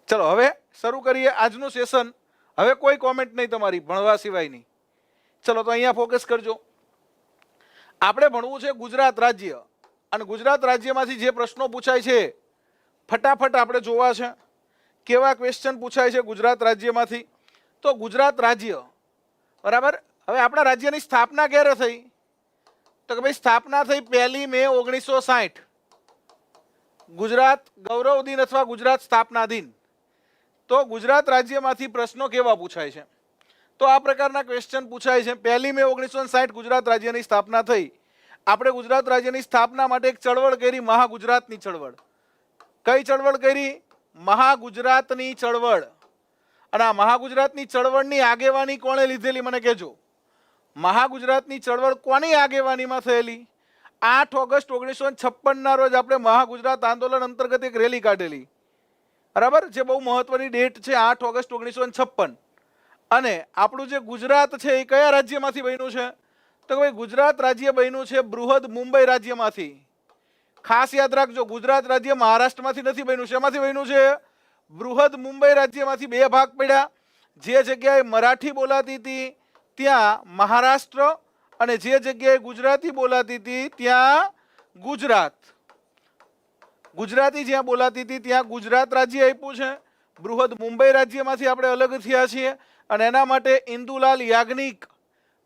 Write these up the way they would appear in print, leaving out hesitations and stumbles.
ચલો હવે શરૂ કરીએ આજનું સેશન। હવે કોઈ કોમેન્ટ નહીં તમારી ભણવા સિવાયની। ચલો તો અહીંયા ફોકસ કરજો। આપણે ભણવું છે ગુજરાત રાજ્ય અને ગુજરાત રાજ્યમાંથી જે પ્રશ્નો પૂછાય છે ફટાફટ આપણે જોવા છે કેવા ક્વેશ્ચન પૂછાય છે ગુજરાત રાજ્યમાંથી। તો ગુજરાત રાજ્ય બરાબર। હવે આપણા રાજ્યની સ્થાપના ક્યારે થઈ? તો કે ભાઈ સ્થાપના થઈ 1 મે 1960 ગુજરાત ગૌરવ દિન અથવા ગુજરાત સ્થાપના દિન। તો ગુજરાત રાજ્યમાંથી પ્રશ્નો કેવા પૂછાય છે? તો આ પ્રકારના ક્વેશ્ચન પૂછાય છે। 1 મે 1960 ગુજરાત રાજ્યની સ્થાપના થઈ। આપણે ગુજરાત રાજ્યની સ્થાપના માટે એક ચળવળ કરી, મહાગુજરાતની ચળવળ। કઈ ચળવળ કરી? મહાગુજરાતની ચળવળ। અને આ મહાગુજરાતની ચળવળની આગેવાની કોણે લીધેલી મને કહેજો। મહાગુજરાતની ચળવળ કોની આગેવાનીમાં થયેલી? 8 ઓગસ્ટ 1956 ના રોજ આપણે મહાગુજરાત આંદોલન અંતર્ગત એક રેલી કાઢેલી, બરાબર, જે બહુ મહત્વની ડેટ છે 8 ઓગસ્ટ 1956। અને આપણું જે ગુજરાત છે એ કયા રાજ્યમાંથી બન્યું છે? તો ભાઈ ગુજરાત રાજ્ય બન્યું છે બૃહદ મુંબઈ રાજ્યમાંથી। ખાસ યાદ રાખજો, ગુજરાત રાજ્ય મહારાષ્ટ્રમાંથી નથી બન્યું। શેમાંથી બન્યું છે? બૃહદ મુંબઈ રાજ્યમાંથી 2 ભાગ પડ્યા। જે જગ્યાએ મરાઠી બોલાતી હતી ત્યાં મહારાષ્ટ્ર અને જે જગ્યાએ ગુજરાતી બોલાતી હતી ત્યાં ગુજરાત। ગુજરાતી જ્યાં બોલાતી હતી ત્યાં ગુજરાત રાજ્ય આપ્યું છે। બૃહદ મુંબઈ રાજ્યમાંથી આપણે અલગ થયા છીએ અને એના માટે ઇન્દુલાલ યાજ્ઞિક,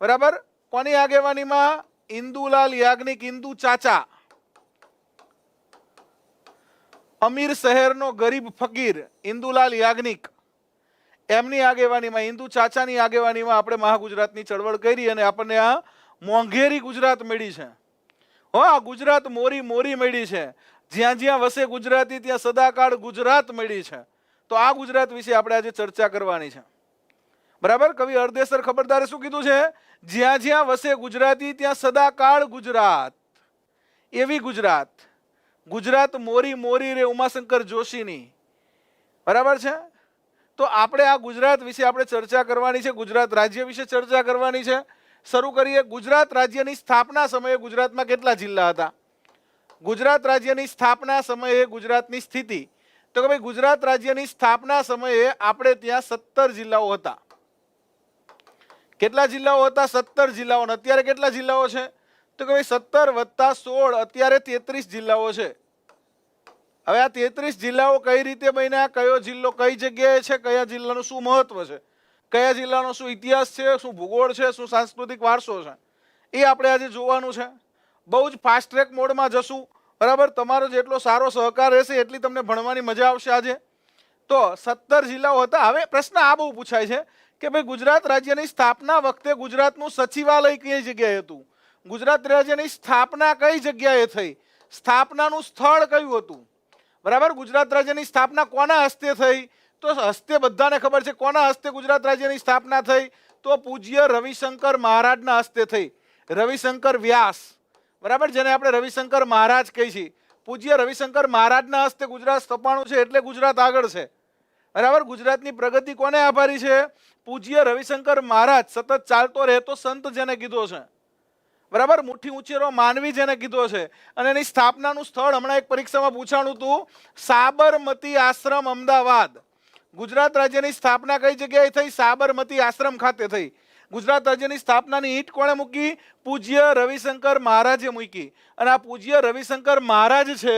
બરાબર, કોની આગેવાનીમાં? ઇન્દુલાલ યાજ્ઞિક, ઇન્દુ ચાચા, અમીર શહેરનો ગરીબ ફકીર ઇન્દુલાલ યાજ્ઞિક, એમની આગેવાનીમાં, ઇન્દુ ચાચાની આગેવાનીમાં આપણે મહાગુજરાતની ચળવળ કરી અને આપણને આ મોંઘેરી ગુજરાત મળી છે। હો, આ ગુજરાત મોરી મોરી મળી છે। જ્યાં જ્યાં વસે ગુજરાતી ત્યાં સદાકાળ ગુજરાત મળી છે। તો આ ગુજરાત વિશે આપણે આજે ચર્ચા કરવાની છે, બરાબર। કવિ હરદેસર ખબરદારે શું કીધું છે? જ્યાં જ્યાં વસે ગુજરાતી ત્યાં સદાકાળ ગુજરાત, એવી ગુજરાત, ગુજરાત મોરી મોરી રે ઉમાશંકર જોશીની, બરાબર છે। તો આપણે આ ગુજરાત વિશે આપણે ચર્ચા કરવાની છે, ગુજરાત રાજ્ય વિશે ચર્ચા કરવાની છે। શરૂ કરીએ। ગુજરાત રાજ્યની સ્થાપના સમયે ગુજરાતમાં કેટલા જિલ્લા હતા? ગુજરાત રાજ્યની સ્થાપના સમયે ગુજરાતની સ્થિતિ, તો કે ભાઈ ગુજરાત રાજ્યની સ્થાપના સમયે આપણે ત્યાં 17 જિલ્લાઓ હતા। કેટલા જિલ્લાઓ હતા? 17 જિલ્લાઓ। અત્યારે કેટલા જિલ્લાઓ છે? તો કે ભાઈ 17 વત્તા 16 અત્યારે 33 જિલ્લાઓ છે। હવે આ 33 જિલ્લાઓ કઈ રીતે બન્યા, કયો જિલ્લો કઈ જગ્યાએ છે, કયા જિલ્લાનું શું મહત્વ છે, કયા જિલ્લાનો શું ઇતિહાસ છે, શું ભૂગોળ છે, શું સાંસ્કૃતિક વારસો છે, એ આપણે આજે જોવાનું છે। બહુ જ ફાસ્ટ ટ્રેક મોડમાં જશું, બરાબર। તમારો જેટલો સારો સહકાર રહેશે એટલી તમને ભણવાની મજા આવશે આજે। તો 17 જિલ્લાઓ હતા। હવે પ્રશ્ન આ બહુ પૂછાય છે કે ભાઈ ગુજરાત રાજ્યની સ્થાપના વખતે ગુજરાતનું સચિવાલય કઈ જગ્યાએ હતું? ગુજરાત રાજ્યની સ્થાપના કઈ જગ્યાએ થઈ? સ્થાપનાનું સ્થળ કયું હતું? બરાબર। ગુજરાત રાજ્યની સ્થાપના કોના હસ્તે થઈ? તો હસ્તે બધાને ખબર છે કોના હસ્તે ગુજરાત રાજ્યની સ્થાપના થઈ? તો પૂજ્ય રવિશંકર મહારાજના હસ્તે થઈ। રવિશંકર વ્યાસ, બરાબર, જેને આપણે રવિશંકર મહારાજ કહી છીએ, પૂજ્ય રવિશંકર મહારાજના હસ્તે ગુજરાત સ્થપાણું છે એટલે ગુજરાત આગળ છે, બરાબર। ગુજરાતની પ્રગતિ કોને આભારી છે? પૂજ્ય રવિશંકર મહારાજ, સતત ચાલતો રહેતો સંત જેને કીધો છે, બરાબર, મુઠ્ઠી ઉંચેરો માનવી જેને કીધો છે। અને એની સ્થાપનાનું સ્થળ હમણાં એક પરીક્ષામાં પૂછાણું હતું, સાબરમતી આશ્રમ અમદાવાદ। ગુજરાત રાજ્યની સ્થાપના કઈ જગ્યાએ થઈ? સાબરમતી આશ્રમ ખાતે થઈ। ગુજરાત રાજ્યની સ્થાપનાની ઈંટ કોણે મૂકી? પૂજ્ય રવિશંકર મહારાજે મૂકી। અને આ પૂજ્ય રવિશંકર મહારાજ છે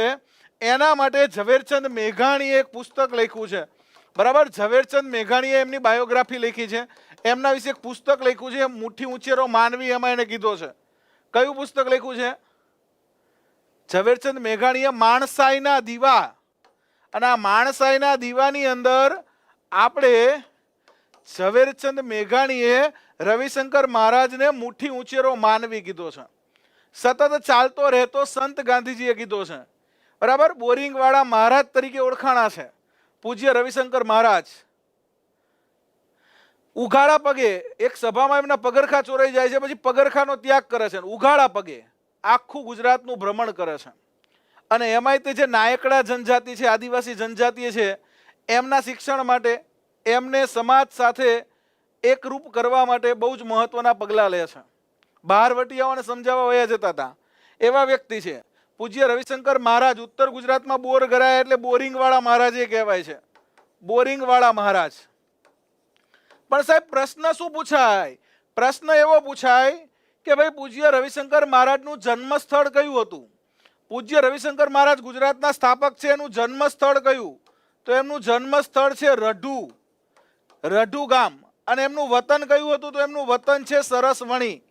એના માટે ઝવેરચંદ મેઘાણીએ એક પુસ્તક લખ્યું છે, બરાબર। ઝવેરચંદ મેઘાણીએ એમની બાયોગ્રાફી લખી છે, એમના વિશે એક પુસ્તક લખ્યું છે, મુઠ્ઠી ઉંચેરો માનવી, એમાં એને કીધો છે। કયું પુસ્તક લખ્યું છે? ઝવેરચંદ મેઘાણીએ માણસાઈના દીવા। અને આ માણસાઈના દીવાની અંદર આપણે ઝવેરચંદ મેઘાણીએ રવિશંકર મહારાજને મુઠ્ઠી ઉંચેરો માનવી કીધો છે, સતત ચાલતો રહેતો સંત ગાંધીજીએ કીધો છે, બરાબર। બોરિંગ વાળા મહારાજ તરીકે ઓળખાણા છે પૂજ્ય રવિશંકર મહારાજ। ઉઘાડા પગે એક સભામાં એમના પગરખા ચોરાઈ જાય છે, પછી પગરખાનો ત્યાગ કરે છે, ઉઘાડા પગે આખું ગુજરાતનું ભ્રમણ કરે છે। અને એમાંય તે જે નાયકડા જનજાતિ છે, આદિવાસી જનજાતિ છે, એમના શિક્ષણ માટે, એમને સમાજ સાથે એકરૂપ કરવા માટે બહુ જ મહત્વના પગલાં લે છે। બહારવટીયાઓને સમજાવવા વયા જતા હતા એવા વ્યક્તિ છે પૂજ્ય રવિશંકર મહારાજ। ઉત્તર ગુજરાતમાં બોર ગરાયા એટલે બોરિંગ વાળા મહારાજ કહેવાય છે, બોરિંગવાળા મહારાજ. પણ સાહેબ પ્રશ્ન શું પૂછાય? પ્રશ્ન એવો પૂછાય કે ભાઈ પૂજ્ય રવિશંકર મહારાજનું જન્મ સ્થળ કયું હતું? પૂજ્ય રવિશંકર મહારાજ ગુજરાતના સ્થાપક છે, એનું જન્મ સ્થળ કયું? તો એમનું જન્મ સ્થળ છે રઢુ ગામ. અને એમનું વતન કયું હતું? તો એમનું વતન છે સરસવણી.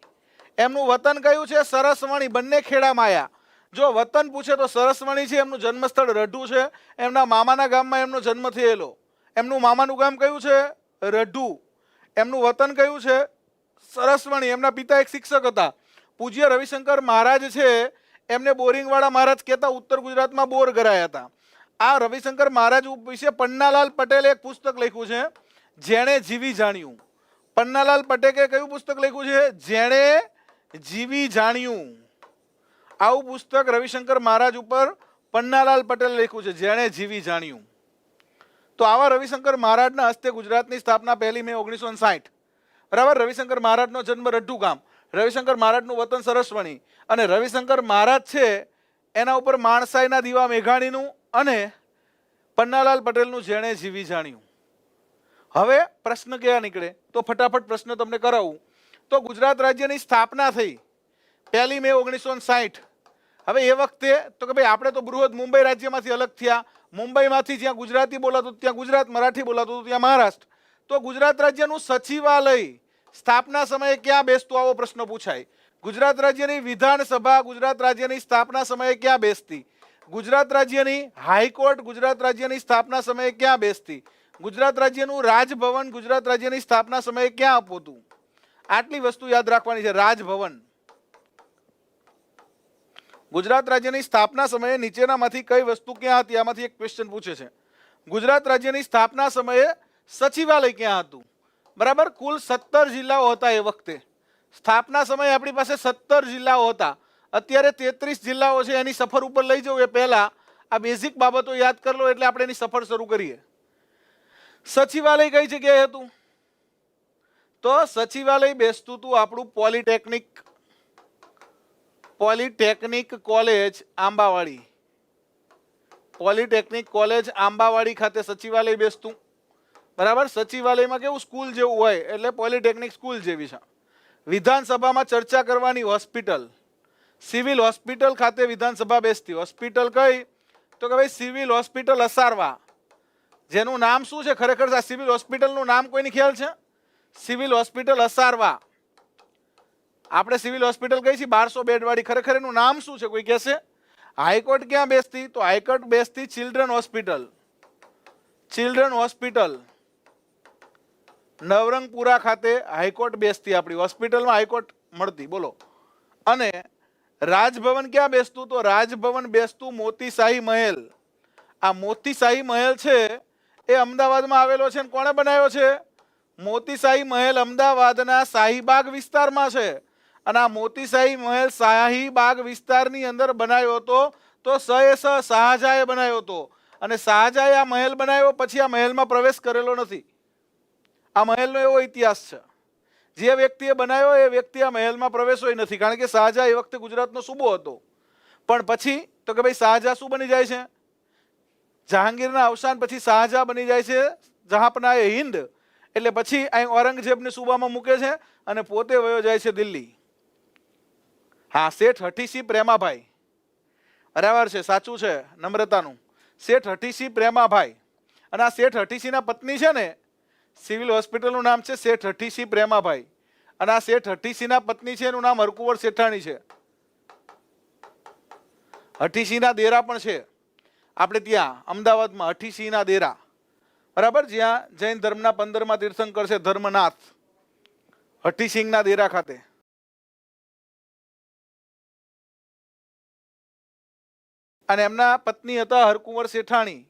એમનું વતન કયું છે? સરસવણી. બંને ખેડામાં આવ્યા. જો વતન પૂછે તો સરસવણી છે, એમનું જન્મ સ્થળ રઢુ છે. એમના મામાના ગામમાં એમનો જન્મ થયેલો. એમનું મામાનું ગામ કયું છે? રઢુ. એમનું વતન કયું છે? સરસવણી. એમના પિતા એક શિક્ષક હતા. પૂજ્ય રવિશંકર મહારાજ છે એમને બોરિંગવાળા મહારાજ કહેતા. ઉત્તર ગુજરાતમાં બોર કરાયા હતા. આ રવિશંકર મહારાજ વિશે પન્નાલાલ પટેલે એક પુસ્તક લખ્યું છે, જેણે જીવી જાણ્યું. પન્નાલાલ પટેલે કયું પુસ્તક લખ્યું છે? જેણે જીવી જાણ્યું. આવું પુસ્તક રવિશંકર મહારાજ ઉપર પન્નાલાલ પટેલે લખ્યું છે, જેણે જીવી જાણ્યું. તો આવા રવિશંકર મહારાજના હસ્તે ગુજરાતની સ્થાપના 1 મે 1960. બરાબર. રવિશંકર મહારાજનો જન્મ રઢુ ગામ. રવિશંકર મહારાજનું વતન સરસવણી. અને રવિશંકર મહારાજ છે એના ઉપર માણસાઈના દીવા મેઘાણીનું અને પન્નાલાલ પટેલનું જેણે જીવી જાણ્યું. હવે પ્રશ્ન ક્યાં નીકળે? તો ફટાફટ પ્રશ્ન તમને કરાવું. તો ગુજરાત રાજ્યની સ્થાપના થઈ 1 મે 1960. હવે એ વખતે તો કે ભાઈ આપણે તો બૃહદ મુંબઈ રાજ્યમાંથી અલગ થયા. મુંબઈમાંથી જ્યાં ગુજરાતી બોલાતું ત્યાં ગુજરાત, મરાઠી બોલાતું ત્યાં મહારાષ્ટ્ર. તો ગુજરાત રાજ્યનું સચિવાલય સ્થાપના સમયે ક્યાં બેસતું? આવો પ્રશ્ન પૂછાય. ગુજરાત રાજ્યની વિધાનસભા ગુજરાત રાજ્યની સ્થાપના સમયે ક્યાં બેસતી? ગુજરાત રાજ્યની હાઈકોર્ટ ગુજરાત રાજ્યની સ્થાપના સમયે ક્યાં બેસતી? ગુજરાત રાજ્યનું રાજભવન ગુજરાત રાજ્યની સ્થાપના સમયે ક્યાં આપવું? આટલી વસ્તુ યાદ રાખવાની છે. રાજભવન ગુજરાત રાજ્યની સ્થાપના સમયે નીચેનામાંથી કઈ વસ્તુ ક્યાં હતી? આમાંથી એક ક્વેશ્ચન પૂછે છે. ગુજરાત રાજ્યની સ્થાપના સમયે સચિવાલય ક્યાં હતું? બરાબર. કુલ 17 જિલ્લાઓ હતા એ વખતે. સ્થાપના સમયે આપણી પાસે 17 જિલ્લાઓ હતા. અત્યારે 33 જિલ્લાઓ છે. એની સફર ઉપર લઈ જવું એ પહેલા આ બેઝિક બાબતો યાદ કરી લો એટલે આપણે એની સફર શરૂ કરીએ. સચિવાલય કઈ જગ્યાએ હતું? તો સચિવાલય બેસતું હતું આપણું પોલિટેકનિક કોલેજ આંબાવાડી. પોલિટેકનિક કોલેજ આંબાવાડી ખાતે સચિવાલય બેસતું. બરાબર. સચિવાલયમાં કેવું સ્કૂલ જેવું હોય એટલે પોલિટેકનિક સ્કૂલ જેવી છે. વિધાનસભામાં ચર્ચા કરવાની હોસ્પિટલ, સિવિલ હોસ્પિટલ ખાતે વિધાનસભા બેસતી. હોસ્પિટલ કઈ? તો કે ભાઈ સિવિલ હોસ્પિટલ અસારવા. જેનું નામ શું છે ખરેખર? આ સિવિલ હોસ્પિટલનું નામ કોઈને ખ્યાલ છે? Civil hospital Asarwa. આપણે સિવિલ હોસ્પિટલ કઈ છે 1200 બેડ વાળી. ખરેખર એનું નામ શું છે કોઈ કહેશે? હાઈકોર્ટ ક્યાં બેસતી? તો હાઈકોર્ટ બેસતી children hospital. Children hospital Navrangpura ખાતે હાઈકોર્ટ બેસતી. આપણી હોસ્પિટલમાં હાઈકોર્ટ મળતી. બોલો. અને રાજભવન ક્યાં બેસતું? તો રાજભવન બેસતું મોતીશાહી મહેલ. આ મોતીશાહી મહેલ છે એ અમદાવાદમાં આવેલો છે. કોણે બનાવ્યો છે? મોતીશાહી મહેલ અમદાવાદના શાહીબાગ વિસ્તારમાં છે. અને આ મોતીશાહી મહેલ શાહીબાગ વિસ્તારની અંદર બનાવ્યો હતો. તો શાહજહાએ બનાવ્યો હતો. અને શાહજહાએ આ મહેલ બનાવ્યો પછી આ મહેલમાં પ્રવેશ કરેલો નથી. આ મહેલનો એવો ઇતિહાસ છે. જે વ્યક્તિએ બનાવ્યો એ વ્યક્તિ આ મહેલમાં પ્રવેશો નથી. કારણ કે શાહજહાં એ વખતે ગુજરાતનો સૂબો હતો. પણ પછી તો કે ભાઈ શાહજહાં શું બની જાય છે? જહાંગીરના અવસાન પછી શાહજહાં બની જાય છે જહાંપનાહ એ હિન્દ. એટલે પછી અહીં ઔરંગઝેબને સૂબામાં મૂકે છે અને પોતે વયો જાય છે દિલ્હી. હા, શેઠ હઠીસિંહ પ્રેમાભાઈ. બરાબર છે, સાચું છે નમ્રતાનું. શેઠ હઠીસિંહ પ્રેમાભાઈ. અને આ શેઠ હઠીસિંહના પત્ની છે ને, સિવિલ હોસ્પિટલનું નામ છે શેઠ હઠીસિંહ પ્રેમાભાઈ. અને આ શેઠ હઠીસિંહના પત્ની છે એનું નામ હરકુંવર શેઠાણી છે. હઠીસિંહના દેરા પણ છે આપણે ત્યાં અમદાવાદમાં. હઠીસિંહના દેરા. બરાબર. જ્યાં જૈન ધર્મના 15મા તીર્થંકર છે ધર્મનાથ. હઠીસિંહના દેરા ખાતે. અને એમના પત્ની હતા હરકુંવર શેઠાણી.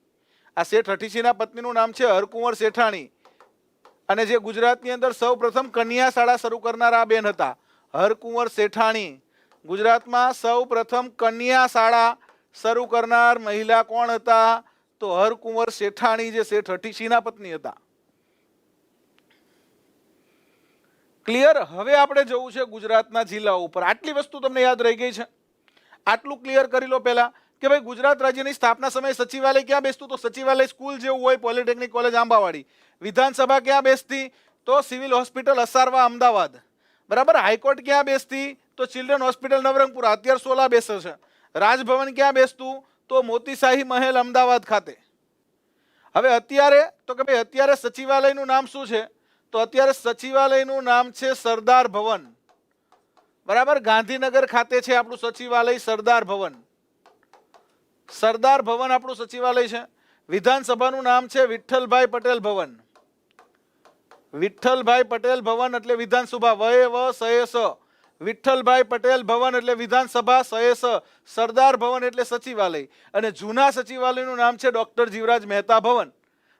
આ શેઠ હઠીસિંહના પત્નીનું નામ છે હરકુંવર શેઠાણી. અને જે ગુજરાતની અંદર સૌ પ્રથમ કન્યા શાળા શરૂ કરનારા બેન હતા હરકુંવર શેઠાણી. ગુજરાતમાં સૌ પ્રથમ કન્યા શાળા શરૂ કરનાર મહિલા કોણ હતા? તો હરકુંવર શેઠાણી, જે શેઠ હઠીસિંહના પત્ની હતા. ક્લિયર? હવે આપણે જવું છે ગુજરાતના જિલ્લાઓ ઉપર. આટલી વસ્તુ તમને યાદ રહી ગઈ છે? આટલું ક્લિયર કરી લો પહેલા કે ભાઈ ગુજરાત રાજ્યની સ્થાપના સમયે સચિવાલય ક્યાં બેસતું? તો સચિવાલય સ્કૂલ જેવું હોય, પોલિટેકનિક કોલેજ આંબાવાડી. વિધાનસભા ક્યાં બેસતી? તો સિવિલ હોસ્પિટલ અસારવા અમદાવાદ. બરાબર. હાઈકોર્ટ ક્યાં બેસતી? તો ચિલ્ડ્રન હોસ્પિટલ નવરંગપુરા, અત્યારે 16 બેસે છે. રાજભવન ક્યાં બેસતું? તો મોતીશાહી મહેલ અમદાવાદ ખાતે. હવે અત્યારે તો કે ભાઈ અત્યારે સચિવાલયનું નામ શું છે? તો અત્યારે સચિવાલયનું નામ છે સરદાર ભવન. બરાબર. ગાંધીનગર ખાતે છે આપણું સચિવાલય સરદાર ભવન. સરદાર ભવન આપણું સચિવાલય છે. વિધાનસભાનું નામ છે વિઠ્ઠલભાઈ પટેલ ભવન. વિઠ્ઠલભાઈ પટેલ ભવન એટલે વિધાનસભા, વ સ વિઠ્ઠલભાઈ પટેલ ભવન એટલે વિધાનસભા, સ સરદાર ભવન એટલે સચિવાલય. અને જૂના સચિવાલયનું નામ છે ડોક્ટર જીવરાજ મહેતા ભવન.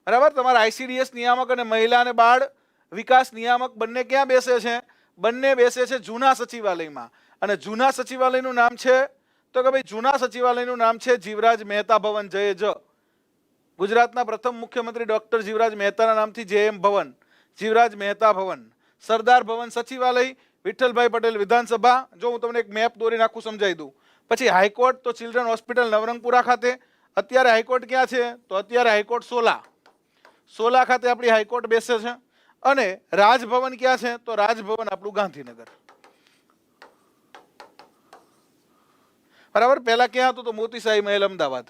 બરાબર. તમારા ICDS નિયામક અને મહિલા અને બાળ વિકાસ નિયામક બંને ક્યાં બેસે છે? બંને બેસે છે જૂના સચિવાલયમાં. અને જૂના સચિવાલયનું નામ છે તો કે ભાઈ જૂના સચિવાલયનું નામ છે જીવરાજ મહેતા ભવન. જય ગુજરાતના પ્રથમ મુખ્યમંત્રી ડોક્ટર જીવરાજ મહેતાના નામથી JM ભવન, જીવરાજ મહેતા ભવન. સરદાર ભવન સચિવાલય, વિઠ્ઠલભાઈ પટેલ વિધાનસભા. જો હું તમને એક મેપ દોરી નાખું, સમજાવી દઉં. પછી હાઈકોર્ટ તો ચિલ્ડ્રન હોસ્પિટલ નવરંગપુરા ખાતે. અત્યારે હાઈકોર્ટ ક્યાં છે? તો અત્યારે હાઈકોર્ટ સોલા ખાતે આપણી હાઈકોર્ટ બેસે છે. અને રાજભવન ક્યાં છે? તો રાજભવન આપણું ગાંધીનગર. બરાબર. પહેલા ક્યાં હતું? તો મોતીશાહી મહેલ અમદાવાદ.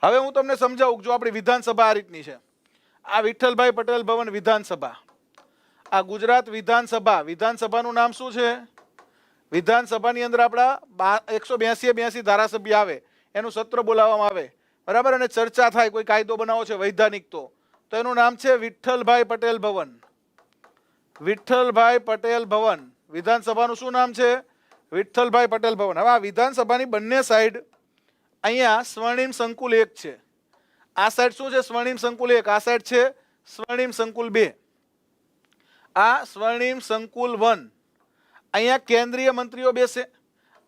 હવે હું તમને સમજાવું. જો આપણી વિધાનસભા આ રીતની છે. આ વિઠ્ઠલભાઈ પટેલ ભવન વિધાનસભા, આ ગુજરાત વિધાનસભા. વિધાનસભાનું નામ શું છે? વિધાનસભાની અંદર આપણા 182 ધારાસભ્ય આવે, એનું સત્ર બોલાવવામાં આવે. બરાબર. અને ચર્ચા થાય, કોઈ કાયદો બનાવો છે વૈધાનિક, તો એનું નામ છે વિઠ્ઠલભાઈ પટેલ ભવન. વિઠ્ઠલભાઈ પટેલ ભવન. વિધાનસભાનું શું નામ છે? વિઠ્ઠલભાઈ પટેલ ભવન. હવે આ વિધાનસભાની બંને સાઈડ અહીંયા સ્વર્ણિમ સંકુલ 1 છે. આ સાઈડ શું છે? સ્વર્ણિમ સંકુલ 1. આ સાઈડ છે સ્વર્ણિમ સંકુલ 2. આ સ્વર્ણિમ સંકુલ 1. અહીંયા કેન્દ્રીય મંત્રીઓ બેસે.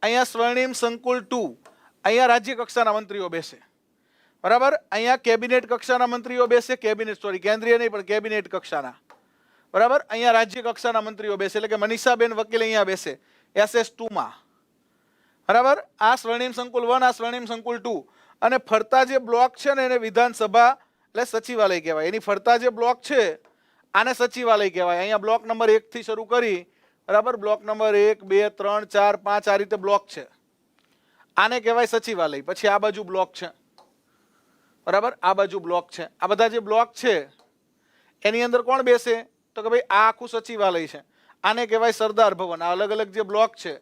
અહીંયા સ્વર્ણિમ સંકુલ 2. અહીંયા રાજ્ય કક્ષાના મંત્રીઓ બેસે. બરાબર. અહીંયા કેબિનેટ કક્ષાના મંત્રીઓ બેસે. કેન્દ્રીય નહીં પણ કેબિનેટ કક્ષાના. બરાબર. અહીંયા રાજ્ય કક્ષાના મંત્રીઓ બેસે, એટલે કે મનીષાબેન વકીલ અહીંયા બેસે SS2 માં. બરાબર. આ સ્વર્ણિમ સંકુલ 1, આ સ્વર્ણિમ સંકુલ 2. અને ફરતા જે બ્લોક છે ને એને વિધાનસભા એટલે સચિવાલય કહેવાય. એની ફરતા જે બ્લોક છે આને સચિવાલય કહેવાય. અહીંયા બ્લોક નંબર 1 થી શરૂ કરી, બરાબર, બ્લોક નંબર 1, 2, 3, 4, 5 આ રીતે બ્લોક છે. આને કહેવાય સચિવાલય. પછી આ બાજુ બ્લોક છે. બરાબર. આ બાજુ બ્લોક છે. આ બધા જે બ્લોક છે એની અંદર કોણ બેસે? તો કે ભાઈ આ આખું સચિવાલય છે. આને કહેવાય સરદાર ભવન. આ અલગ અલગ જે બ્લોક છે,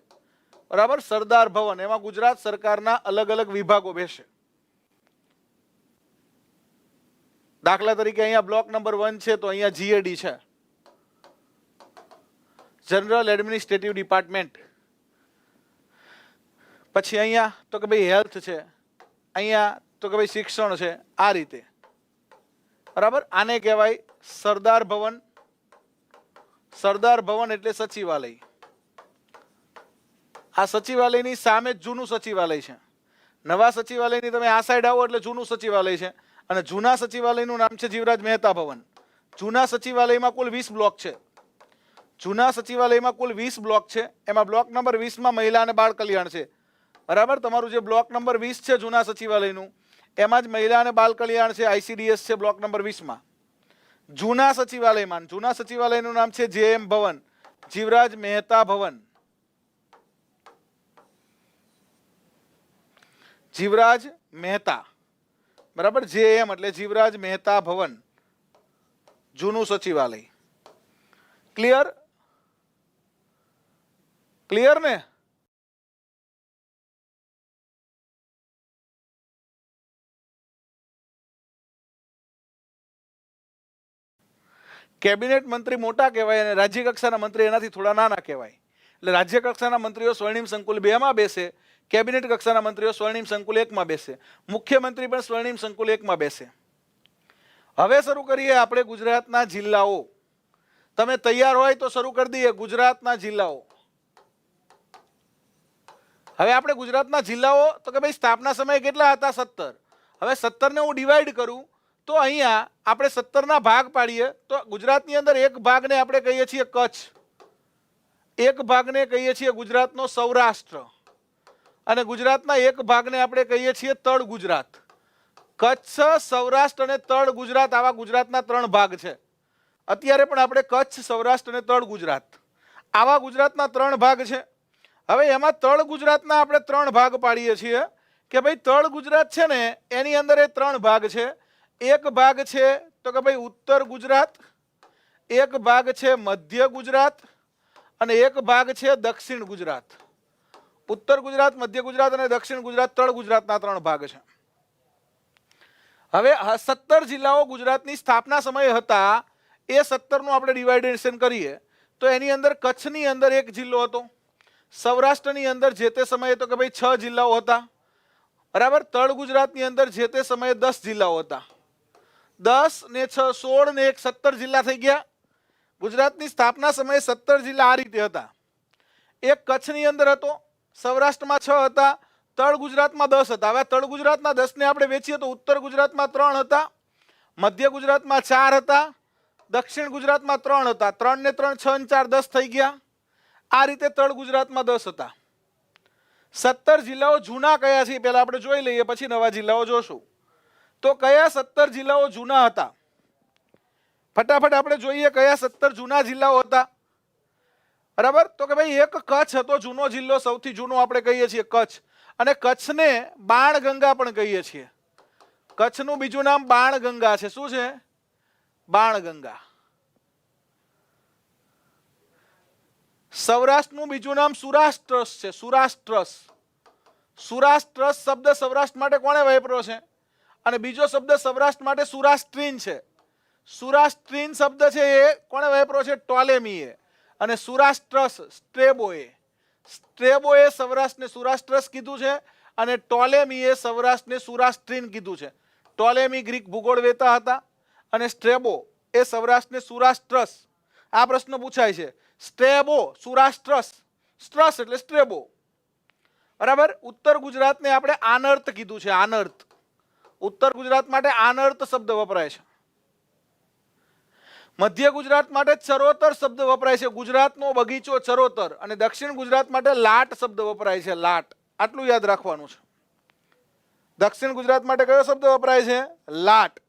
બરાબર, સરદાર ભવન, એમાં ગુજરાત સરકારના અલગ અલગ વિભાગો બેસે. દાખલા તરીકે અહીંયા બ્લોક નંબર 1 છે તો અહીંયા GAD છે, જનરલ એડમિનિસ્ટ્રેટિવ ડિપાર્ટમેન્ટ. પછી અહીંયા તો કે ભાઈ હેલ્થ છે, અહીંયા તો કે ભાઈ શિક્ષણ છે. આ રીતે. બરાબર. આને કહેવાય સરદાર ભવન. સરદાર ભવન એટલે સચિવાલય. આ સચિવાલયની સામે જૂનું સચિવાલય છે. નવા સચિવાલયની તમે આ સાઈડ આવો એટલે જૂનું સચિવાલય છે. અને જૂના સચિવાલયનું નામ છે જીવરાજ મહેતા ભવન. જૂના સચિવાલયમાં કુલ 20 બ્લોક છે. જૂના સચિવાલયમાં કુલ 20 બ્લોક છે. એમાં બ્લોક નંબર 20 માં મહિલા અને બાળ કલ્યાણ છે. બરાબર. તમારું જે બ્લોક નંબર 20 છે જૂના સચિવાલયનું, એમાં જ મહિલા અને બાળ કલ્યાણ છે, ICDS છે બ્લોક નંબર 20 માં. જૂના સચિવાલયમાં, જૂના સચિવાલયનું નામ છે JM ભવન, જીવરાજ મહેતા ભવન. જીવરાજ મહેતા. બરાબર. JM એટલે જીવરાજ મહેતા ભવન, જૂનું સચિવાલય. ક્લિયર? ક્લિયર ને? કેબિનેટ મંત્રી મોટા કહેવાય અને રાજ્ય કક્ષાના મંત્રી એનાથી થોડા નાના કહેવાય. એટલે રાજ્ય કક્ષાના મંત્રીઓ સ્વર્ણિમ સંકુલ 2 માં બેસે, કેબિનેટ કક્ષાના મંત્રીઓ સ્વર્ણિમ સંકુલ 1 માં બેસે, મુખ્યમંત્રી પણ સ્વર્ણિમ સંકુલ 1 માં બેસે. હવે શરૂ કરીએ આપણે ગુજરાતના જિલ્લાઓ. તમે તૈયાર હોય તો શરૂ કરી દઈએ ગુજરાતના જિલ્લાઓ. હવે આપણે ગુજરાતના જિલ્લાઓ તો કે ભાઈ સ્થાપના સમયે કેટલા હતા? 17. હવે 17 ને હું ડિવાઈડ કરું તો અહીંયા આપણે 17 ના ભાગ પાડીએ તો ગુજરાતની અંદર એક ભાગને આપણે કહીએ છીએ કચ્છ, એક ભાગને કહીએ છીએ ગુજરાતનો સૌરાષ્ટ્ર, અને ગુજરાતના એક ભાગને આપણે કહીએ છીએ તળ ગુજરાત. કચ્છ, સૌરાષ્ટ્ર અને તળ ગુજરાત, આવા ગુજરાતના 3 ભાગ છે. અત્યારે પણ આપણે કચ્છ, સૌરાષ્ટ્ર અને તળ ગુજરાત, આવા ગુજરાતના 3 ભાગ છે. હવે એમાં તળ ગુજરાતના આપણે 3 ભાગ પાડીએ છીએ કે ભાઈ તળ ગુજરાત છે ને એની અંદર એ 3 ભાગ છે. એક ભાગ છે તો કે ભાઈ ઉત્તર ગુજરાત, એક ભાગ છે મધ્ય ગુજરાત અને એક ભાગ છે દક્ષિણ ગુજરાત. ઉત્તર ગુજરાત, મધ્ય ગુજરાત અને દક્ષિણ ગુજરાત તળ ગુજરાતના 3 ભાગ છે. હવે 17 જિલ્લાઓ ગુજરાતની સ્થાપના સમયે હતા. એ 17 નું આપણે ડિવાઇડેશન કરીએ તો એની અંદર કચ્છની અંદર એક જિલ્લો હતો, સૌરાષ્ટ્રની અંદર જે તે સમયે તો કે ભાઈ 6 જિલ્લાઓ હતા, બરાબર. તળ ગુજરાતની અંદર જે તે સમયે 10 જિલ્લાઓ હતા. 10 ને 6 16 ને 1 17 જિલ્લા થઈ ગયા. ગુજરાતની સ્થાપના સમયે 17 જિલ્લા આ રીતે હતા. એક કચ્છની અંદર હતો, સૌરાષ્ટ્રમાં 6 હતા, તળ ગુજરાતમાં 10 હતા. હવે તળ ગુજરાતના 10 ને આપણે વેચીએ તો ઉત્તર ગુજરાતમાં 3 હતા, મધ્ય ગુજરાતમાં 4 હતા, દક્ષિણ ગુજરાતમાં 3 હતા. 3 ને 3 6 ને 4 10 થઈ ગયા. આ રીતે તળ ગુજરાતમાં 10 હતા. 17 જિલ્લાઓ જૂના કયા છે પહેલા આપણે જોઈ લઈએ, પછી નવા જિલ્લાઓ જોશું. તો કયા 17 જિલ્લાઓ જૂના હતા? ફટાફટ આપણે જોઈએ કયા 17 જૂના જિલ્લાઓ હતા. બરાબર. તો કે ભાઈ એક કચ્છ હતો, જૂનો જિલ્લો, સૌથી જૂનો આપણે કહીએ છીએ કચ્છ. અને કચ્છને બાણગંગા પણ કહીએ છીએ. કચ્છનું બીજું નામ બાણગંગા છે. શું છે? બાણગંગા. સૌરાષ્ટ્રનું બીજું નામ સુરાષ્ટ્રસ છે. સુરાષ્ટ્રસ. સુરાષ્ટ્રસ શબ્દ સૌરાષ્ટ્ર માટે કોણે વાપર્યો છે? અને બીજો શબ્દ સૌરાષ્ટ્ર માટે સુરાષ્ટ્રીન છે. સુરાષ્ટ્રીન શબ્દ છે એ કોણે વાપર્યો છે? ટોલેમીએ. અને સુરાષ્ટ્રસ સ્ટ્રેબોએ. સ્ટ્રેબોએ સૌરાષ્ટ્રને સુરાષ્ટ્રસ કીધું છે અને ટોલેમીએ સૌરાષ્ટ્રને સુરાષ્ટ્રીન કીધું છે. ટોલેમી ગ્રીક ભૂગોળ વેતા હતા અને સ્ટ્રેબો એ સૌરાષ્ટ્રને સુરાષ્ટ્રસ. આ પ્રશ્ન પૂછાય છે. સ્ટ્રેબો, સુરાષ્ટ્રસ, સ્ટ્રસ એટલે સ્ટ્રેબો. બરાબર. ઉત્તર ગુજરાતને આપણે આનર્ત કીધું છે. આનર્ત. ઉત્તર ગુજરાત માટે આનર્ત શબ્દ વપરાય છે. મધ્ય ગુજરાત માટે ચરોતર શબ્દ વપરાય છે. ગુજરાતનો બગીચો ચરોતર. અને દક્ષિણ ગુજરાત માટે લાટ શબ્દ વપરાય છે. લાટ. આટલું યાદ રાખવાનું છે. દક્ષિણ ગુજરાત માટે કયો શબ્દ વપરાય છે? લાટ.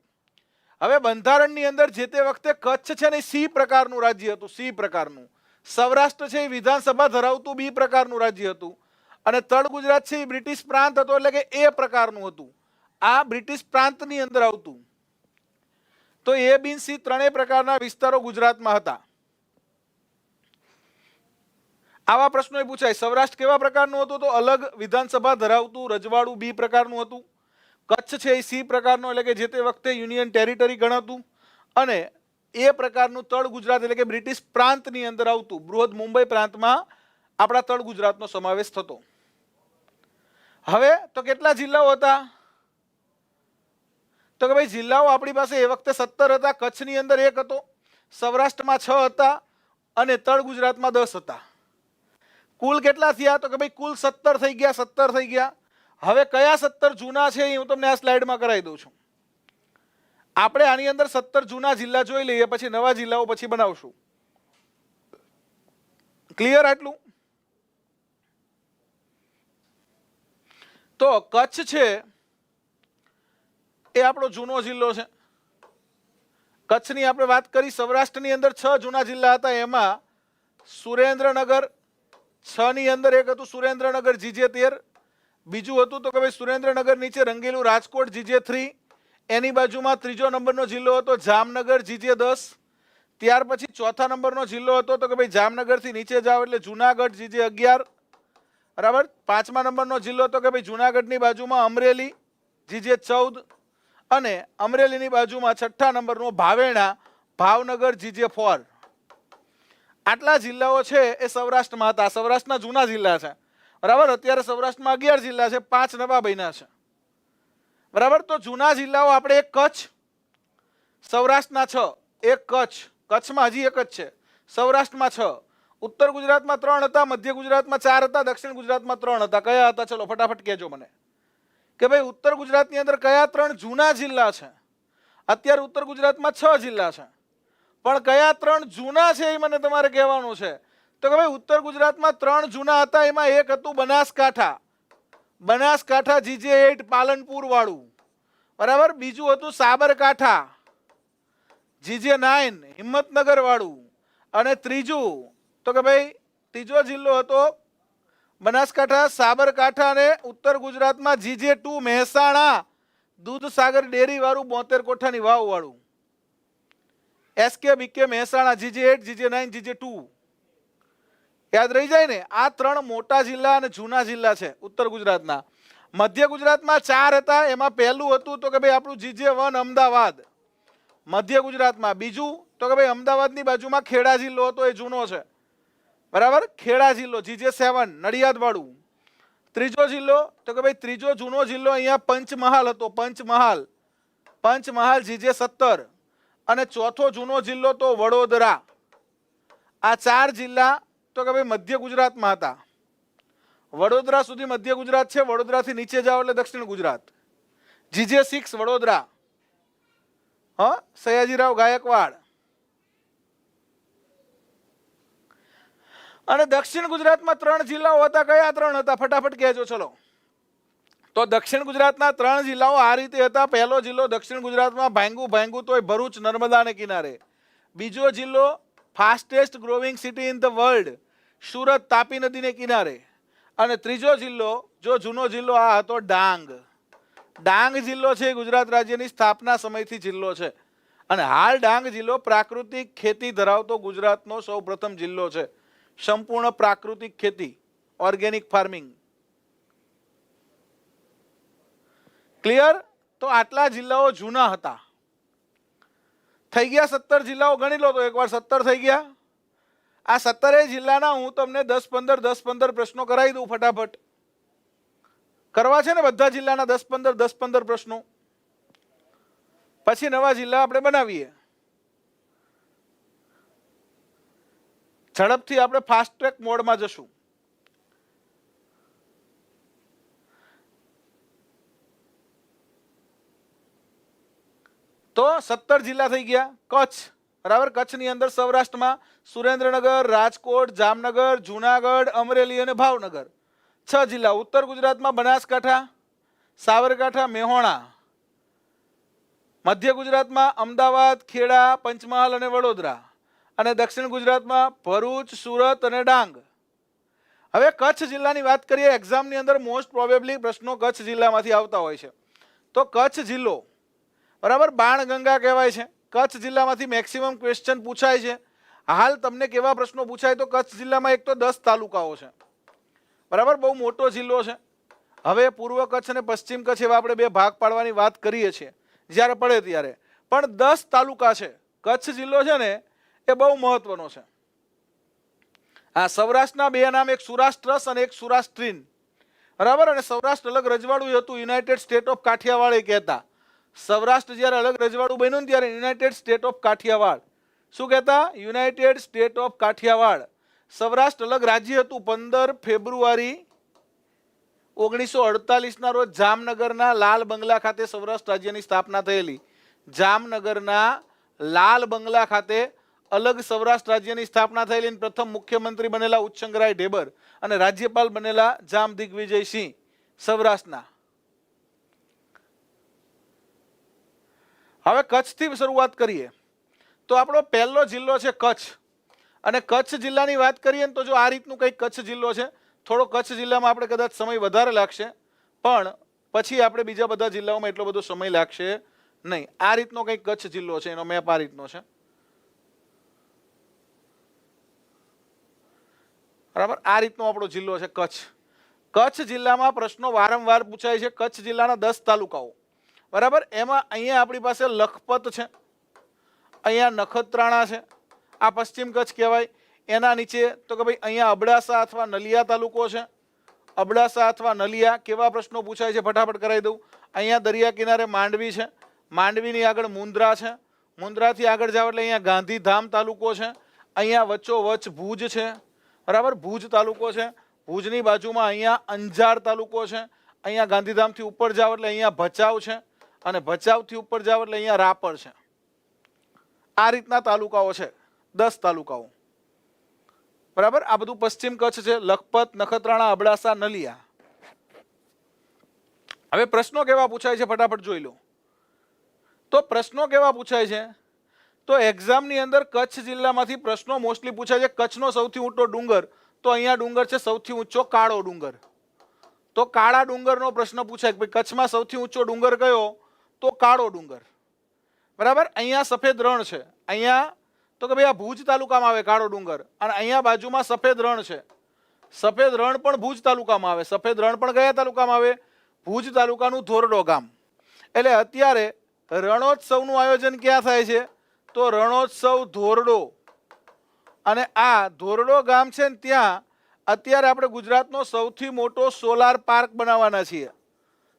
હવે બંધારણની અંદર જે તે વખતે કચ્છ છે ને સી પ્રકારનું રાજ્ય હતું. સી પ્રકારનું. સૌરાષ્ટ્ર છે એ વિધાનસભા ધરાવતું બી પ્રકારનું રાજ્ય હતું. અને તળ ગુજરાત છે એ બ્રિટિશ પ્રાંત હતો, એટલે કે એ પ્રકારનું હતું. આ બ્રિટિશ પ્રાંતની અંદર આવતું. તો એ બી સી ત્રણેય પ્રકારના વિસ્તારો ગુજરાતમાં હતા. આવા પ્રશ્નો પૂછાય. સૌરાષ્ટ્ર કેવા પ્રકારનું હતું? તો અલગ વિધાનસભા ધરાવતું રજવાડું બી પ્રકારનું હતું. કચ્છ છે એ સી પ્રકારનો, એટલે કે જે તે વખતે યુનિયન ટેરિટરી ગણાતું. અને એ પ્રકારનું તળ ગુજરાત એટલે કે બ્રિટિશ પ્રાંતની અંદર આવતું. બૃહદ મુંબઈ પ્રાંતમાં આપણા તળ ગુજરાતનો સમાવેશ થતો. હવે તો કેટલા જિલ્લાઓ હતા? તો કે ભાઈ જિલ્લાઓ આપણી પાસે એ વખતે 17 હતા. કચ્છની અંદર 1 હતો, સૌરાષ્ટ્રમાં 6 હતા અને તળ ગુજરાતમાં 10 હતા. કુલ કેટલા થયા? તો કે ભાઈ કુલ 17 થઈ ગયા. 17 થઈ ગયા. હવે કયા 17 જૂના છે એ હું તમને આ સ્લાઇડમાં કરાવી દઉં છું. આપણે આની અંદર 17 જૂના જિલ્લા જોઈ લઈએ, પછી નવા જિલ્લાઓ પછી બનાવશું. ક્લિયર આટલું? તો કચ્છ છે એ આપણો જૂનો જિલ્લો છે. કચ્છની આપણે વાત કરી. સૌરાષ્ટ્રની અંદર 6 જૂના જિલ્લા હતા. એમાં સુરેન્દ્રનગર 6 ની અંદર એક હતું સુરેન્દ્રનગર GJ13. બીજું હતું તો કે ભાઈ સુરેન્દ્રનગર નીચે રંગેલું રાજકોટ GJ3. એની બાજુમાં ત્રીજો નંબરનો જિલ્લો હતો જામનગર GJ10. ત્યાર પછી ચોથા નંબરનો જિલ્લો હતો તો કે ભાઈ જામનગરથી નીચે જાવ એટલે જુનાગઢ GJ11. બરાબર. પાંચમા નંબરનો જિલ્લો તો કે ભાઈ જુનાગઢની બાજુમાં અમરેલી GJ14. અને અમરેલીની બાજુમાં છઠ્ઠા નંબરનો ભાવેણા ભાવનગર GJ4. આટલા જિલ્લાઓ છે એ સૌરાષ્ટ્રમાં હતા. સૌરાષ્ટ્રના જૂના જિલ્લા છે. બરાબર. અત્યારે સૌરાષ્ટ્રમાં 11 જિલ્લા છે, 5 નવા બન્યા છે. બરાબર. તો જૂના જિલ્લાઓ આપણે એક કચ્છ, સૌરાષ્ટ્રના 6, એક કચ્છ, કચ્છમાં હજી એક જ છે, સૌરાષ્ટ્રમાં 6, ઉત્તર ગુજરાતમાં 3 હતા, મધ્ય ગુજરાતમાં 4 હતા, દક્ષિણ ગુજરાતમાં 3 હતા. કયા હતા? ચલો ફટાફટ કહેજો મને કે ભાઈ ઉત્તર ગુજરાતની અંદર કયા 3 જૂના જિલ્લા છે? અત્યારે ઉત્તર ગુજરાતમાં 6 જિલ્લા છે, પણ કયા 3 જૂના છે એ મને તમારે કહેવાનું છે. તો કે ભાઈ ઉત્તર ગુજરાતમાં 3 જૂના હતા. એમાં એક હતું બનાસકાંઠા. બનાસકાંઠા GJ8 પાલનપુર વાળું, બરાબર. બીજું હતું સાબરકાંઠા GJ9 હિંમતનગર વાળું, અને ત્રીજું તો કે ભાઈ ત્રીજો જિલ્લો હતો બનાસકાંઠા, સાબરકાંઠા અને ઉત્તર ગુજરાતમાં GJ2 મહેસાણા દૂધસાગર ડેરી વાળું 72 કોઠાની વાવ વાળું. SK BK Mehsana GJ8 GJ9 GJ2 યાદ રહી જાય ને. આ ત્રણ મોટા જિલ્લા અને જૂના જિલ્લા છે ઉત્તર ગુજરાતના. મધ્ય ગુજરાતમાં 4 હતા, એમાં પહેલું હતું તો કે ભાઈ આપણું GJ1 અમદાવાદ મધ્ય ગુજરાતમાં. બીજું તો કે ભાઈ અમદાવાદની બાજુમાં ખેડા જિલ્લો હતો, એ જૂનો છે, બરાબર. ખેડા જિલ્લો GJ7 નડિયાદ વાળું. ત્રીજો જિલ્લો તો કે ભાઈ ત્રીજો જૂનો જિલ્લો અહીંયા પંચમહાલ હતો, પંચમહાલ GJ17. અને ચોથો જૂનો જિલ્લો તો વડોદરા. આ 4 જિલ્લા તો કે ભાઈ મધ્ય ગુજરાતમાં હતા. વડોદરા સુધી મધ્ય ગુજરાત છે, વડોદરાથી નીચે જાઓ એટલે દક્ષિણ ગુજરાત. GJ6 વડોદરા, સયાજીરાવ ગાયકવાડ. અને દક્ષિણ ગુજરાતમાં 3 જિલ્લાઓ હતા. કયા 3 હતા ફટાફટ કહેજો ચલો. તો દક્ષિણ ગુજરાતના 3 જિલ્લાઓ આ રીતે હતા. પહેલો જિલ્લો દક્ષિણ ગુજરાતમાં ભાંગુ તોય ભરૂચ નર્મદાને કિનારે. બીજો જિલ્લો fastest growing city in the world Surat Tapi નદીને કિનારે. અને ત્રીજો જિલ્લો જો જૂનો જિલ્લો આ હતો ડાંગ. ડાંગ જિલ્લો છે ગુજરાત રાજ્યની સ્થાપના સમયથી જિલ્લો છે. અને હાલ ડાંગ જિલ્લો પ્રાકૃતિક ખેતી ધરાવતો ગુજરાતનો સૌપ્રથમ જિલ્લો છે. સંપૂર્ણ પ્રાકૃતિક ખેતી, ઓર્ગેનિક ફાર્મિંગ. ક્લિયર? તો આટલા જિલ્લાઓ જૂના હતા. થઈ ગયા 17 જિલ્લાઓ. ગણી લો તો એકવાર 17 થઈ ગયા. આ 17 જિલ્લાના હું તમને 10-15 પ્રશ્નો કરાવી દઉં ફટાફટ. કરવા છે ને બધા જિલ્લાના 10-15 પ્રશ્નો. પછી નવા જિલ્લા આપણે બનાવીએ. ઝડપથી આપણે ફાસ્ટ ટ્રેક મોડમાં જશું. તો 17 જિલ્લા થઈ ગયા. કચ્છ, બરાબર. કચ્છની અંદર સૌરાષ્ટ્રમાં સુરેન્દ્રનગર, રાજકોટ, જામનગર, જુનાગઢ, અમરેલી અને ભાવનગર 6 જિલ્લા. ઉત્તર ગુજરાતમાં બનાસકાંઠા, સાબરકાંઠા, મેહોણા. મધ્ય ગુજરાતમાં અમદાવાદ, ખેડા, પંચમહાલ અને વડોદરા. અને દક્ષિણ ગુજરાતમાં ભરૂચ, સુરત અને ડાંગ. હવે કચ્છ જિલ્લાની વાત કરીએ. એક્ઝામની અંદર મોસ્ટ પ્રોબેબલી પ્રશ્નો કચ્છ જિલ્લામાંથી આવતા હોય છે. તો કચ્છ જિલ્લો, બરાબર, બાણગંગા કહેવાય છે. કચ્છ જિલ્લામાંથી મેક્સિમમ ક્વેશ્ચન પૂછાય છે. હાલ તમને કેવા પ્રશ્નો પૂછાય તો કચ્છ જિલ્લામાં એક તો 10 તાલુકાઓ છે, બરાબર. બહુ મોટો જિલ્લો છે. હવે પૂર્વ કચ્છ અને પશ્ચિમ કચ્છ એવા આપણે 2 ભાગ પાડવાની વાત કરીએ છીએ જ્યારે પડે ત્યારે. પણ 10 તાલુકા છે. કચ્છ જિલ્લો છે ને એ બહુ મહત્વનો છે. આ સૌરાષ્ટ્રના 2 નામ, એક સૌરાષ્ટ્રસ અને એક સૌરાષ્ટ્રીન, બરાબર. અને સૌરાષ્ટ્ર અલગ રજવાડું હતું, યુનાઇટેડ સ્ટેટ ઓફ કાઠિયાવાડ એ કહેતા. સૌરાષ્ટ્ર જ્યારે અલગ રજવાડું બન્યું ત્યારે યુનાઇટેડ સ્ટેટ ઓફ કાઠિયાવાડ. શું કહેતા? United state of Kathiawad. Saurashtra અલગ રાજ્ય હતું. 15 ફેબ્રુઆરી 1948ના રોજ જામનગરના લાલ બંગલા ખાતે સૌરાષ્ટ્ર રાજ્યની સ્થાપના થયેલી. જામનગરના લાલ બંગલા ખાતે અલગ સૌરાષ્ટ્ર રાજ્યની સ્થાપના થયેલી. પ્રથમ મુખ્યમંત્રી બનેલા ઉચ્ચંગરાય ઢેબર અને રાજ્યપાલ બનેલા જામ દિગ્વિજયસિંહ સૌરાષ્ટ્રના. હવે કચ્છથી શરૂઆત કરીએ તો આપણો પહેલો જિલ્લો છે કચ્છ. અને કચ્છ જિલ્લાની વાત કરીએ ને તો જો આ રીતનું કંઈક કચ્છ જિલ્લો છે. થોડો કચ્છ જિલ્લામાં આપણે કદાચ સમય વધારે લાગશે, પણ પછી આપણે બીજા બધા જિલ્લાઓમાં એટલો બધો સમય લાગશે નહીં. આ રીતનો કંઈક કચ્છ જિલ્લો છે. એનો મેપ આ રીતનો છે, બરાબર. આ રીતનો આપણો જિલ્લો છે કચ્છ. કચ્છ જિલ્લામાં પ્રશ્નો વારંવાર પૂછાય છે. કચ્છ જિલ્લાના 10 તાલુકાઓ, બરાબર. એમાં અહીંયા આપણી પાસે લખપત છે, અહીંયા નખત્રાણા છે, આ પશ્ચિમ કચ્છ કહેવાય. એના નીચે તો કે ભાઈ અહીંયા અબડાસા અથવા નલિયા તાલુકો છે. અબડાસા અથવા નલિયા. કેવા પ્રશ્નો પૂછાય છે ફટાફટ કરાવી દઉં. અહીંયા દરિયા કિનારે માંડવી છે, માંડવીની આગળ મુન્દ્રા છે, મુન્દ્રાથી આગળ જાવ એટલે અહીંયા ગાંધીધામ તાલુકો છે. અહીંયા વચ્ચોવચ્ચ ભુજ છે, બરાબર, ભુજ તાલુકો છે. ભુજની બાજુમાં અહીંયા અંજાર તાલુકો છે. અહીંયા ગાંધીધામથી ઉપર જાવ એટલે અહીંયા ભચાઉ છે, અને ભચાઉથી ઉપર જાવ એટલે અહીંયા રાપર છે. આ રીતના તાલુકાઓ છે, 10 તાલુકાઓ, બરાબર. આ બધું પશ્ચિમ કચ્છ છે. લખપત, નખત્રાણા, અબડાસા, નલિયા. હવે પ્રશ્નો કેવા પૂછાય છે ફટાફટ જોઈ લો. તો પ્રશ્નો કેવા પૂછાય છે, તો એક્ઝામની અંદર કચ્છ જિલ્લામાંથી પ્રશ્નો મોસ્ટલી પૂછાય છે. કચ્છનો સૌથી ઊંચો ડુંગર, તો અહીંયા ડુંગર છે સૌથી ઊંચો કાળો ડુંગર. તો કાળા ડુંગરનો પ્રશ્ન પૂછાય કે કચ્છમાં સૌથી ઊંચો ડુંગર કયો, તો કાળો ડુંગર. બરાબર. અહીંયા સફેદ રણ છે, અહીંયા તો કે ભાઈ આ ભુજ તાલુકામાં આવે કાળો ડુંગર, અને અહીંયા બાજુમાં સફેદ રણ છે. સફેદ રણ પણ ભુજ તાલુકામાં આવે. સફેદ રણ પણ કયા તાલુકામાં આવે, ભુજ તાલુકાનું ધોરડો ગામ. એટલે અત્યારે રણોત્સવનું આયોજન ક્યાં થાય છે, તો રણોત્સવ ધોરડો. અને આ ધોરડો ગામ છે ને ત્યાં અત્યારે આપણે ગુજરાતનો સૌથી મોટો સોલાર પાર્ક બનાવવાના છીએ.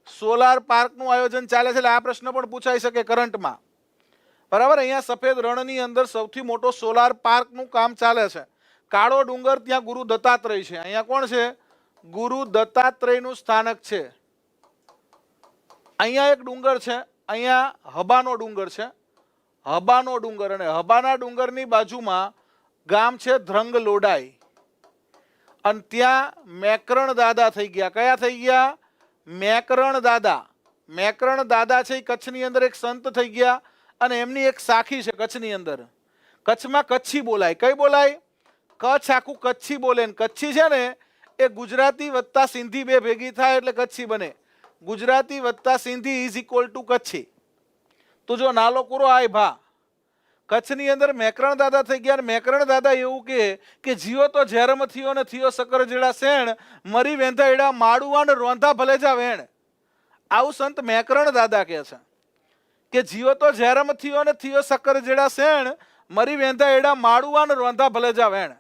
સોલાર પાર્કનું આયોજન ચાલે છે. એટલે આ પ્રશ્ન પણ પૂછાઈ શકે કરંટમાં. બરાબર. અહીંયા સફેદ રણની અંદર સૌથી મોટો સોલાર પાર્કનું કામ ચાલે છે. કાળો ડુંગર, ત્યાં ગુરુ દત્તાત્રેય છે. અહીંયા કોણ છે, ગુરુ દત્તાત્રેયનું સ્થાનક છે. અહીંયા એક ડુંગર છે, અહીંયા હબાનો ડુંગર છે. હબાનો ડુંગર, અને હબાના ડુંગરની બાજુમાં ગામ છે ધ્રંગ લોડાઈ. અને ત્યાં મેકરણ દાદા થઈ ગયા. કયા થઈ ગયા, મેકરણ દાદા. મેકરણ દાદા છે એ કચ્છની અંદર એક સંત થઈ ગયા, અને એમની એક સાખી છે કચ્છની અંદર. કચ્છમાં કચ્છી બોલાય. કઈ બોલાય, કચ્છ આખું કચ્છી બોલે. કચ્છી છે ને એ ગુજરાતી વત્તા સિંધી બે ભેગી થાય એટલે કચ્છી બને. ગુજરાતી વત્તા Sindhi is equal to Kutchi. તો જો નાલો પૂરો આય ભા. કચ્છની અંદર મેકરણ દાદા થઈ ગયા. મેકરણ દાદા એવું કે જીવો તો ઝેરમ થયો ને થયો સકર જેડા શેણ, મરી વેંધા એડા માડુઆ ને રોંધા ભલે જા વેણ. આવું સંત મેકરણ દાદા કહે છે કે જીવો તો ઝેરમ થયો ને થયો સકર જેડા શેણ, મરી વેંધા એડા માડુઆ ને રોંધા ભલે જા વેણ.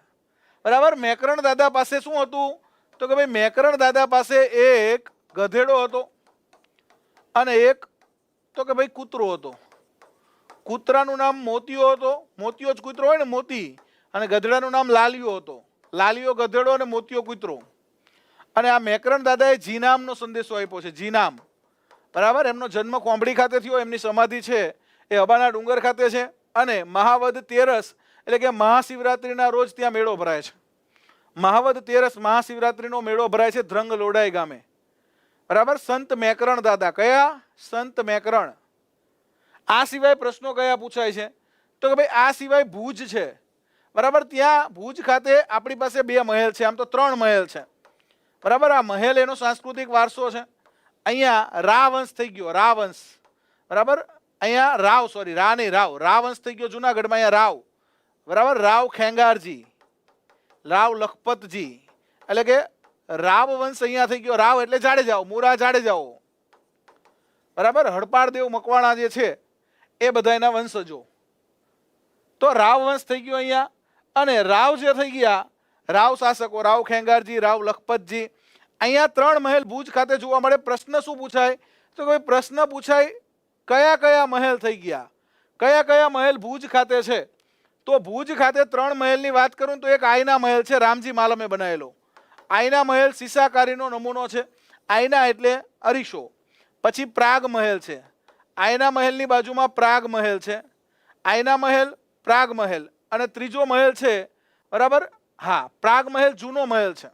બરાબર. મેકરણ દાદા પાસે શું હતું, તો કે ભાઈ મેકરણ દાદા પાસે એક ગધેડો હતો અને એક તો કે ભાઈ કૂતરો હતો. કૂતરાનું નામ મોતિયો હતો. મોતિયો જ કૂતરો હોય ને, મોતી. અને ગધેડાનું નામ લાલિયો હતો. લાલિયો ગધેડો અને મોતિયો કૂતરો. અને આ મેકરણ દાદાએ જીનામનો સંદેશો આપ્યો છે. જીનામ. બરાબર. એમનો જન્મ કોંભળી ખાતે થયો. એમની સમાધિ છે એ હબાના ડુંગર ખાતે છે. અને મહાવદ તેરસ એટલે કે મહાશિવરાત્રિના રોજ ત્યાં મેળો ભરાય છે. મહાવદ તેરસ મહાશિવરાત્રિનો મેળો ભરાય છે ધ્રંગ લોડાઈ ગામે. બરાબર. સંત મેકરણ દાદા. કયા, સંત મેકરણ. આ સિવાય પ્રશ્નો કયા પૂછાય છે, તો કે ભાઈ આ સિવાય ભુજ છે. બરાબર. ત્યાં ભુજ ખાતે આપણી પાસે બે મહેલ છે, આમ તો 3 મહેલ છે. બરાબર. આ મહેલ એનો સાંસ્કૃતિક વારસો છે. અહીંયા રાવંશ થઈ ગયો, રાવંશ. બરાબર. અહીંયા રાવ, સોરી રા નહીં, રાવ. રાવંશ થઈ ગયો જુનાગઢમાં. અહીંયા રાવ. બરાબર. રાવ ખેંગારજી, રાવ લખપતજી, એટલે કે રાવ વંશ અહીંયા થઈ ગયો. રાવ એટલે જાડેજાઓ, મુરા જાડેજાઓ. બરાબર. હડપાળદેવ મકવાણા જે છે એ બધા એના વંશજો. તો રાવ વંશ થઈ ગયો અહીંયા. અને રાવ જે થઈ ગયા, રાવ શાસકો, રાવ ખેંગારજી, રાવ લખપતજી. અહીંયા 3 મહેલ ભુજ ખાતે જોવા મળે. પ્રશ્ન શું પૂછાય, તો કોઈ પ્રશ્ન પૂછાય કયા કયા મહેલ થઈ ગયા, કયા કયા મહેલ ભુજ ખાતે છે. તો ભુજ ખાતે 3 મહેલની વાત કરું તો એક આઈના મહેલ છે, રામજી માલમે બનાવેલો. આઈના મહેલ શીશાકારીનો નમૂનો છે. આઈના એટલે અરીસો. પછી પ્રાગ મહેલ છે. આઈના મહેલની બાજુમાં પ્રાગ મહેલ છે. આઈના મહેલ, પ્રાગ મહેલ. અને ત્રીજો મહેલ છે, બરાબર, હા, પ્રાગ મહેલ જૂનો મહેલ છે.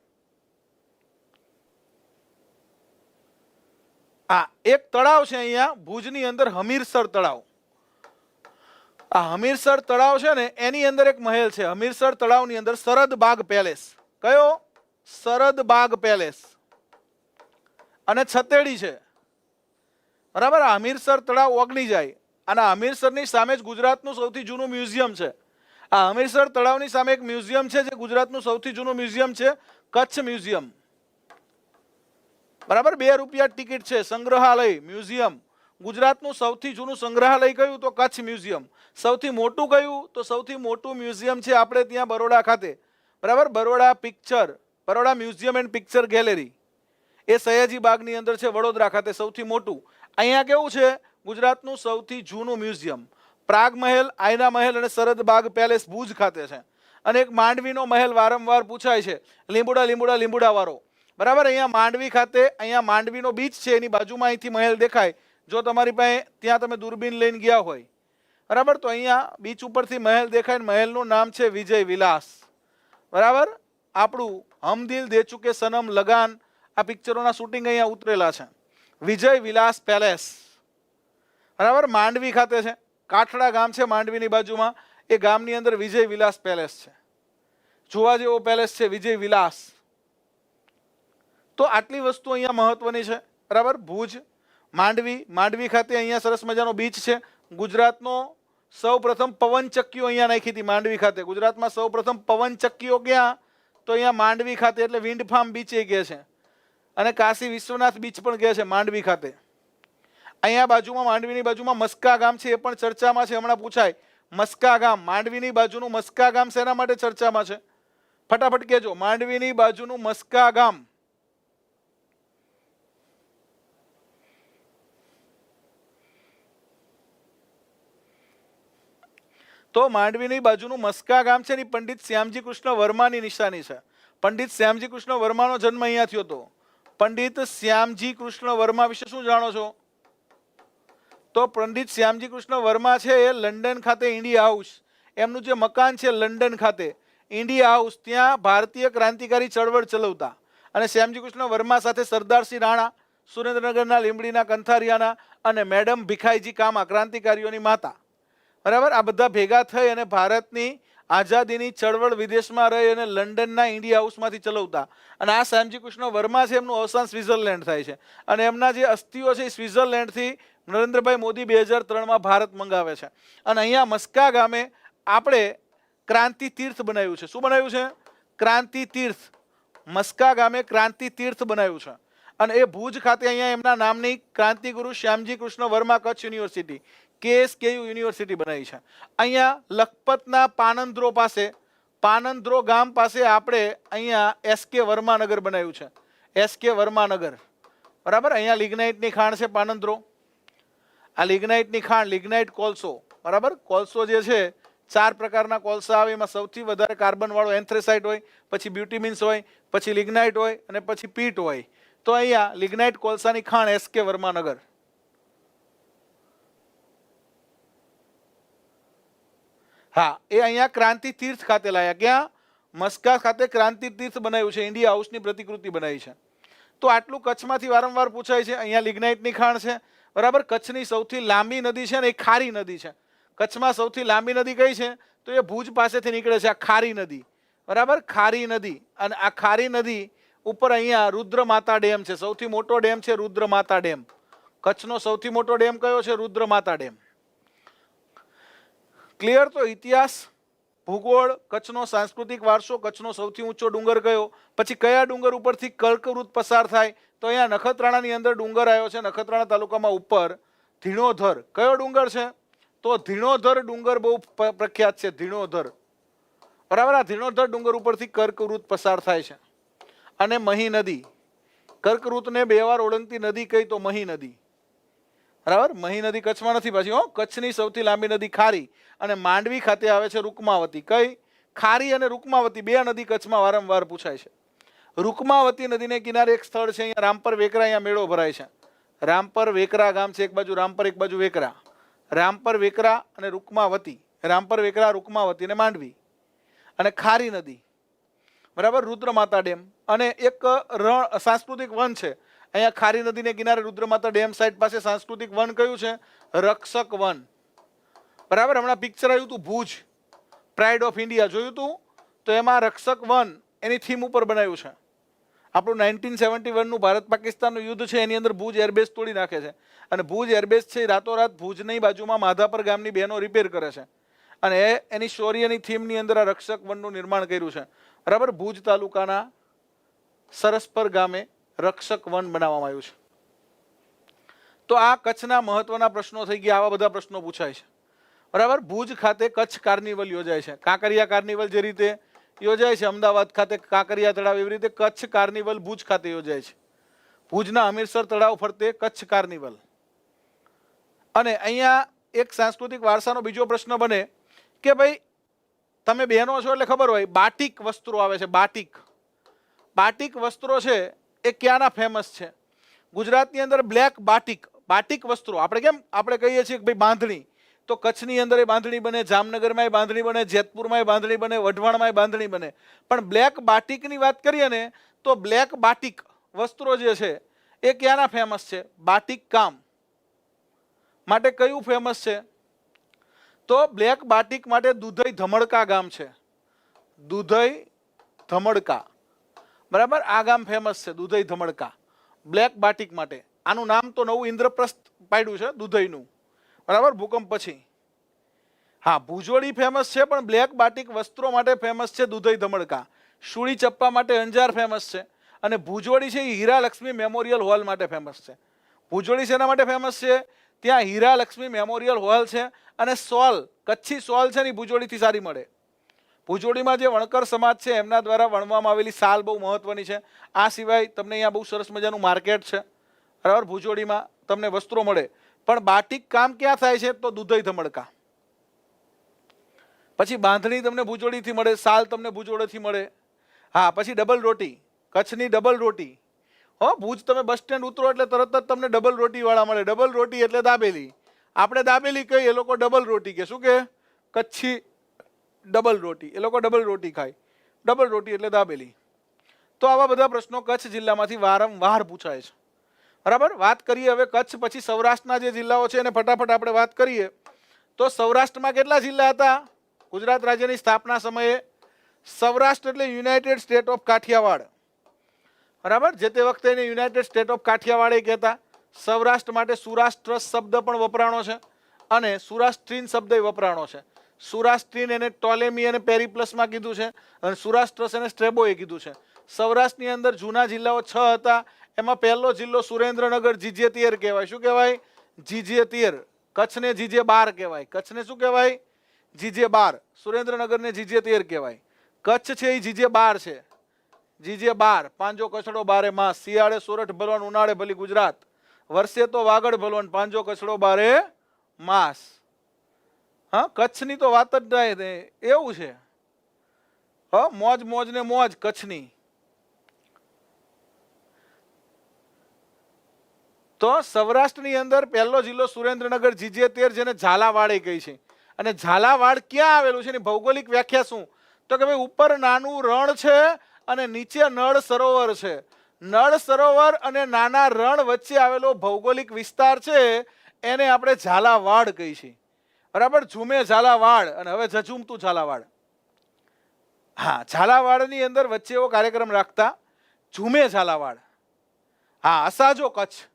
હા, એક તળાવ છે અહીંયા ભુજની અંદર, હમીરસર તળાવ. આ હમીરસર તળાવ છે ને એની અંદર એક મહેલ છે. હમીરસર તળાવની અંદર સરદબાગ પેલેસ. કયો, સરદબાગ પેલેસ. અને છતેડી છે. બરાબર. આ હમીરસર તળાવ ઓગળી જાય. અને હમીરસરની સામે જ ગુજરાતનું સૌથી જૂનું મ્યુઝિયમ છે. આ હમીરસર તળાવની સામે એક મ્યુઝિયમ છે જે ગુજરાતનું સૌથી જૂનું મ્યુઝિયમ છે, કચ્છ મ્યુઝિયમ. બરાબર. 2 રૂપિયા ટિકિટ છે. સંગ્રહાલય, મ્યુઝિયમ. ગુજરાતનું સૌથી જૂનું સંગ્રહાલય કયું, તો કચ્છ મ્યુઝિયમ. સૌથી મોટું કયું, તો સૌથી મોટું મ્યુઝિયમ છે આપણે ત્યાં બરોડા ખાતે. બરાબર. Baroda picture, Baroda museum and picture gallery. એ સયાજી બાગની અંદર છે વડોદરા ખાતે, સૌથી મોટું. અહીંયા કેવું છે, ગુજરાતનું સૌથી જૂનું મ્યુઝિયમ. પ્રાગ મહેલ, આઈના મહેલ અને સરદબાગ પેલેસ ભુજ ખાતે છે. અને એક માંડવીનો મહેલ વારંવાર પૂછાય છે, લીંબુડા લીંબુડા લીંબુડા વાળો. બરાબર. અહીંયા માંડવી ખાતે, અહીંયા માંડવીનો બીચ છે, એની બાજુમાં અહીંથી મહેલ દેખાય. જો તમારી પાસે ત્યાં તમે દૂરબીન લઈને ગયા હોય, બરાબર, તો અહીંયા બીચ ઉપરથી મહેલ દેખાય. મહેલનું નામ છે વિજય વિલાસ. બરાબર. આપણું હમ દિલ દે ચુકે સનમ, લગાન, આ પિક્ચરોના શૂટિંગ અહીંયા ઉતરેલા છે. વિજય વિલાસ પેલેસ, બરાબર, માંડવી ખાતે છે. કાઠડા ગામ છે માંડવીની બાજુમાં, એ ગામની અંદર વિજય વિલાસ પેલેસ છે. જોવા જેવો પેલેસ છે વિજય વિલાસ. તો આટલી વસ્તુ અહીંયા મહત્વની છે, બરાબર. ભુજ, માંડવી, માંડવી ખાતે અહીંયા સરસ મજાનો બીચ છે. ગુજરાતનો સૌપ્રથમ પવનચક્કીઓ અહીંયા નાખી હતી માંડવી ખાતે. ગુજરાતમાં સૌપ્રથમ પવનચક્કીઓ ક્યાં? તો અહીંયા માંડવી ખાતે, એટલે વિન્ડ ફાર્મ બીચ એ કહે છે. અને કાશી વિશ્વનાથ બીચ પણ કહે છે માંડવી ખાતે. અહીંયા બાજુમાં, માંડવીની બાજુમાં મસ્કા ગામ છે, એ પણ ચર્ચામાં છે. હમણાં પૂછાય, મસ્કા ગામ, માંડવીની બાજુનું મસ્કા ગામ શેના માટે ચર્ચામાં છે? ફટાફટ કહેજો. માંડવીની બાજુનું મસ્કા ગામ, તો માંડવીની બાજુનું મસ્કા ગામ છે ને પંડિત શ્યામજી કૃષ્ણ વર્માની નિશાની છે. પંડિત શ્યામજી કૃષ્ણ વર્માનો જન્મ અહીંયા થયો હતો. પંડિત શ્યામજી કૃષ્ણ વર્મા વિશે શું જાણો છો? તો પંડિત શ્યામજી કૃષ્ણ વર્મા છે એ લંડન ખાતે ઇન્ડિયા હાઉસ, એમનું જે મકાન છે લંડન ખાતે ઇન્ડિયા હાઉસ, ત્યાં ભારતીય ક્રાંતિકારી ચળવળ ચલાવતા. અને શ્યામજી કૃષ્ણ વર્મા સાથે સરદારસિંહ રાણા, સુરેન્દ્રનગરના લીંબડીના કંથારિયાના, અને મેડમ ભીખાઈજી કામા, ક્રાંતિકારીઓની માતા, બરાબર. આ બધા ભેગા થઈ અને ભારતની આઝાદીની ચળવળ વિદેશમાં રહી અને લંડનના ઇન્ડિયા હાઉસમાંથી ચલાવતા. અને આ શ્યામજી કૃષ્ણ વર્મા છે, એમનું અવસાન સ્વિટ્ઝરલેન્ડ થાય છે. અને એમના જે અસ્થિઓ છે એ સ્વિટ્ઝરલેન્ડથી નરેન્દ્રભાઈ મોદી 2003માં ભારત મંગાવે છે. અને અહીંયા મસ્કા ગામે આપણે ક્રાંતિ તીર્થ બનાવ્યું છે. શું બનાવ્યું છે? ક્રાંતિ તીર્થ. મસ્કા ગામે ક્રાંતિ તીર્થ બનાવ્યું છે. અને એ ભુજ ખાતે અહીંયા એમના નામની Krantiguru Shyamji Krishna Varma Kutch university, KSKU university બનાવી છે. અહીંયા લખપતના પાનંદ્રો પાસે, પાનંદ્રો ગામ પાસે આપણે અહીંયા SK વર્માનગર બનાવ્યું છે. SK વર્માનગર, બરાબર. અહીંયા લિગ્નાઇટની ખાણ છે પાનંદ્રો. આ લિગ્નાઇટની ખાણ, લિગ્નાઇટ કોલસો, બરાબર. કોલસો જે છે 4 પ્રકારના કોલસા આવે, એમાં સૌથી વધારે કાર્બન વાળો એન્થ્રેસાઇટ હોય, પછી બ્યુટીમિન્સ હોય, પછી લિગ્નાઇટ હોય, અને પછી પીટ હોય. તો અહીંયા લિગ્નાઇટ કોલસાની ખાણ SK વર્માનગર. હા, એ અહીંયા ક્રાંતિ તીર્થ ખાતે લાયા. ક્યાં? મસ્કા ખાતે ક્રાંતિ તીર્થ બનાવ્યું છે, ઇન્ડિયા હાઉસની પ્રતિકૃતિ બનાવી છે. તો આટલું કચ્છમાંથી વારંવાર પૂછાય છે. અહીંયા લિગ્નાઇટની ખાણ છે, બરાબર. કચ્છની સૌથી લાંબી નદી છે ને એ ખારી નદી છે. કચ્છમાં સૌથી લાંબી નદી કઈ છે? તો એ ભુજ પાસેથી નીકળે છે, આ ખારી નદી, બરાબર. ખારી નદી. અને આ ખારી નદી ઉપર અહીંયા રુદ્રમાતા ડેમ છે. સૌથી મોટો ડેમ છે રુદ્રમાતા ડેમ. કચ્છનો સૌથી મોટો ડેમ કયો છે? રુદ્રમાતા ડેમ. ક્લિયર? તો ઇતિહાસ, ભૂગોળ, કચ્છનો સાંસ્કૃતિક વારસો, કચ્છનો સૌથી ઊંચો ડુંગર કયો, પછી કયા ડુંગર ઉપરથી કર્કવૃત પસાર થાય? તો અહીંયા નખત્રાણાની અંદર ડુંગર આવ્યો છે, નખત્રાણા તાલુકામાં ઉપર ધીણોધર. કયો ડુંગર છે? તો ધીણોધર ડુંગર બહુ પ્રખ્યાત છે, ધીણોધર, બરાબર. આ ધીણોધર ડુંગર ઉપરથી કર્કવૃત પસાર થાય છે. અને મહી નદી, કર્કવૃતને 2 વાર ઓળંગતી નદી કઈ? તો મહી નદી, બરાબર. મહી નદી કચ્છમાં નથી પાછી, હો. કચ્છની સૌથી લાંબી નદી ખારી. અને માંડવી ખાતે આવે છે રૂકમાવતી. કઈ? ખારી અને રૂકમાવતી, 2 નદી કચ્છમાં વારંવાર પૂછાય છે. રૂકમાવતી નદીને કિનારે એક સ્થળ છે અહીંયા રામપર વેકરા, અહીંયા મેળો ભરાય છે. રામપર વેકરા ગામ છે, એક બાજુ રામપર, એક બાજુ વેકરા. રામપર વેકરા અને રૂકમાવતી, રામપર વેકરા, રૂકમાવતી અને માંડવી. અને ખારી નદી, બરાબર. રુદ્રમાતા ડેમ. અને એક રણ, સાંસ્કૃતિક વન છે અહીંયા ખારી નદીને કિનારે રુદ્રમાતા ડેમ સાઇડ પાસે. સાંસ્કૃતિક વન કયું છે? રક્ષક વન, બરાબર. હમણાં પિક્ચર આવ્યું હતું ભુજ, પ્રાઇડ ઓફ ઇન્ડિયા, જોયું હતું? તો એમાં રક્ષક વન એની થીમ ઉપર બનાવ્યું છે. આપણું 1971નું ભારત પાકિસ્તાનનું યુદ્ધ છે, એની અંદર ભુજ એરબેઝ તોડી નાખે છે. અને ભુજ એરબેઝ છે રાતોરાત ભુજની બાજુમાં માધાપર ગામની બહેનો રિપેર કરે છે. અને એની શૌર્યની થીમની અંદર આ રક્ષક વનનું નિર્માણ કર્યું છે, બરાબર. ભુજ તાલુકાના સરસપર ગામે રક્ષક વન બનાવવામાં આવ્યું છે. તો આ કચ્છના મહત્વના પ્રશ્નો થઈ ગયા. આવા બધા પ્રશ્નો પૂછાય છે, બરાબર. ભુજ ખાતે કચ્છ કાર્નિવલ યોજાય છે. કાંકરિયા કાર્નિવલ જે રીતે યોજાય છે અમદાવાદ ખાતે કાંકરિયા તળાવ, એવી રીતે કચ્છ કાર્નિવલ ભુજ ખાતે યોજાય છે. ભુજના હમીરસર તળાવ ફરતે કચ્છ કાર્નિવલ. અને અહીંયા એક સાંસ્કૃતિક વારસાનો બીજો પ્રશ્ન બને કે ભાઈ તમે બહેનો છો એટલે ખબર હોય, બાટિક વસ્ત્રો આવે છે. બાટિક, બાટિક વસ્ત્રો છે એ ક્યાંના ફેમસ છે? ગુજરાતની અંદર બ્લેક બાટિક, બાટિક વસ્ત્રો. આપણે કેમ આપણે કહીએ છીએ કે ભાઈ બાંધણી, તો કચ્છની અંદર એ બાંધણી બને, જામનગરમાં એ બાંધણી બને, જેતપુરમાં એ બાંધણી બને, વઢવાણમાં એ બાંધણી બને. પણ બ્લેક બાટિકની વાત કરીએ ને તો બ્લેક બાટિક વસ્ત્રો જે છે એ ક્યાંના ફેમસ છે? બાટિક કામ માટે કયું ફેમસ છે? તો બ્લેક બાટિક માટે દુધઈ ધમડકા ગામ છે. દુધઈ ધમડકા, બરાબર, આ ગામ ફેમસ છે, દુધઈ ધમડકા, બ્લેક બાટિક માટે. આનું નામ તો નવું ઇન્દ્રપ્રસ્થ પાડ્યું છે દુધઈનું, બરાબર, ભૂકંપ પછી. હા, ભુજોડી ફેમસ છે, પણ બ્લેક બાટિક વસ્ત્રો માટે ફેમસ છે દુધઈ ધમડકા. સુળી ચપ્પા માટે અંજાર ફેમસ છે, અને ભુજોડી છે એ હીરા લક્ષ્મી મેમોરિયલ હોલ માટે ફેમસ છે. ભુજોડી શેના માટે ફેમસ છે? ત્યાં હીરા લક્ષ્મી મેમોરિયલ હોલ છે, અને સોલ, કચ્છી સોલ છે ને ભુજોડીથી સારી મળે. ભુજોડીમાં જે વણકર સમાજ છે એમના દ્વારા વણવામાં આવેલી સાલ બહુ મહત્વની છે. આ સિવાય તમને અહીંયા બહુ સરસ મજાનું માર્કેટ છે, બરાબર, ભુજોડીમાં તમને વસ્ત્રો મળે. પણ બાટિક કામ ક્યાં થાય છે? તો દુધઈ ધમડકા. પછી બાંધણી તમને ભુજોડીથી મળે, સાલ તમને ભુજોડીથી મળે. હા, પછી ડબલ રોટી, કચ્છની ડબલ રોટી. હો, ભુજ તમે બસ સ્ટેન્ડ ઉતરો એટલે તરત જ તમને ડબલ રોટી વાળા મળે. ડબલ રોટી એટલે દાબેલી. આપણે દાબેલી કહીએ, એ લોકો ડબલ રોટી કે શું કે? કચ્છી ડબલ રોટી, એ લોકો ડબલ રોટી ખાય. ડબલ રોટી એટલે દાબેલી. તો આવા બધા પ્રશ્નો કચ્છ જિલ્લામાંથી વારંવાર પૂછાય છે, બરાબર. વાત કરીએ હવે કચ્છ પછી સૌરાષ્ટ્રના જે જિલ્લાઓ છે એને ફટાફટ આપણે વાત કરીએ. તો સૌરાષ્ટ્રમાં કેટલા જિલ્લા હતા ગુજરાત રાજ્યની સ્થાપના સમયે? સૌરાષ્ટ્ર એટલે યુનાઇટેડ સ્ટેટ ઓફ કાઠિયાવાડ, બરાબર. જે તે વખતે એને યુનાઇટેડ સ્ટેટ ઓફ કાઠિયાવાડ એ કહેતા. સૌરાષ્ટ્ર માટે સુરાષ્ટ્ર શબ્દ પણ વપરાણો છે, અને સુરાષ્ટ્રીન શબ્દ વપરાણો છે. સુરાષ્ટ્રીન એને ટોલેમી અને પેરીપ્લસમાં કીધું છે, અને સુરાષ્ટ્રસ એને સ્ટ્રેબોએ કીધું છે. સૌરાષ્ટ્રની અંદર જૂના જિલ્લાઓ 6 હતા. એમાં પહેલો જિલ્લો સુરેન્દ્રનગર, જીજે 13 કહેવાય. શું કહેવાય? જીજે 13. કચ્છને જીજે 12 કહેવાય. કચ્છને શું કહેવાય? જીજે 12. સુરેન્દ્રનગરને જીજે 13 કહેવાય. કચ્છ છે એ જીજે 12 છે. જીજે 12. પાંજો કચડો બારે માસ, શિયાળે સોરઠ ભલવણ, ઉનાળે ભલી ગુજરાત, વર્ષે તો વાગડ ભલવણ, પાંજો કચડો બારે માસ. હા, કચ્છની તો વાત જ નહીં, એવું છે. હા, મોજ મોજ ને મોજ કચ્છની. તો સૌરાષ્ટ્રની અંદર પહેલો જિલ્લો સુરેન્દ્રનગર, જીજે 13, જેને ઝાલાવાડ કહે છે. અને ઝાલાવાડ ક્યાં આવેલું છે? એની ભૌગોલિક વ્યાખ્યા શું? તો કે ભાઈ ઉપર નાનું રણ છે અને નીચે નળ સરોવર છે. નળ સરોવર અને નાના રણ વચ્ચે આવેલો ભૌગોલિક વિસ્તાર છે એને આપણે ઝાલાવાડ કહી છીએ, બરાબર. ઝુમે ઝાલાવાડ અને હવે ઝઝુમતું ઝાલાવાડ. હા, ઝાલાવાડની અંદર વચ્ચે એવો કાર્યક્રમ રાખતા, ઝુમે ઝાલાવાડ. હા, અસાજો કચ્છ,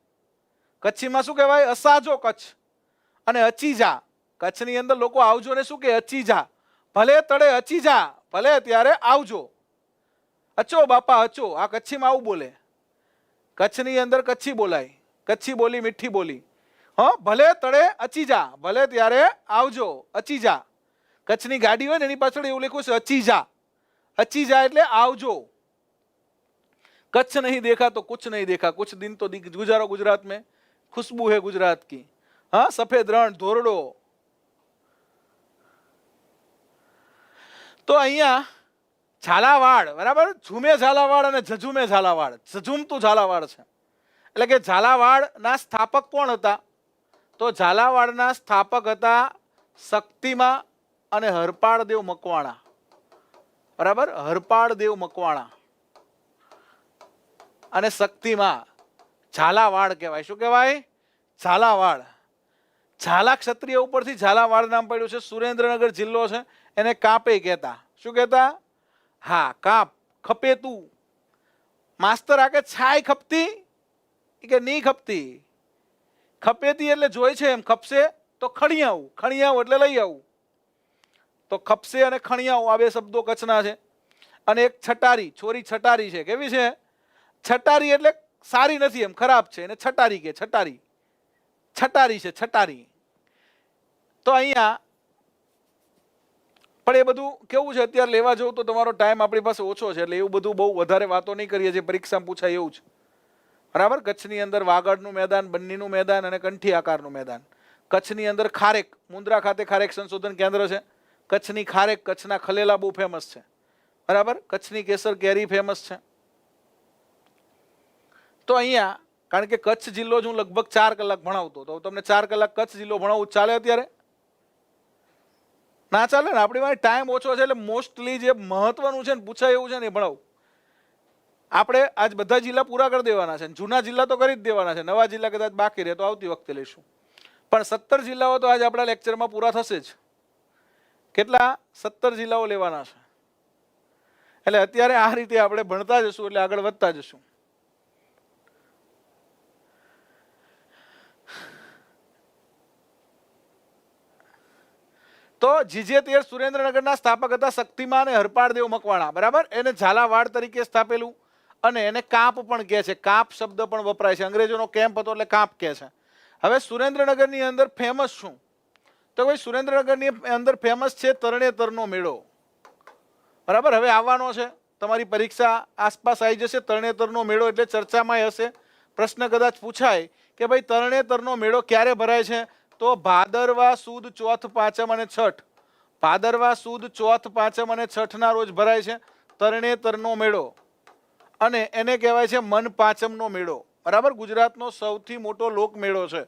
કચ્છીમાં શું કહેવાય? અસાજો કચ્છ. અને અચીજા, કચ્છની અંદર લોકો આવજો ને શું કે? અચીજા. ભલે તળે અચીજા, ભલે ત્યારે આવજો. અચો બાપા અચો, આ કચ્છીમાં આવું બોલે. કચ્છની અંદર કચ્છી બોલાય, કચ્છી બોલી મીઠી બોલી. હા, ભલે તળે અચીજા, ભલે ત્યારે આવજો. અચીજા, કચ્છની ગાડી હોય ને એની પાછળ એવું લખ્યું છે અચીજા. અચીજા એટલે આવજો. कच्छ नहीं देखा तो कुछ नहीं देखा, कुछ दिन तो गुजारो गुजरात में, खुशबू है गुजरात की. हाँ, सफेद रण, ધોરડો. તો અહીંયા ઝાલાવાડ, બરાબર, ઝુમે ઝાલાવાડ અને ઝઝુમે ઝાલાવાડ, ઝઝુમતું ઝાલાવાડ છે. એટલે કે ઝાલાવાડના સ્થાપક કોણ હતા? તો ઝાલાવાડના સ્થાપક હતા શક્તિમાં અને હરપાળદેવ મકવાણા, બરાબર. હરપાળદેવ મકવાણા અને શક્તિમાં. ઝાલાવાડ કહેવાય. શું કહેવાય? ઝાલાવાડ. ઝાલા ક્ષત્રિય ઉપરથી ઝાલાવાડ નામ પડ્યું છે. સુરેન્દ્રનગર જિલ્લો છે, એને કાપે કહેતા. શું કહેતા? હા, કાપ, ખપેતું. માસ્તર આ કે છાય ખપતી કે નહીં ખપતી? ખપેતી એટલે જોઈ છે એમ, ખપશે તો ખણિયાવું, ખણિયાવું એટલે લઈ આવું. તો ખપશે અને ખણિયાવું આ બે શબ્દો કચ્છના છે. અને એક છટારી, છોરી છટારી છે. કેવી છે? છટારી એટલે સારી નથી એમ, ખરાબ છે, એને છટારી કે. છટારી, છટારી છે, છટારી. તો અહીંયા પણ એ બધું કેવું છે, અત્યારે લેવા જવું તો તમારો ટાઈમ આપણી પાસે ઓછો છે, એટલે એવું બધું બહુ વધારે વાતો નહીં કરીએ, જે પરીક્ષામાં પૂછાય એવું જ, બરાબર. કચ્છની અંદર વાગડનું મેદાન, બન્નીનું મેદાન અને કંઠી આકારનું મેદાન. કચ્છની અંદર ખારેક, મુન્દ્રા ખાતે ખારેક સંશોધન કેન્દ્ર છે. કચ્છની ખારેક, કચ્છના ખલેલા બહુ ફેમસ છે, બરાબર. કચ્છની કેસર કેરી ફેમસ છે. તો અહીંયા કારણ કે કચ્છ જિલ્લો જ હું લગભગ 4 કલાક ભણાવતો, તો તમને 4 કલાક કચ્છ જિલ્લો ભણાવવું ચાલે અત્યારે? ના ચાલે ને. આપણી પાસે ટાઈમ ઓછો છે, એટલે મોસ્ટલી જે મહત્વનું છે ને પૂછાય એવું છે ને એ ભણાવું. આપણે આજ બધા જિલ્લા પૂરા કરી દેવાના છે, જૂના જિલ્લા તો કરી જ દેવાના છે, નવા જિલ્લા કદાચ બાકી રહે તો આવતી વખતે લઈશું. પણ 17 જિલ્લાઓ તો આજે આપણા લેક્ચરમાં પૂરા થશે જ. કેટલા? 17 જિલ્લાઓ લેવાના છે. એટલે અત્યારે આ રીતે આપણે ભણતા જશું એટલે આગળ વધતા જશું. તો જીજે સુરેન્દ્રનગરના સ્થાપક હતા શક્તિમાન હરપાળદેવ મકવાણા, બરાબર. એને ઝાલાવાડ તરીકે સ્થાપેલું અને એને કાંપ પણ કહે છે, કાંપ શબ્દ પણ વપરાય છે. અંગ્રેજોનો કેમ્પ હતો એટલે કાંપ કહે છે. હવે સુરેન્દ્રનગરની અંદર ફેમસ શું? તો ભાઈ સુરેન્દ્રનગરની અંદર ફેમસ છે તરણેતરનો મેળો, બરાબર. હવે આવવાનો છે, તમારી પરીક્ષા આસપાસ આવી જશે. તરણેતરનો મેળો એટલે ચર્ચામાં હશે, પ્રશ્ન કદાચ પૂછાય કે ભાઈ તરણેતરનો મેળો ક્યારે ભરાય છે? તો ભાદરવા સુદ ચોથ પાંચમ અને છઠ, ભાદરવા સુદ ચોથ પાંચમ અને છઠના રોજ ભરાય છે તરણેતરનો મેળો. અને એને કહેવાય છે મન પાંચમનો મેળો, બરાબર. ગુજરાતનો સૌથી મોટો લોક મેળો છે,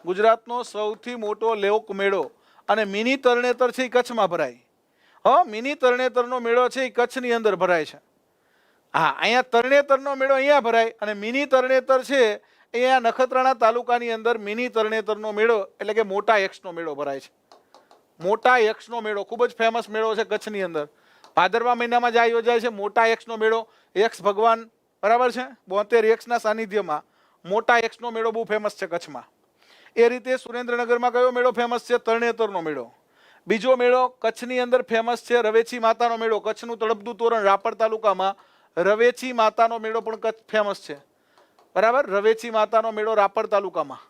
ગુજરાતનો સૌથી મોટો લોક મેળો. અને મિની તરણેતર છે એ કચ્છમાં ભરાય. મિની તરણેતરનો મેળો છે એ કચ્છની અંદર ભરાય છે. હા, અહીંયા તરણેતરનો મેળો અહીંયા ભરાય અને મિની તરણેતર છે અહીંયા નખત્રાણા તાલુકાની અંદર મિની તરણેતરનો મેળો એટલે કે મોટા યક્ષનો મેળો ભરાય છે. મોટા યક્ષનો મેળો ખૂબ જ ફેમસ મેળો છે કચ્છની અંદર. ભાદરવા મહિનામાં જ આ યોજાય છે મોટા યક્ષનો મેળો. યક્ષ ભગવાન, બરાબર છે, 72 યક્ષના સાનિધ્યમાં મોટા યક્ષનો મેળો બહુ ફેમસ છે કચ્છમાં. એ રીતે સુરેન્દ્રનગરમાં કયો મેળો ફેમસ છે? તરણેતરનો મેળો. બીજો મેળો કચ્છની અંદર ફેમસ છે રવેચી માતાનો મેળો. કચ્છનું તળપદું તોરણ રાપર તાલુકામાં રવેચી માતાનો મેળો પણ કચ્છ ફેમસ છે, બરાબર. રવેચી માતાનો મેળો રાપર તાલુકામાં,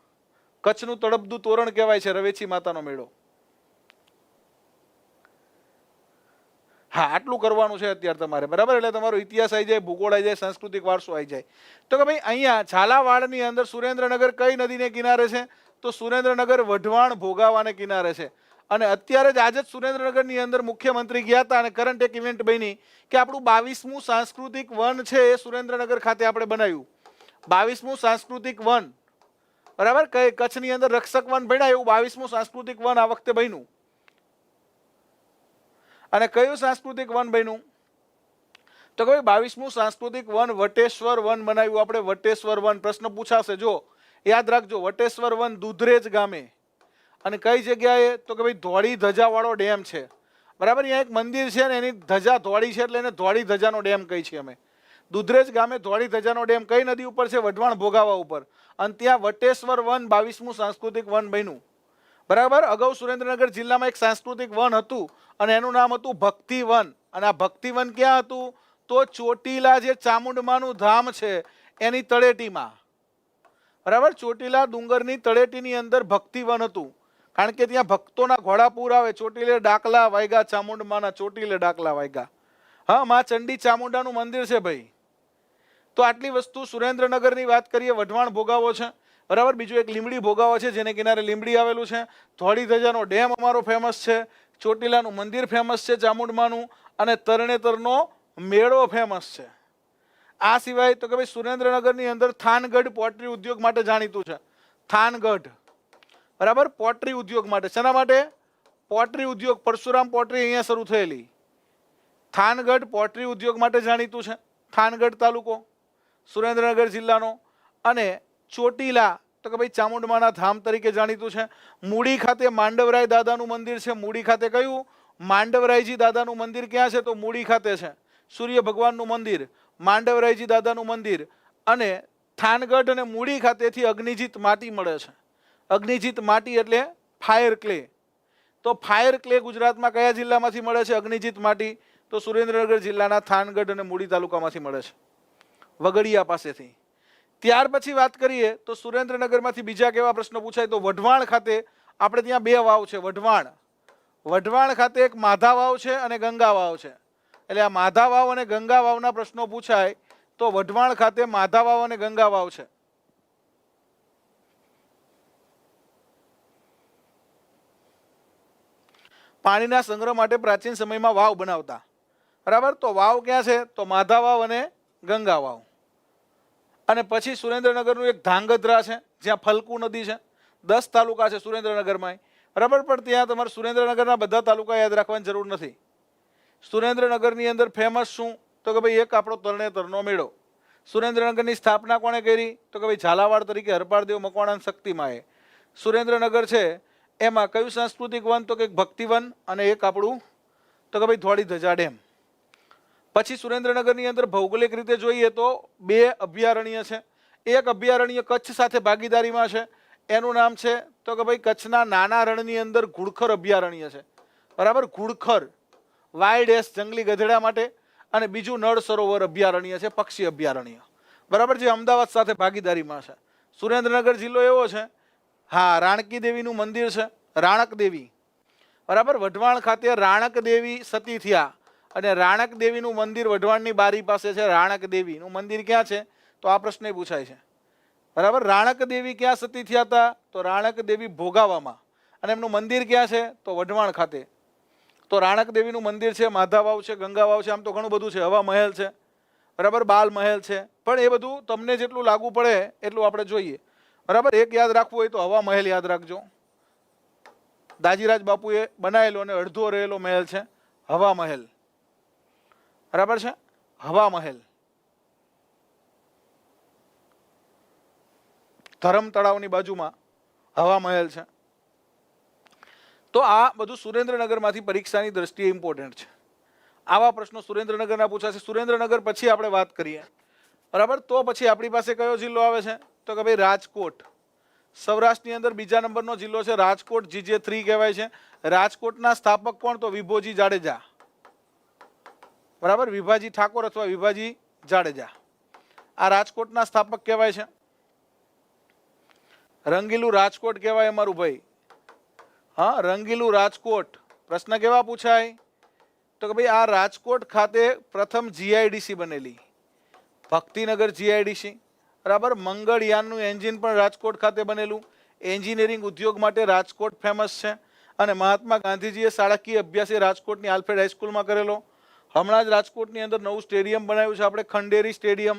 કચ્છનું તળપદું તોરણ કહેવાય છે રવેચી માતાનો મેળો. હા, આટલું કરવાનું છે અત્યારે તમારે, બરાબર. એટલે તમારો ઇતિહાસ આવી જાય, ભૂગોળ આવી જાય, સાંસ્કૃતિક વારસો આવી જાય. તો કે ભાઈ અહીંયા ઝાલાવાડની અંદર સુરેન્દ્રનગર કઈ નદીને કિનારે છે? તો સુરેન્દ્રનગર વઢવાણ ભોગાવાને કિનારે છે. અને અત્યારે જ આજે જ સુરેન્દ્રનગરની અંદર મુખ્યમંત્રી ગયા હતા અને કરંટ એક ઇવેન્ટ બની કે આપણું 22મું સાંસ્કૃતિક વન છે એ સુરેન્દ્રનગર ખાતે આપણે બનાવ્યું. 22મું સાંસ્કૃતિક વન, બરાબર. કચ્છની અંદર રક્ષક વન બન્યા એવું 22મું સાંસ્કૃતિક વન આ વખતે બન્યું. અને કયું સાંસ્કૃતિક વન બન્યું? તો કે 22મું સાંસ્કૃતિક વન વટેશ્વર વન બનાવ્યું આપણે. વટેશ્વર વન પ્રશ્ન પૂછાશે, જો યાદ રાખજો. વટેશ્વર વન દુધરેજ ગામે. અને કઈ જગ્યાએ? તો કે ભાઈ ધોળી ધજાવાળો ડેમ છે, બરાબર. અહીંયા એક મંદિર છે ને એની ધજા ધોળી છે એટલે એને ધોળી ધજાનો ડેમ કહી છીએ અમે. દુધરેજ ગામે ધોળી ધજાનો ડેમ કઈ નદી ઉપર છે? વઢવાણ ભોગાવા ઉપર. અને ત્યાં વટેશ્વર વન 22મું સાંસ્કૃતિક વન બન્યું, બરાબર. અગાઉ સુરેન્દ્રનગર જિલ્લામાં એક સાંસ્કૃતિક વન હતું અને એનું નામ હતું ભક્તિ વન. અને આ ભક્તિ વન ક્યાં હતું? તો ચોટીલા જે ચામુંડમાનું ધામ છે એની તળેટીમાં, બરાબર. ચોટીલા ડુંગરની તળેટીની અંદર ભક્તિ વન હતું. કારણ કે ત્યાં ભક્તોના ઘોડાપૂર આવે. ચોટીલે ડાકલા વાગ્યા ચામુંડમાના, ચોટીલે ડાકલા વાગ્યા. હા, માં ચંડી ચામુંડાનું મંદિર છે ભાઈ. તો આટલી વસ્તુ સુરેન્દ્રનગરની વાત કરીએ. વઢવાણ ભોગાવો છે, બરાબર. બીજું એક લીંબડી ભોગાવો છે જેને કિનારે લીંબડી આવેલું છે. ધોળી ધજાનો ડેમ અમારો ફેમસ છે. ચોટીલાનું મંદિર ફેમસ છે ચામુંડમાનું. અને તરણેતરનો મેળો ફેમસ છે. આ સિવાય તો કે ભાઈ સુરેન્દ્રનગરની અંદર થાનગઢ પોટ્રી ઉદ્યોગ માટે જાણીતું છે. થાનગઢ, બરાબર, પોટ્રી ઉદ્યોગ માટે. શેના માટે? પોટ્રી ઉદ્યોગ. પરશુરામ પોટ્રી અહીંયા શરૂ થયેલી. થાનગઢ પોટ્રી ઉદ્યોગ માટે જાણીતું છે. થાનગઢ તાલુકો સુરેન્દ્રનગર જિલ્લાનો. અને ચોટીલા તો કે ભાઈ ચામુંડમાના ધામ તરીકે જાણીતું છે. મૂડી ખાતે માંડવરાય દાદાનું મંદિર છે. મૂડી ખાતે કયું? માંડવરાયજી દાદાનું મંદિર ક્યાં છે? તો મૂડી ખાતે છે. સૂર્ય ભગવાનનું મંદિર, માંડવરાયજી દાદાનું મંદિર. અને થાનગઢ અને મૂડી ખાતેથી અગ્નિજીત માટી મળે છે. અગ્નિજીત માટી એટલે ફાયર ક્લે. તો ફાયર ક્લે ગુજરાતમાં કયા જિલ્લામાંથી મળે છે? અગ્નિજીત માટી તો સુરેન્દ્રનગર જિલ્લાના થાનગઢ અને મૂડી તાલુકામાંથી મળે છે, વગડિયા પાસેથી. ત્યાર પછી વાત કરીએ તો સુરેન્દ્રનગરમાંથી બીજા કેવા પ્રશ્નો પૂછાય? તો વઢવાણ ખાતે આપણે ત્યાં બે વાવ છે. વઢવાણ ખાતે એક માધા વાવ છે અને ગંગા વાવ છે. એટલે આ માધા વાવ અને ગંગા વાવના પ્રશ્નો પૂછાય તો વઢવાણ ખાતે માધા વાવ અને ગંગા વાવ છે. પાણીના સંગ્રહ માટે પ્રાચીન સમયમાં વાવ બનાવતા, બરાબર. તો વાવ ક્યાં છે? તો માધા વાવ અને ગંગા વાવ. અને પછી સુરેન્દ્રનગરનું એક ધાંગધ્રા છે જ્યાં ફલકુ નદી છે. 10 તાલુકા છે સુરેન્દ્રનગરમાં, બરાબર. પણ ત્યાં તમારે સુરેન્દ્રનગરના બધા તાલુકા યાદ રાખવાની જરૂર નથી. સુરેન્દ્રનગરની અંદર ફેમસ શું? તો કે ભાઈ એક આપણો તરણેતરનો મેળો. સુરેન્દ્રનગરની સ્થાપના કોણે કરી? તો કે ભાઈ ઝાલાવાડ તરીકે હરપાળદેવ મકવાણા શક્તિમાએ. સુરેન્દ્રનગર છે એમાં કયું સાંસ્કૃતિક વન? તો કે ભક્તિવન અને એક આપણું તો કે ભાઈ ધોળી ધજા ડેમ. પછી સુરેન્દ્રનગરની અંદર ભૌગોલિક રીતે જોઈએ તો 2 અભયારણ્ય છે. એક અભયારણ્ય કચ્છ સાથે ભાગીદારીમાં છે, એનું નામ છે તો કે ભાઈ કચ્છના નાના રણની અંદર ઘુડખર અભયારણ્ય છે. બરાબર, ઘુડખર વાઇલ્ડ એસ જંગલી ગધેડા માટે. અને બીજું નળ સરોવર અભયારણ્ય છે, પક્ષી અભયારણ્ય. બરાબર, જે અમદાવાદ સાથે ભાગીદારીમાં છે. સુરેન્દ્રનગર જિલ્લો એવો છે, હા, રાણકી દેવીનું મંદિર છે, રાણક દેવી. બરાબર, વઢવાણ ખાતે રાણક દેવી સતી થયા અને રાણક દેવીનું મંદિર વઢવાણની બારી પાસે છે. રાણક દેવીનું મંદિર ક્યાં છે? તો આ પ્રશ્ન પૂછાય છે. બરાબર, રાણક દેવી ક્યાં સતી થયા હતા? તો રાણક દેવી ભોગાવામાં. અને એમનું મંદિર ક્યાં છે? તો વઢવાણ ખાતે. તો રાણક દેવીનું મંદિર છે, માધા વાવ છે, ગંગા વાવ છે, આમ તો ઘણું બધું છે, હવા મહેલ છે, બરાબર, બાલ મહેલ છે. પણ એ બધું તમને જેટલું લાગુ પડે એટલું આપણે જોઈએ. બરાબર, એક યાદ રાખવું હોય તો હવા મહેલ યાદ રાખજો. દાજીરાજ બાપુએ બનાવેલો અને અડધો રહેલો મહેલ છે હવા મહેલ. બરાબર છે, હવા મહેલ. ધરમ તળાવની બાજુમાં હવા મહેલ છે. તો આ બધું સુરેન્દ્રનગરમાંથી પરીક્ષાની દ્રષ્ટિએ ઇમ્પોર્ટન્ટ છે. આવા પ્રશ્નો સુરેન્દ્રનગરના પૂછાશે. સુરેન્દ્રનગર પછી આપણે વાત કરીએ. બરાબર, તો પછી આપણી પાસે કયો જિલ્લો આવે છે? તો કે ભાઈ રાજકોટ. સૌરાષ્ટ્રની અંદર બીજા નંબરનો જિલ્લો છે રાજકોટ, GJ3 કહેવાય છે. રાજકોટના સ્થાપક કોણ? તો વિભોજી જાડેજા. બરાબર, વિભાજી ઠાકોર અથવા વિભાજી જાડેજા આ રાજકોટના સ્થાપક કહેવાય છે. રંગીલું રાજકોટ કહેવાય અમારું ભાઈ. હા, રંગીલું રાજકોટ. પ્રશ્ન કેવા પૂછાય? તો કે ભાઈ આ રાજકોટ ખાતે પ્રથમ GIDC બનેલી, ભક્તિનગર GIDC. બરાબર, મંગળયાનનું એન્જિન પણ રાજકોટ ખાતે બનેલું. એન્જિનિયરિંગ ઉદ્યોગ માટે રાજકોટ ફેમસ છે. અને મહાત્મા ગાંધીજીએ શાળાકીય અભ્યાસ રાજકોટની આલ્ફ્રેડ હાઈસ્કૂલમાં કરેલો. હમણાં જ રાજકોટની અંદર નવું સ્ટેડિયમ બનાવ્યું છે આપણે, ખંડેરી સ્ટેડિયમ.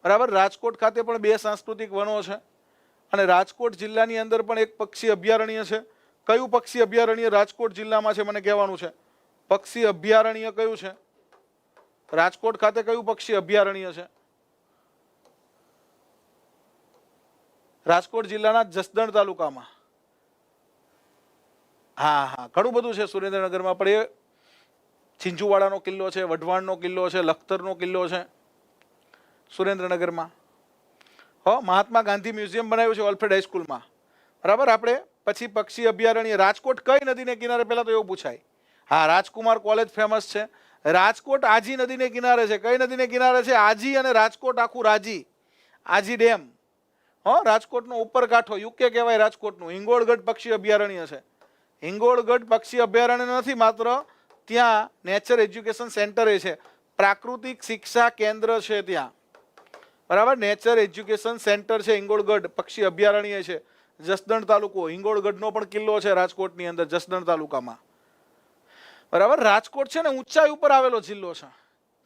બરાબર, રાજકોટ ખાતે પણ 2 સાંસ્કૃતિક વનો છે. અને રાજકોટ જિલ્લાની અંદર પણ એક પક્ષી અભયારણ્ય છે. કયું પક્ષી અભયારણ્ય રાજકોટ જિલ્લામાં છે મને કહેવાનું છે. પક્ષી અભયારણ્ય કયું છે રાજકોટ ખાતે? કયું પક્ષી અભયારણ્ય છે? રાજકોટ જિલ્લાના જસદણ તાલુકામાં. હા હા, ઘણું બધું છે સુરેન્દ્રનગરમાં. પણ એ ચિંચુવાડાનો કિલ્લો છે, વઢવાણનો કિલ્લો છે, લખતરનો કિલ્લો છે સુરેન્દ્રનગરમાં. મહાત્મા ગાંધી મ્યુઝિયમ બનાવ્યું છે ઓલ્ફ્રેડ હાઈસ્કૂલમાં. બરાબર, આપણે પછી પક્ષી અભયારણ્ય રાજકોટ કઈ નદીને કિનારે? પહેલા તો એવું પૂછાય. હા, રાજકુમાર કોલેજ ફેમસ છે. રાજકોટ આજી નદીને કિનારે છે. કઈ નદીને કિનારે છે? આજી. અને રાજકોટ આખું રાજી, આજી ડેમ. રાજકોટનો ઉપર કાંઠો યુકે કહેવાય રાજકોટનું. હિંગોળગઢ પક્ષી અભયારણ્ય છે. હિંગોળગઢ પક્ષી અભયારણ્ય નથી માત્ર, ત્યાં નેચર એજ્યુકેશન સેન્ટર છે, પ્રાકૃતિક શિક્ષા કેન્દ્ર છે ત્યાં. બરાબર, નેચર એજ્યુકેશન સેન્ટર છે. હિંગોળગઢ પક્ષી અભયારણ્ય છે, જસદણ તાલુકો. હિંગોળગઢનો પણ કિલ્લો છે રાજકોટની અંદર, જસદણ તાલુકામાં. બરાબર, રાજકોટ છે ને ઊંચાઈ ઉપર આવેલો જિલ્લો છે.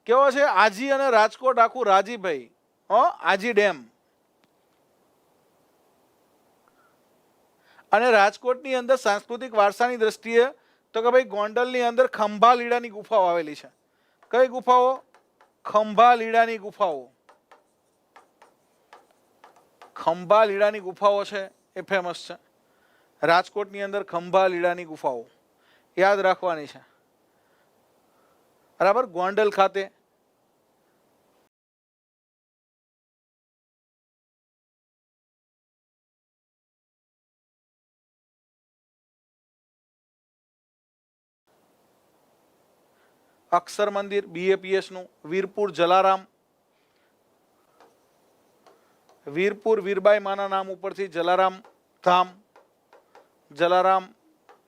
કેવો છે? આજી અને રાજકોટ આખું રાજીભાઈ. આજી ડેમ. અને રાજકોટની અંદર સાંસ્કૃતિક વારસાની દ્રષ્ટિએ તો કે ભાઈ ગોંડલની અંદર ખંભા લીડાની ગુફાઓ આવેલી છે. કઈ ગુફાઓ? ખંભા લીડાની ગુફાઓ. ખંભા લીડાની ગુફાઓ છે એ ફેમસ છે રાજકોટની અંદર. ખંભા લીડાની ગુફાઓ યાદ રાખવાની છે. બરાબર, ગોંડલ ખાતે. અક્ષર મંદિર BAPS નું. વીરપુર જલારામ. વીરપુર વીરબાઈ માના નામ ઉપરથી જલારામ ધામ. જલારામ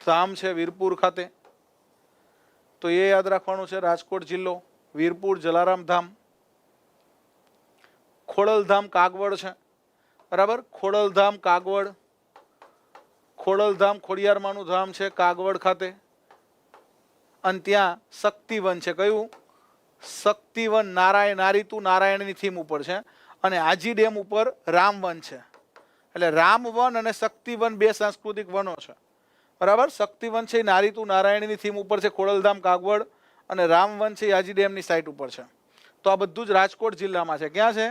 ધામ છે વીરપુર ખાતે. તો એ યાદ રાખવાનું છે. રાજકોટ જિલ્લો, વીરપુર જલારામ ધામ. ખોડલધામ કાગવડ છે. બરાબર, ખોડલધામ કાગવડ. ખોડલધામ ખોડિયારમાંનું ધામ છે કાગવડ ખાતે. અને ત્યાં શક્તિવન છે. કયું? શક્તિવન. નારીતું નારાયણની થીમ ઉપર છે. અને આજી ડેમ ઉપર રામવન છે. એટલે રામવન અને શક્તિવન 2 સાંસ્કૃતિક વનો છે. બરાબર, શક્તિવન છે એ નારીતું નારાયણની થીમ ઉપર છે, ખોડલધામ કાગવડ. અને રામવન છે એ આજી ડેમની સાઇટ ઉપર છે. તો આ બધું જ રાજકોટ જિલ્લામાં છે. ક્યાં છે?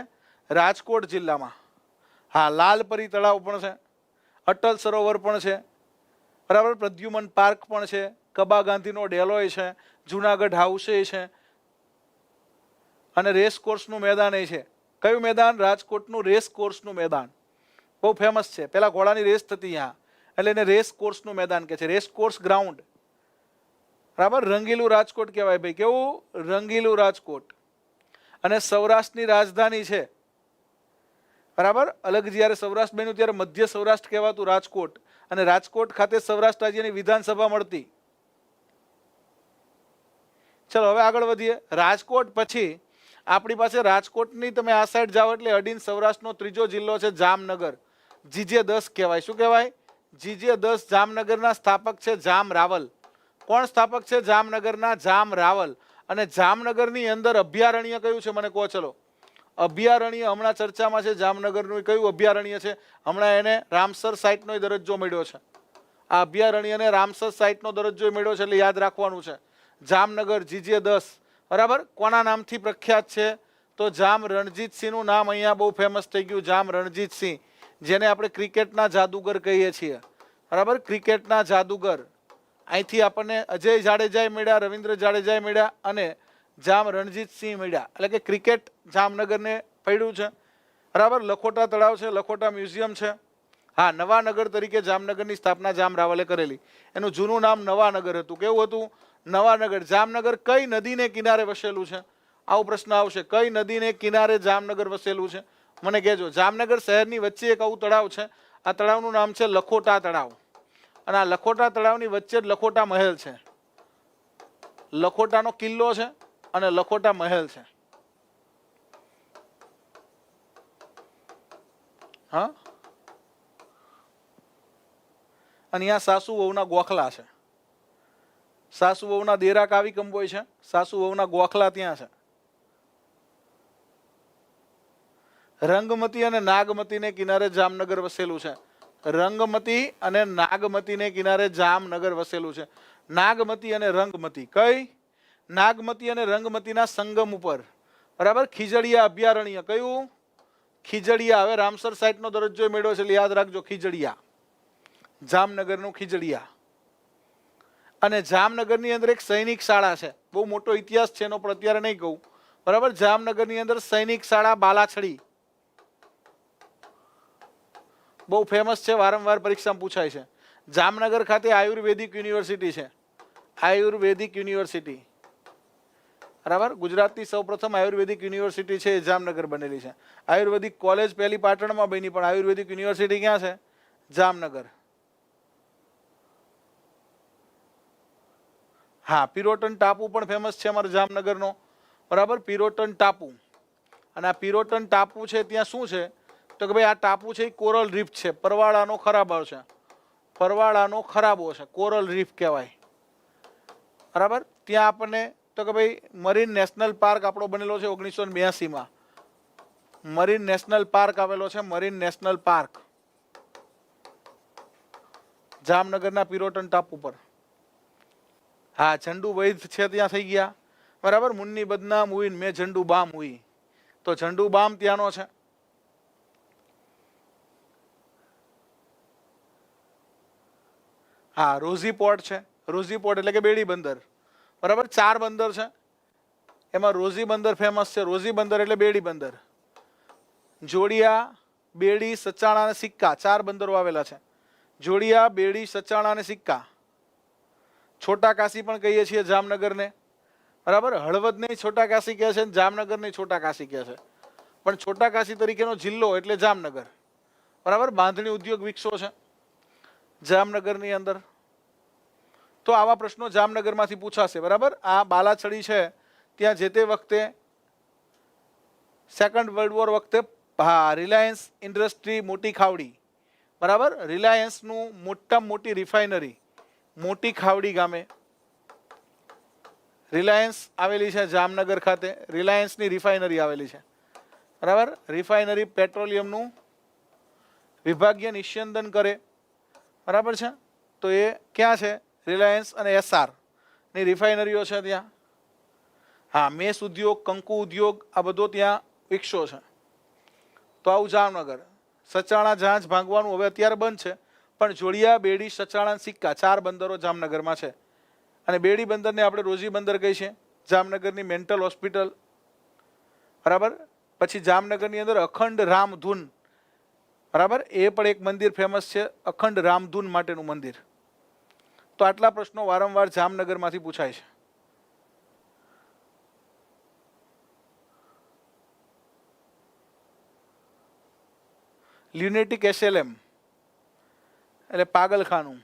રાજકોટ જિલ્લામાં. હા, લાલપરી તળાવ પણ છે, અટલ સરોવર પણ છે, બરાબર, પ્રદ્યુમન પાર્ક પણ છે, કબા ગાંધીનો ડેલોય છે, જુનાગઢ હાઉસે છે, અને રેસ કોર્સનું મેદાન એ છે. કયું મેદાન? રાજકોટનું રેસ કોર્સનું મેદાન. બહુ ફેમસ છે. પેલા ઘોડાની રેસ થતી અહીંયા, એટલે એને રેસ કોર્સનું મેદાન કહે છે, રેસ કોર્સ ગ્રાઉન્ડ. બરાબર, રંગીલું રાજકોટ કહેવાય ભાઈ. કેવું? રંગીલું રાજકોટ. અને સૌરાષ્ટ્રની રાજધાની છે, બરાબર. અલગ જ્યારે સૌરાષ્ટ્ર બન્યું ત્યારે મધ્ય સૌરાષ્ટ્ર કહેવાતું રાજકોટ, અને રાજકોટ ખાતે સૌરાષ્ટ્ર રાજ્યની વિધાનસભા મળતી. ચલો હવે આગળ વધીએ. રાજકોટ પછી આપણી પાસે રાજકોટની તમે આ સાઈડ જાઓ એટલે અડીને સૌરાષ્ટ્રનો ત્રીજો જિલ્લો છે જામનગર. GJ10 કહેવાય. શું કહેવાય? GJ10. જામનગરના સ્થાપક છે જામ રાવલ. કોણ સ્થાપક છે? જામનગરના જામ રાવલ. અને જામનગરની અંદર અભયારણ્ય કયું છે મને કહો? ચલો, અભયારણ્ય હમણાં ચર્ચામાં છે જામનગરનું. કયું અભયારણ્ય છે? હમણાં એને રામસર સાઇટનો દરજ્જો મળ્યો છે. આ અભયારણ્યને રામસર સાઇટનો દરજ્જો મળ્યો છે, એટલે યાદ રાખવાનું છે. જામનગર GJ10, બરાબર. કોના નામથી પ્રખ્યાત છે? તો જામ રણજીતસિંહનું નામ અહીંયા બહુ ફેમસ થઈ ગયું. જામ રણજીતસિંહ, જેને આપણે ક્રિકેટના જાદુગર કહીએ છીએ, બરાબર. ક્રિકેટના જાદુગર. અહીંથી આપણને અજય જાડેજા મળ્યા, રવિન્દ્ર જાડેજા મળ્યા, અને જામ રણજીતસિંહ મળ્યા. એટલે કે ક્રિકેટ જામનગરને પડ્યું છે, બરાબર. લખોટા તળાવ છે, લખોટા મ્યુઝિયમ છે. હા, નવાનગર તરીકે જામનગરની સ્થાપના જામ રાવલે કરેલી. એનું જૂનું નામ નવાનગર હતું. કેવું હતું? નવાનગર. જામનગર કઈ નદીને કિનારે વસેલું છે? આવો પ્રશ્ન આવશે. કઈ નદીને કિનારે જામનગર વસેલું છે? મને કહેજો. જામનગર શહેરની વચ્ચે એક આવું તળાવ છે. આ તળાવનું નામ છે લખોટા તળાવ. અને આ લખોટા તળાવની વચ્ચે જ લખોટા મહેલ છે. લખોટાનો કિલ્લો છે અને લખોટા મહેલ છે. હા, અને અહીંયા સાસુ વહુના ગોખલા છે. સાસુ વહુના દેરા કાવી કંબોય છે, સાસુ વહુના ગોખલા ત્યાં છે. રંગમતી અને નાગમતીને કિનારે જામનગર વસેલું છે. રંગમતી અને નાગમતીને કિનારે જામનગર વસેલું છે. નાગમતી અને રંગમતી. કઈ? નાગમતી અને રંગમતીના સંગમ ઉપર, બરાબર. ખીજડીયા અભયારણ્ય. કયું? ખીજડીયા. હવે રામસર સાઇટનો દરજ્જો મેળવ્યો છે, એટલે યાદ રાખજો. ખીજડીયા, જામનગરનું ખીજડીયા. અને જામનગરની અંદર એક સૈનિક શાળા છે. બહુ મોટો ઇતિહાસ છે એનો, પણ અત્યારે નહીં કહું, બરાબર. જામનગરની અંદર સૈનિક શાળા બાલાછડી બહુ ફેમસ છે, વારંવાર પરીક્ષામાં પૂછાય છે. જામનગર ખાતે આયુર્વેદિક યુનિવર્સિટી છે. આયુર્વેદિક યુનિવર્સિટી, બરાબર. ગુજરાતની સૌપ્રથમ આયુર્વેદિક યુનિવર્સિટી છે એ જામનગર બનેલી છે. આયુર્વેદિક કોલેજ પહેલી પાટણમાં બની, પણ આયુર્વેદિક યુનિવર્સિટી ક્યાં છે? જામનગર. હા, પિરોટન ટાપુ પણ ફેમસ છે અમારા જામનગરનો, બરાબર. પિરોટન ટાપુ. અને આ પિરોટન ટાપુ છે ત્યાં શું છે? તો કે ભાઈ આ ટાપુ છે એ કોરલ રીફ છે. પરવાળાનો ખરાબો છે. પરવાળાનો ખરાબો છે, કોરલ રીફ કહેવાય, બરાબર. ત્યાં આપણને તો કે ભાઈ મરીન નેશનલ પાર્ક આપણો બનેલો છે 1982માં. મરીન નેશનલ પાર્ક આવેલો છે. મરીન નેશનલ પાર્ક જામનગરના પિરોટન ટાપુ પર. હા, ઝંડુ વૈદ છે ત્યાં થઈ ગયા, બરાબર. મુન્ની બદનામ હુઈ મેં ઝંડુ બામ હુઈ, તો ઝંડુ બામ ત્યાંનો છે. હા, રોઝી પોર્ટ છે. રોઝી પોર્ટ એટલે કે બેડી બંદર, બરાબર. 4 બંદર છે, એમાં રોઝી બંદર ફેમસ છે. રોઝી બંદર એટલે બેડી બંદર. જોડિયા, બેડી, સચાણા અને સિક્કા 4 બંદરો આવેલા છે. જોડિયા, બેડી, સચાણા અને સિક્કા. છોટા કાશી પણ કહીએ છીએ જામનગરને, બરાબર. હળવદને છોટા કાશી કહે છે, જામનગરને છોટા કાશી કહે છે. પણ છોટા કાશી તરીકેનો જિલ્લો એટલે જામનગર, બરાબર. બાંધણી ઉદ્યોગ વિકસો છે જામનગરની અંદર. તો આવા પ્રશ્નો જામનગરમાંથી પૂછાશે, બરાબર. આ બાલાછડી છે ત્યાં જે તે વખતે સેકન્ડ વર્લ્ડ વોર વખતે, હા, રિલાયન્સ ઇન્ડસ્ટ્રી મોટી ખાવડી, બરાબર. રિલાયન્સનું મોટામાં મોટી રિફાઇનરી મોટી ખાવડી ગામે રિલાયન્સ આવેલી છે જામનગર ખાતે. રિલાયન્સની રિફાઇનરી આવેલી છે, બરાબર. રિફાઇનરી પેટ્રોલિયમનું વિભાગીય નિસ્યંદન કરે, બરાબર છે. તો એ ક્યાં છે? રિલાયન્સ અને SR ની રિફાઇનરીઓ છે ત્યાં. हाँ, मेष उद्योग, कंकु उद्योग आ बधो त्यां विकस्यो छे। तो आવું જામનગર, સચાણા જહાજ ભાંગવાનું હવે અત્યારે બંધ છે, પણ જોડિયા, બેડી, સચાણા, સિક્કા 4 બંદરો જામનગરમાં છે. અને બેડી બંદરને આપણે રોજી બંદર કહી છે. જામનગરની મેન્ટલ હોસ્પિટલ, બરાબર. પછી જામનગરની અંદર અખંડ રામધૂન, બરાબર, એ પણ એક મંદિર ફેમસ છે, અખંડ રામધૂન માટેનું મંદિર. તો આટલા પ્રશ્નો વારંવાર જામનગરમાંથી પૂછાય છે. લ્યુનેટિક એસએલએમ એટલે પાગલખાનું.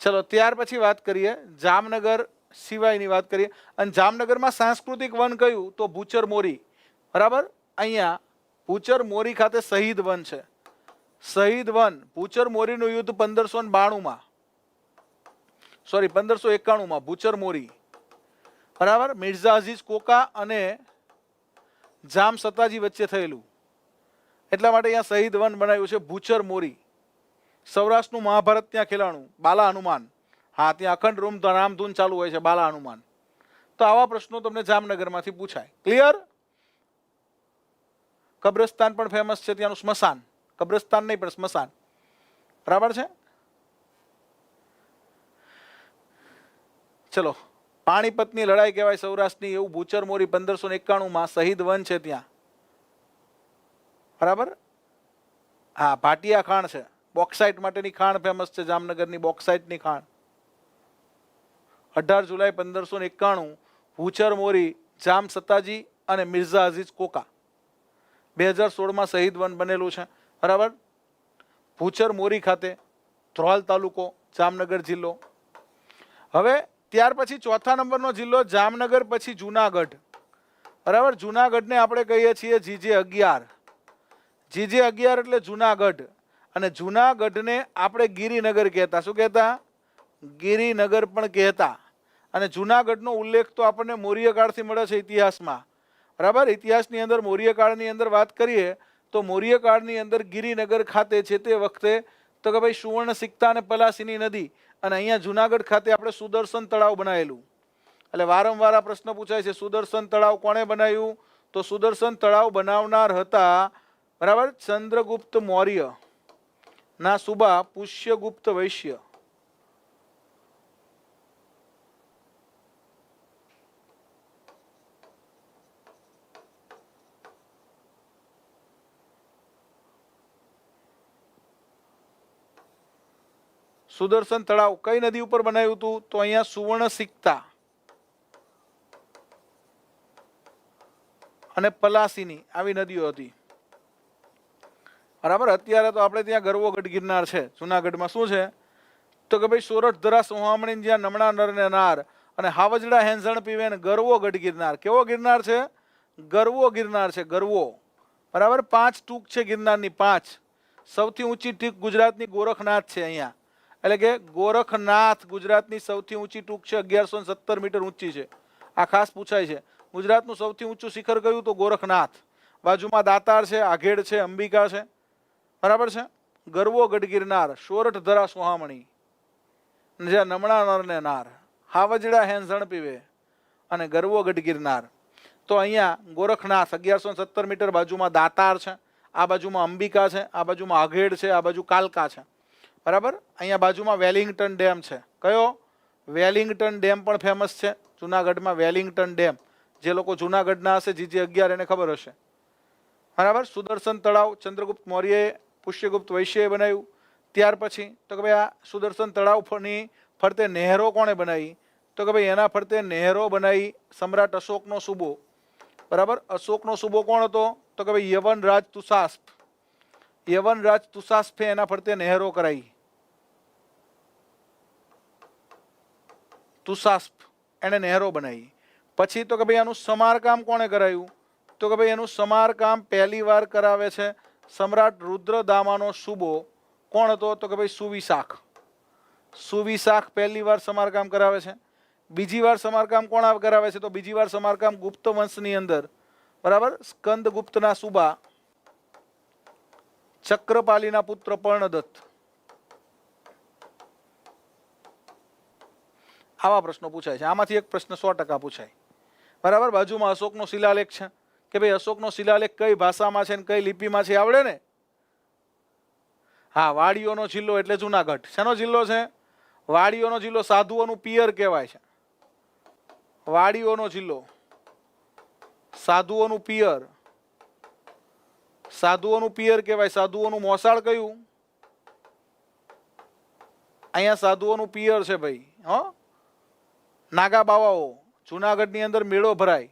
ચલો ત્યાર પછી વાત કરીએ જામનગર સિવાયની વાત કરીએ. અને જામનગરમાં સાંસ્કૃતિક વન કયું? તો ભૂચર મોરી, બરાબર. અહીંયા ભૂચર મોરી ખાતે શહીદ વન છે. શહીદ વન, ભૂચર મોરીનું યુદ્ધ 1592માં, સોરી 1591માં ભૂચર મોરી, બરાબર, મિર્ઝા અઝીઝ કોકા અને જામ સતાજી વચ્ચે થયેલું. એટલા માટે અહીંયા શહીદ વન બનાવ્યું છે ભૂચર મોરી. સૌરાષ્ટ્રનું મહાભારત ત્યાં ખેલાણું, બાલા હનુમાન. હા, ત્યાં અખંડ રામધૂન ચાલુ હોય છે, બાલા હનુમાન. તો આવા પ્રશ્નો તમને જામનગરમાંથી પૂછાય. ક્લિયર? કબ્રસ્તાન પણ ફેમસ છે, ત્યાંનું સ્મશાન. કબ્રસ્તાન નહીં પણ સ્મશાન, બરાબર છે. ચલો, પાણીપતની લડાઈ કહેવાય સૌરાષ્ટ્રની, એવું ભૂચર મોરી 1591માં શહીદ વન છે ત્યાં, બરાબર. હા, ભાટિયા ખાણ છે, બોક્સાઇટ માટેની ખાણ ફેમસ છે જામનગરની, બોક્સાઇટની ખાણ. 18 જુલાઈ 1591 ભૂચર મોરી, જામ સતાજી અને મિર્ઝા અઝીઝ કોકા. 2016માં શહીદ વન બનેલું છે, બરાબર. ભૂચર મોરી ખાતે, ધ્રોલ તાલુકો, જામનગર જિલ્લો. હવે ત્યાર પછી ચોથા નંબરનો જિલ્લો જામનગર પછી જુનાગઢ, બરાબર. જુનાગઢને આપણે કહીએ છીએ GJ11. GJ11 એટલે જુનાગઢ. અને જુનાગઢને આપણે ગિરિનગર કહેતા. શું કહેતા? ગિરિનગર પણ કહેતા. અને જુનાગઢનો ઉલ્લેખ તો આપણને મૌર્યકાળથી મળે છે ઇતિહાસમાં, બરાબર. ઇતિહાસની અંદર મૌર્યકાળની અંદર વાત કરીએ તો મૌર્યકાળની અંદર ગિરિનગર ખાતે છે તે વખતે તો કે ભાઈ સુવર્ણ સિક્તા અને પલાસીની નદી, અને અહીંયા જુનાગઢ ખાતે આપણે સુદર્શન તળાવ બનાવેલું. એટલે વારંવાર આ પ્રશ્ન પૂછાય છે, સુદર્શન તળાવ કોણે બનાવ્યું? તો સુદર્શન તળાવ બનાવનાર હતા, બરાબર, ચંદ્રગુપ્ત મૌર્ય ના સુબા પુષ્યગુપ્ત વૈશ્ય. સુદર્શન તળાવ કઈ નદી ઉપર બનાવ્યું હતું? તો અહીંયા સુવર્ણ સિક્તા અને પલાસીની આવી નદીઓ હતી, બરાબર. અત્યારે તો આપણે ત્યાં ગરવો ગઢ ગિરનાર છે જુનાગઢમાં. શું છે? તો કે ભાઈ સોરઠ ધરા સોહામણી જ્યાં નમણા નર ને નાર અને હાવજડા હેંઝણ પીવે ને ગરવો ગઢ ગિરનાર. કેવો ગિરનાર છે? ગરવો ગિરનાર છે, ગરવો, બરાબર. 5 ટૂંક છે ગિરનારની, 5. સૌથી ઊંચી ટીક ગુજરાતની ગોરખનાથ છે અહીંયા. એટલે કે ગોરખનાથ ગુજરાતની સૌથી ઊંચી ટૂંક છે, 1117 મીટર ઊંચી છે. આ ખાસ પૂછાય છે. ગુજરાતનું સૌથી ઊંચું શિખર કયું? તો ગોરખનાથ. બાજુમાં દાતાર છે, આઘેડ છે, અંબિકા છે, બરાબર છે. ગરવો ગઢ ગિરનાર, સોરઠ ધરા સોહામણી, જ્યાં નમણા નર ને નાર, હાવજડા હેંઝણ પીવે અને ગરવો ગઢ ગિરનાર. તો અહીંયા ગોરખનાથ 1117 મીટર, બાજુમાં દાતાર છે, આ બાજુમાં અંબિકા છે, આ બાજુમાં આઘેડ છે, આ બાજુ કાલકા છે, બરાબર. અહીંયા બાજુમાં વેલિંગ્ટન ડેમ છે. કયો? વેલિંગ્ટન ડેમ પણ ફેમસ છે જુનાગઢમાં. વેલિંગ્ટન ડેમ, જે લોકો જુનાગઢના હશે GJ11 એને ખબર હશે, બરાબર. સુદર્શન તળાવ ચંદ્રગુપ્ત મૌર્યએ પુષ્યગુપ્ત વૈશ્યએ બનાવ્યું. ત્યાર પછી તો કે ભાઈ આ સુદર્શન તળાવની ફરતે નહેરો કોણે બનાવી? તો કે ભાઈ એના ફરતે નહેરો બનાવી સમ્રાટ અશોકનો સુબો, બરાબર. અશોકનો સુબો કોણ હતો? તો કે ભાઈ યવનરાજ તુષાસ્પ. યવનરાજ તુષાસ્પે એના ફરતે નહેરો કરાવી. તુષાસ્પ એને નહેરો બનાવી. પછી તો કે ભાઈ આનું સમારકામ કોણે કરાયું? તો કે ભાઈ એનું સમારકામ પહેલી વાર કરાવે છે સમ્રાટ રુદ્રદામાનો સુબો. કોણ હતો? તો કે ભાઈ સુવિશાખ. સુવિશાખ પહેલી વાર સમારકામ કરાવે છે. બીજી વાર સમારકામ કોણ કરાવે છે? તો બીજી વાર સમારકામ ગુપ્ત વંશની અંદર, બરાબર, સ્કંદગુપ્તના સુબા ચક્રપાલીના પુત્ર પર્ણદત્ત. આવા પ્રશ્નો પૂછાય છે. આમાંથી એક પ્રશ્ન 100% પૂછાય. બરાબર, બાજુમાં અશોકનો શિલાલેખ છે કે ભાઈ અશોકનો શિલાલેખ કઈ ભાષામાં છે ને કઈ લિપિમાં છે આવડે ને? હા, વાડીઓનો જિલ્લો એટલે જુનાગઢ. શેનો જિલ્લો છે? વાડીઓનો જિલ્લો. સાધુઓનું પિયર કહેવાય છે વાડીઓનો જિલ્લો, સાધુઓનું પિયર. સાધુઓનું પિયર કહેવાય. સાધુઓનું મોસાળ કયું? અહીંયા સાધુઓનું પિયર છે ભાઈ. નાગા બાવાઓ. જુનાગઢની અંદર મેળો ભરાય.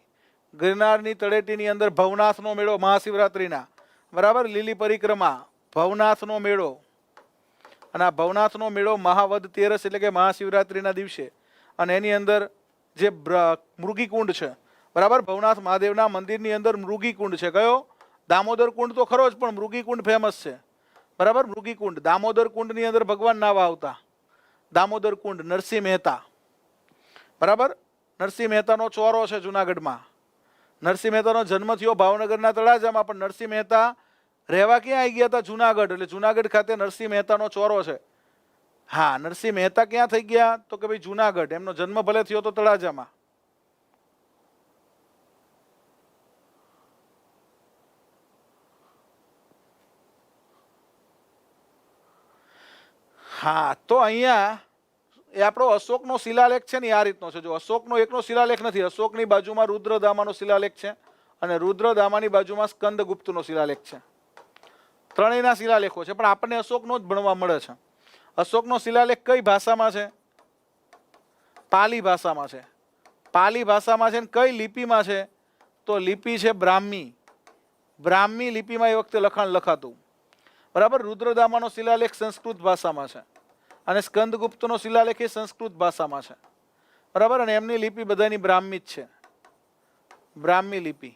ગિરનારની તળેટીની અંદર ભવનાથનો મેળો મહાશિવરાત્રિના. બરાબર, લીલી પરિક્રમા, ભવનાથનો મેળો. અને આ ભવનાથનો મેળો મહાવદ તેરસ એટલે કે મહાશિવરાત્રિના દિવસે. અને એની અંદર જે મૃગીકુંડ છે, બરાબર, ભવનાથ મહાદેવના મંદિરની અંદર મૃગીકુંડ છે. કયો? દામોદર કુંડ તો ખરો જ, પણ મૃગીકુંડ ફેમસ છે. બરાબર, મૃગીકુંડ. દામોદર કુંડની અંદર ભગવાન નાવા આવતા. દામોદર કુંડ, નરસિંહ મહેતા. બરાબર, નરસિંહ મહેતાનો ચોરો છે જુનાગઢમાં. નરસિંહ મહેતાનો જન્મ થયો ભાવનગરના તળાજામાં, પણ નરસિંહ મહેતા રહેવા ક્યાં આવી ગયા હતા? જુનાગઢ. એટલે જુનાગઢ ખાતે નરસિંહ મહેતાનો ચોરો છે. હા, નરસિંહ મહેતા ક્યાં થઈ ગયા? તો કે ભાઈ જુનાગઢ. એમનો જન્મ ભલે થયો તો તળાજામાં. હા, તો અહીંયા એ આપણો અશોકનો શિલાલેખ છે ને આ રીતનો છે. જો અશોકનો એકનો શિલાલેખ નથી. અશોકની બાજુમાં રુદ્રદામાનો શિલાલેખ છે અને રુદ્રદામાની બાજુમાં સ્કંદગુપ્તનો શિલાલેખ છે. ત્રણેયના શિલાલેખો છે, પણ આપણને અશોકનો જ ભણવા મળે છે. અશોકનો શિલાલેખ કઈ ભાષામાં છે? પાલી ભાષામાં છે. પાલી ભાષામાં છે ને કઈ લિપિમાં છે? તો લિપિ છે બ્રાહ્મી. બ્રાહ્મી લિપિમાં એ વખતે લખાણ લખાતું. બરાબર, રુદ્રદામાનો શિલાલેખ સંસ્કૃત ભાષામાં છે અને સ્કંદગુપ્તનો શિલાલેખ એ સંસ્કૃત ભાષામાં છે. બરાબર, અને એમની લિપિ બધાની બ્રાહ્મી જ છે. બ્રાહ્મી લિપિ.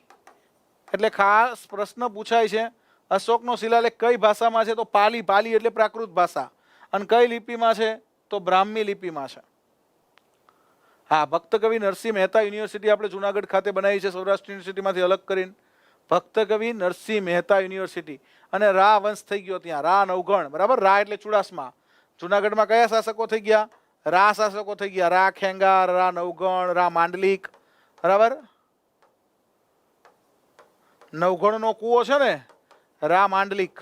એટલે ખાસ પ્રશ્ન પૂછાય છે, અશોકનો શિલાલેખ કઈ ભાષામાં છે? તો પાલી. પાલી એટલે પ્રાકૃત ભાષા. અને કઈ લિપિમાં છે? તો બ્રાહ્મી લિપિમાં છે. હા, ભક્ત કવિ નરસિંહ મહેતા યુનિવર્સિટી આપણે જુનાગઢ ખાતે બનાવી છે, સૌરાષ્ટ્ર યુનિવર્સિટીમાંથી અલગ કરીને. ભક્ત કવિ નરસિંહ મહેતા યુનિવર્સિટી. અને રા વંશ થઈ ગયો ત્યાં. રા નવઘણ. બરાબર, રા એટલે ચુડાસમા. જુનાગઢમાં કયા શાસકો થઈ ગયા? રા શાસકો થઈ ગયા. રા ખેંગાર, રા નવઘણ, રા માંડલિક. બરાબર, નવઘણનો કૂવો છે ને, રા માંડલિક.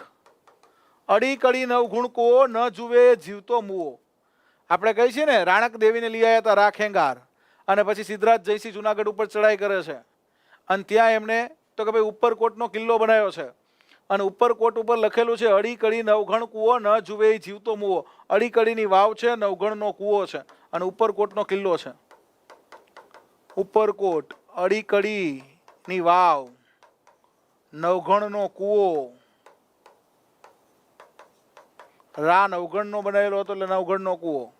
અડી કડી નવઘુણ કૂવો, ન જુએ જીવતો મુવો. આપણે કહી છીએ ને, રાણક દેવીને લઈ આવ્યા હતા રા ખેંગાર, અને પછી સિદ્ધરાજ જયસિંહ જુનાગઢ ઉપર ચડાઈ કરે છે. અને ત્યાં એમને તો કે ભાઈ ઉપરકોટનો કિલ્લો બનાવ્યો છે. અને ઉપરકોટ ઉપર લખેલું છે અડી કડી નવઘણ કૂવો, ન જુએ જીવતો મુવો. અડી કડીની વાવ છે, નવઘણનો કૂવો છે અને ઉપરકોટનો કિલ્લો છે. ઉપરકોટ, અડી કડીની વાવ, નવઘણનો કૂવો. રા નવઘણનો બનાવેલો હતો એટલે નવઘણનો કૂવો.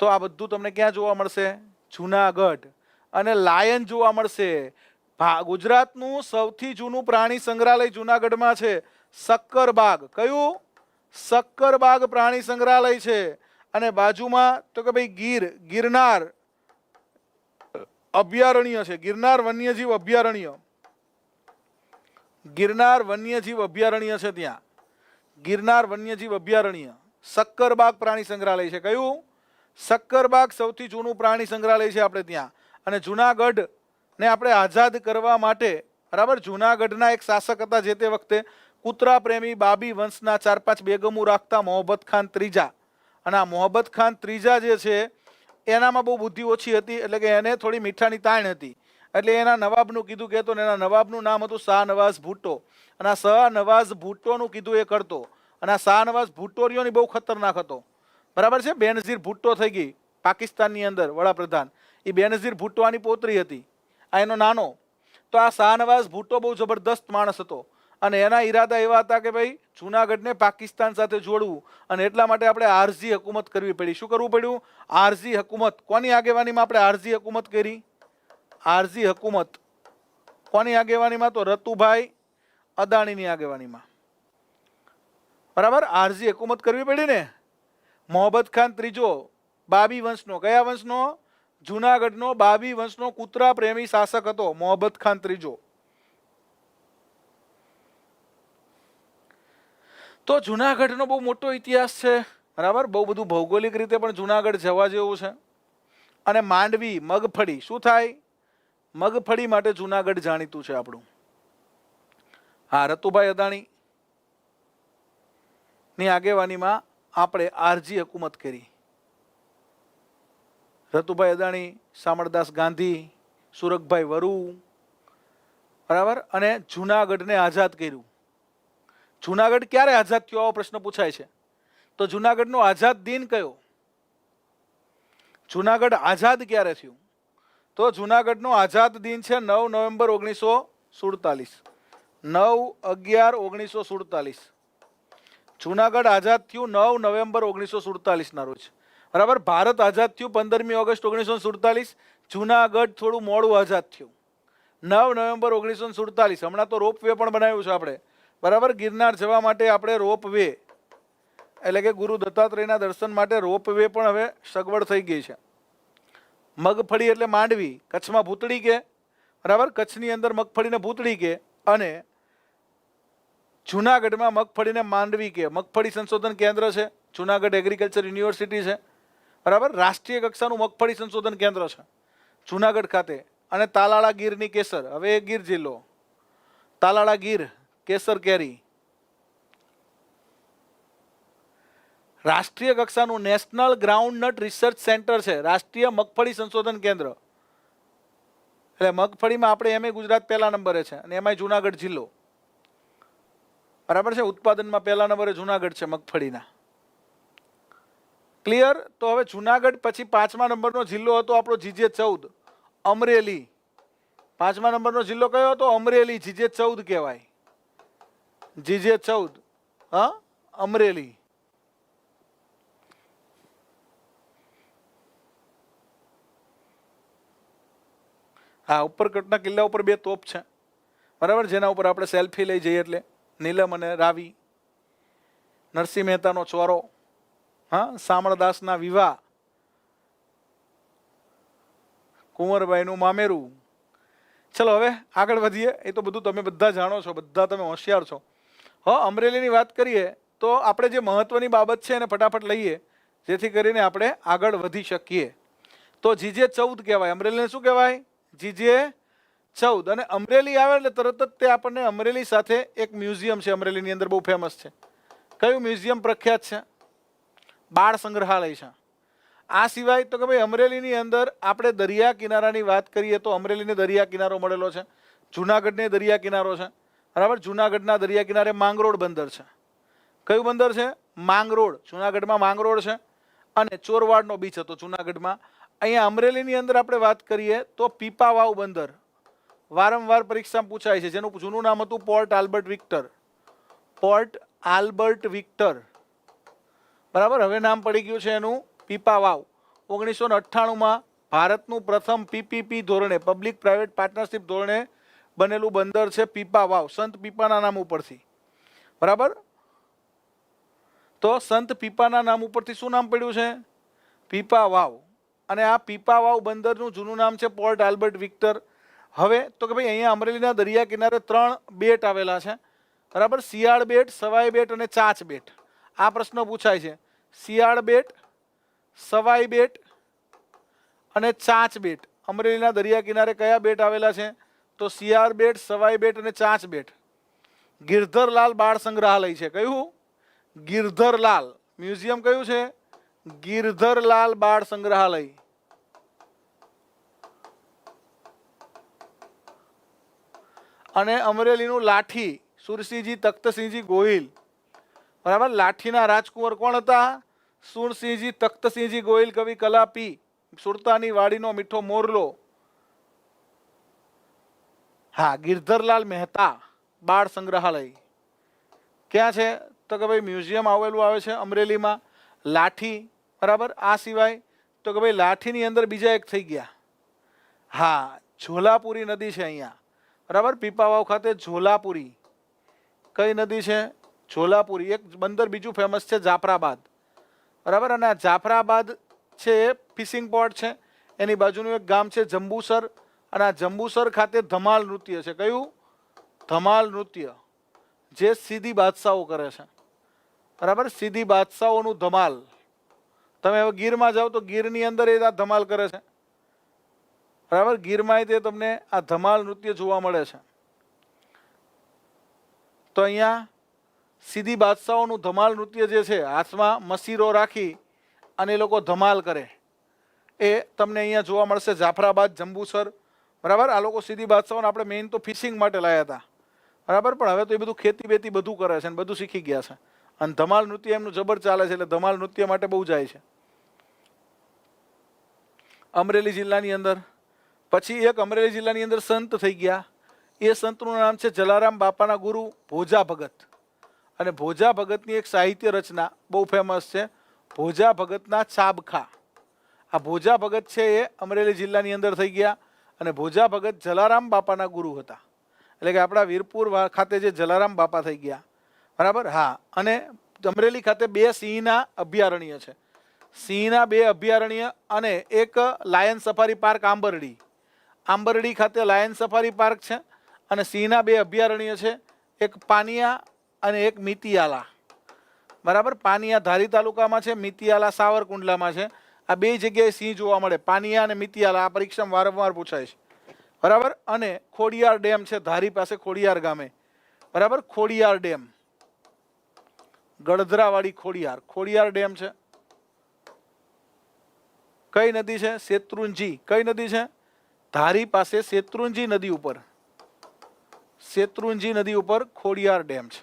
તો આ બધું તમને ક્યાં જોવા મળશે? જુનાગઢ. અને લાયન જોવા મળશે. ગુજરાતનું સૌથી જૂનું પ્રાણી સંગ્રહાલય જુનાગઢમાં છે, સક્કરબાગ. કયું? સક્કરબાગ પ્રાણી સંગ્રહાલય છે. અને બાજુમાં તો કે ભાઈ ગિરનાર અભયારણ્ય છે. ગિરનાર વન્યજીવ અભયારણ્ય. ગિરનાર વન્યજીવ અભયારણ્ય છે ત્યાં. ગિરનાર વન્યજીવ અભયારણ્ય. સક્કરબાગ પ્રાણી સંગ્રહાલય છે. કયું? સક્કરબાગ સૌથી જૂનું પ્રાણી સંગ્રહાલય છે આપણે ત્યાં. અને જુનાગઢ ને આપણે આઝાદ કરવા માટે, બરાબર, જુનાગઢના એક શાસક હતા જે તે વખતે, કૂતરા પ્રેમી બાબી વંશના 4-5 બેગમો રાખતા મોહબ્બત ખાન ત્રીજા. અને આ મોહબ્બત ખાન ત્રીજા જે છે એનામાં બહુ બુદ્ધિ ઓછી હતી, એટલે કે એને થોડી મીઠાની તાણ હતી. એટલે એના નવાબનું કીધું કહેતો, એના નવાબનું નામ હતું શાહનવાઝ ભુટ્ટો. અને આ શાહનવાઝ ભુટ્ટોનું કીધું એ કરતો. અને આ શાહનવાઝ ભુટ્ટો રહ્યો ને બહુ ખતરનાક હતો. બરાબર છે, બેનઝીર ભુટ્ટો થઈ ગઈ પાકિસ્તાનની અંદર વડાપ્રધાન. એ બેનઝીર ભુટ્ટો આની પોતરી હતી, આ એનો નાનો. તો આ શાહનવાઝ ભુટ્ટો બહુ જબરદસ્ત માણસ હતો. અને એના ઈરાદા એવા હતા કે ભાઈ જુનાગઢને પાકિસ્તાન સાથે જોડવું. અને એટલા માટે આપણે આરઝી હકુમત કરવી પડી. શું કરવું પડ્યું? આરઝી હકુમત. કોની આગેવાનીમાં આપણે આરઝી હકુમત કરી? આરઝી હકુમત કોની આગેવાનીમાં? તો રતુભાઈ અદાણીની આગેવાનીમાં. બરાબર, આરઝી હકુમત કરવી પડી ને. મોહબ્બત ખાન ત્રીજો બાબી વંશનો. કયા વંશનો? જુનાગઢનો બાબી વંશનો કૂતરા પ્રેમી શાસક હતો મોહબ્બત ખાન ત્રીજો. તો જુનાગઢનો બહુ મોટો ઇતિહાસ છે. બરાબર, બહુ બધું ભૌગોલિક રીતે પણ જુનાગઢ જવા જેવું છે. અને માંડવી, મગફળી, શું થાય? મગફળી માટે જુનાગઢ જાણીતું છે આપણું. હા, રતુભાઈ અદાણી ની આગેવાનીમાં આપણે આરજી હુકુમત કરી. રતુભાઈ અદાણી, શામળદાસ ગાંધી, સુરખભાઈ વરુ, બરાબર, અને જુનાગઢને આઝાદ કર્યું. જુનાગઢ ક્યારે આઝાદ થયો આવો પ્રશ્ન પૂછાય છે. તો જુનાગઢનો આઝાદ દિન કયો? જુનાગઢ આઝાદ ક્યારે થયું? તો જુનાગઢનો આઝાદ દિન છે 9 નવેમ્બર 1947. 9/11/1947. જુનાગઢ આઝાદ થયું 9 નવેમ્બર 1947 ના રોજ. બરાબર, ભારત આઝાદ થયું 15મી ઓગસ્ટ 1947. જુનાગઢ થોડું મોડું આઝાદ થયું 9 નવેમ્બર 1947. હમણાં તો રોપ વે પણ બનાવ્યું છે આપણે. બરાબર, ગિરનાર જવા માટે આપણે રોપ વે, એટલે કે ગુરુ દત્તાત્રેયના દર્શન માટે રોપ વે પણ હવે સગવડ થઈ ગઈ છે. મગફળી એટલે માંડવી, કચ્છમાં ભૂતળી કે, બરાબર, કચ્છની અંદર મગફળીને ભૂતળી કે, અને જુનાગઢમાં મગફળીને માંડવી કે. મગફળી સંશોધન કેન્દ્ર છે, જુનાગઢ એગ્રીકલ્ચર યુનિવર્સિટી છે, બરાબર, રાષ્ટ્રીય કક્ષાનું મગફળી સંશોધન કેન્દ્ર છે જુનાગઢ ખાતે. અને તાલાળા ગીરની કેસર, હવે ગીર જિલ્લો, તાલાળા ગીર કેસર કેરી. રાષ્ટ્રીય કક્ષાનું નેશનલ ગ્રાઉન્ડનટ રિસર્ચ સેન્ટર છે, રાષ્ટ્રીય મગફળી સંશોધન કેન્દ્ર. એટલે મગફળીમાં આપણે એમ ગુજરાત પહેલા નંબરે છે, અને એમાંય જુનાગઢ જિલ્લો, બરાબર છે. ઉત્પાદનમાં પહેલા નંબરે જુનાગઢ છે મગફળીના. ક્લિયર? તો હવે જુનાગઢ પછી 5મા નંબરનો જિલ્લો હતો આપણો GJ14, અમરેલી. 5મા નંબરનો જિલ્લો કયો હતો? અમરેલી, GJ14 કહેવાય. GJ14, હા, અમરેલી. હા, ઉપરકોટના કિલ્લા ઉપર 2 તોપ છે, બરાબર, જેના ઉપર આપણે સેલ્ફી લઈ જઈએ એટલે. નીલમ અને રાવી. નરસિંહ મહેતાનો ચોરો, હા, શામળદાસના વિવાહ, કુંવરબાઈનું મામેરું. ચલો હવે આગળ વધીએ. એ તો બધું તમે બધા જાણો છો, બધા તમે હોશિયાર છો. હા, અમરેલીની વાત કરીએ તો આપણે જે મહત્વની બાબત છે એને ફટાફટ લઈએ, જેથી કરીને આપણે આગળ વધી શકીએ. તો GJ14 કહેવાય. અમરેલીને શું કહેવાય? GJ14. અને અમરેલી આવે એટલે તરત જ તે આપણને અમરેલી સાથે એક મ્યુઝિયમ છે અમરેલીની અંદર, બહુ ફેમસ છે. કયું મ્યુઝિયમ પ્રખ્યાત છે? બાળ સંગ્રહાલય છે. આ સિવાય તો કે ભાઈ અમરેલીની અંદર આપણે દરિયા કિનારાની વાત કરીએ તો અમરેલીને દરિયા કિનારો મળેલો છે, જુનાગઢને દરિયા કિનારો છે, બરાબર. જુનાગઢના દરિયા કિનારે માંગરોળ બંદર છે. કયું બંદર છે? માંગરોળ. જુનાગઢમાં માંગરોળ છે. અને ચોરવાડનો બીચ હતો જુનાગઢમાં. અહીંયા અમરેલીની અંદર આપણે વાત કરીએ તો પીપાવાવ બંદર, વારંવાર પરીક્ષામાં પૂછાય છે, જેનું જૂનું નામ હતું port Albert Victor. Port Albert Victor, બરાબર, હવે નામ પડી ગયું છે એનું પીપાવાવ. 1998માં ભારતનું પ્રથમ PPP ધોરણે, પબ્લિક પ્રાઇવેટ પાર્ટનરશિપ ધોરણે બનેલું બંદર છે પીપાવાવ, સંત પીપાના નામ ઉપરથી, બરાબર. તો સંત પીપાના નામ ઉપરથી શું નામ પડ્યું છે? પીપાવાવ. અને આ પીપાવાવ બંદરનું જૂનું નામ છે પોર્ટ આલ્બર્ટ વિક્ટર. હવે તો કે ભાઈ અહીંયા અમરેલીના દરિયા કિનારે 3 બેટ આવેલા છે, બરાબર. શિયાળ બેટ, સવાઈ બેટ અને ચાચ બેટ. આ પ્રશ્ન પૂછાય છે. શિયાળ બેટ, સવાઈ બેટ અને ચાચ બેટ. અમરેલીના દરિયા કિનારે કયા બેટ આવેલા છે? તો શિયાળ બેટ, સવાઈ બેટ અને ચાચ બેટ. ગિરધરલાલ બાળ સંગ્રહાલય છે. કયું? ગિરધરલાલ. મ્યુઝિયમ કયું છે? ગિરધરલાલ બાળ સંગ્રહાલય. અને અમરેલીનું લાઠી, સુરસિંહજી તખ્તસિંહજી ગોહિલ, બરાબર. લાઠીના રાજકુંવર કોણ હતા? સુરસિંહજી તખ્તસિંહજી ગોહિલ, કવિ કલાપી. સુરતાની વાડીનો મીઠો મોરલો. હા, ગિરધરલાલ મહેતા બાળ સંગ્રહાલય ક્યાં છે? તો કે ભાઈ મ્યુઝિયમ આવેલું આવે છે અમરેલીમાં. લાઠી, બરાબર. આ સિવાય તો કે ભાઈ લાઠીની અંદર બીજા એક થઈ ગયા, હા, ઝોલાપુરી નદી છે અહીંયા, બરાબર. પીપાવાવ ખાતે ઝોલાપુરી. કઈ નદી છે? ઝોલાપુરી. એક બંદર બીજું ફેમસ છે જાફરાબાદ, બરાબર. અને આ જાફરાબાદ છે એ ફિશિંગ પોર્ટ છે. એની બાજુનું એક ગામ છે જંબુસર, અને આ જંબુસર ખાતે ધમાલ નૃત્ય છે. કયું? ધમાલ નૃત્ય, જે સીધી બાદશાહો કરે છે, બરાબર, સીધી બાદશાહોનું ધમાલ. તમે હવે ગીરમાં જાઓ તો ગીરની અંદર એ આ ધમાલ કરે છે. બરાબર, ગીરમાં તે તમને આ ધમાલ નૃત્ય જોવા મળે છે. તો અહીંયા સીધી બાદશાહોનું ધમાલ નૃત્ય જે છે, હાથમાં મસીરો રાખી અને એ લોકો ધમાલ કરે, એ તમને અહીંયા જોવા મળશે. જાફરાબાદ, જંબુસર. બરાબર, આ લોકો સીધી બાદશાહોને આપણે મેઇન તો ફિશિંગ માટે લાયા હતા. બરાબર, પણ હવે તો એ બધું ખેતી બેતી બધું કરે છે અને બધું શીખી ગયા છે. અને ધમાલ નૃત્ય એમનું જબર ચાલે છે, એટલે ધમાલ નૃત્ય માટે બહુ જાય છે. અમરેલી જિલ્લાની અંદર પછી એક અમરેલી જિલ્લાની અંદર સંત થઈ ગયા. એ સંતનું નામ છે જલારામ બાપાના ગુરુ ભોજા ભગત. અને ભોજા ભગતની એક સાહિત્ય રચના બહુ ફેમસ છે, ભોજા ભગતના ચાબખા. આ ભોજા ભગત છે એ અમરેલી જિલ્લાની અંદર થઈ ગયા. અને ભોજા ભગત જલારામ બાપાના ગુરુ હતા. એટલે કે આપણા વીરપુર ખાતે જે જલારામ બાપા થઈ ગયા. બરાબર, હા. અને અમરેલી ખાતે 2 સિંહના અભયારણ્ય છે. સિંહના 2 અભયારણ્ય અને એક lion safari park Ambardi. Ambardi ખાતે લાયન સફારી પાર્ક છે અને સિંહના 2 અભયારણ્ય છે, એક પાનિયા અને એક મિતિયાલા. બરાબર, પાનિયા ધારી તાલુકામાં છે, મિતિયાલા સાવરકુંડલામાં છે. આ 2 જગ્યાએ સિંહ જોવા મળે, પાનિયા અને મિતિયાલા. આ પરીક્ષામાં વારંવાર પૂછાય છે. બરાબર, અને ખોડિયાર ડેમ છે ધારી પાસે, ખોડિયાર ગામે. બરાબર, ખોડિયાર ડેમ, ગળધરાવાળી ખોડિયાર, ખોડિયાર ડેમ છે. કઈ નદી છે? શેત્રુંજી. કઈ નદી છે? ધારી પાસે શેત્રુંજી નદી ઉપર, શેત્રુંજી નદી ઉપર ખોડિયાર ડેમ છે.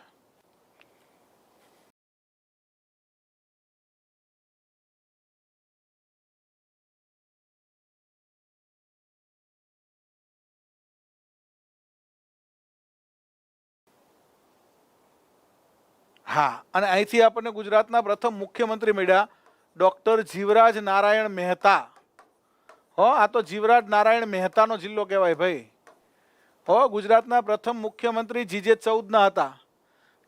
હા, અને અહીંથી આપણને ગુજરાતના પ્રથમ મુખ્યમંત્રી મળ્યા, ડોક્ટર જીવરાજ નારાયણ મહેતા. હો, આ તો જીવરાજ નારાયણ મહેતાનો જિલ્લો કહેવાય ભાઈ. હો, ગુજરાતના પ્રથમ મુખ્યમંત્રી જીજે 14 ના હતા,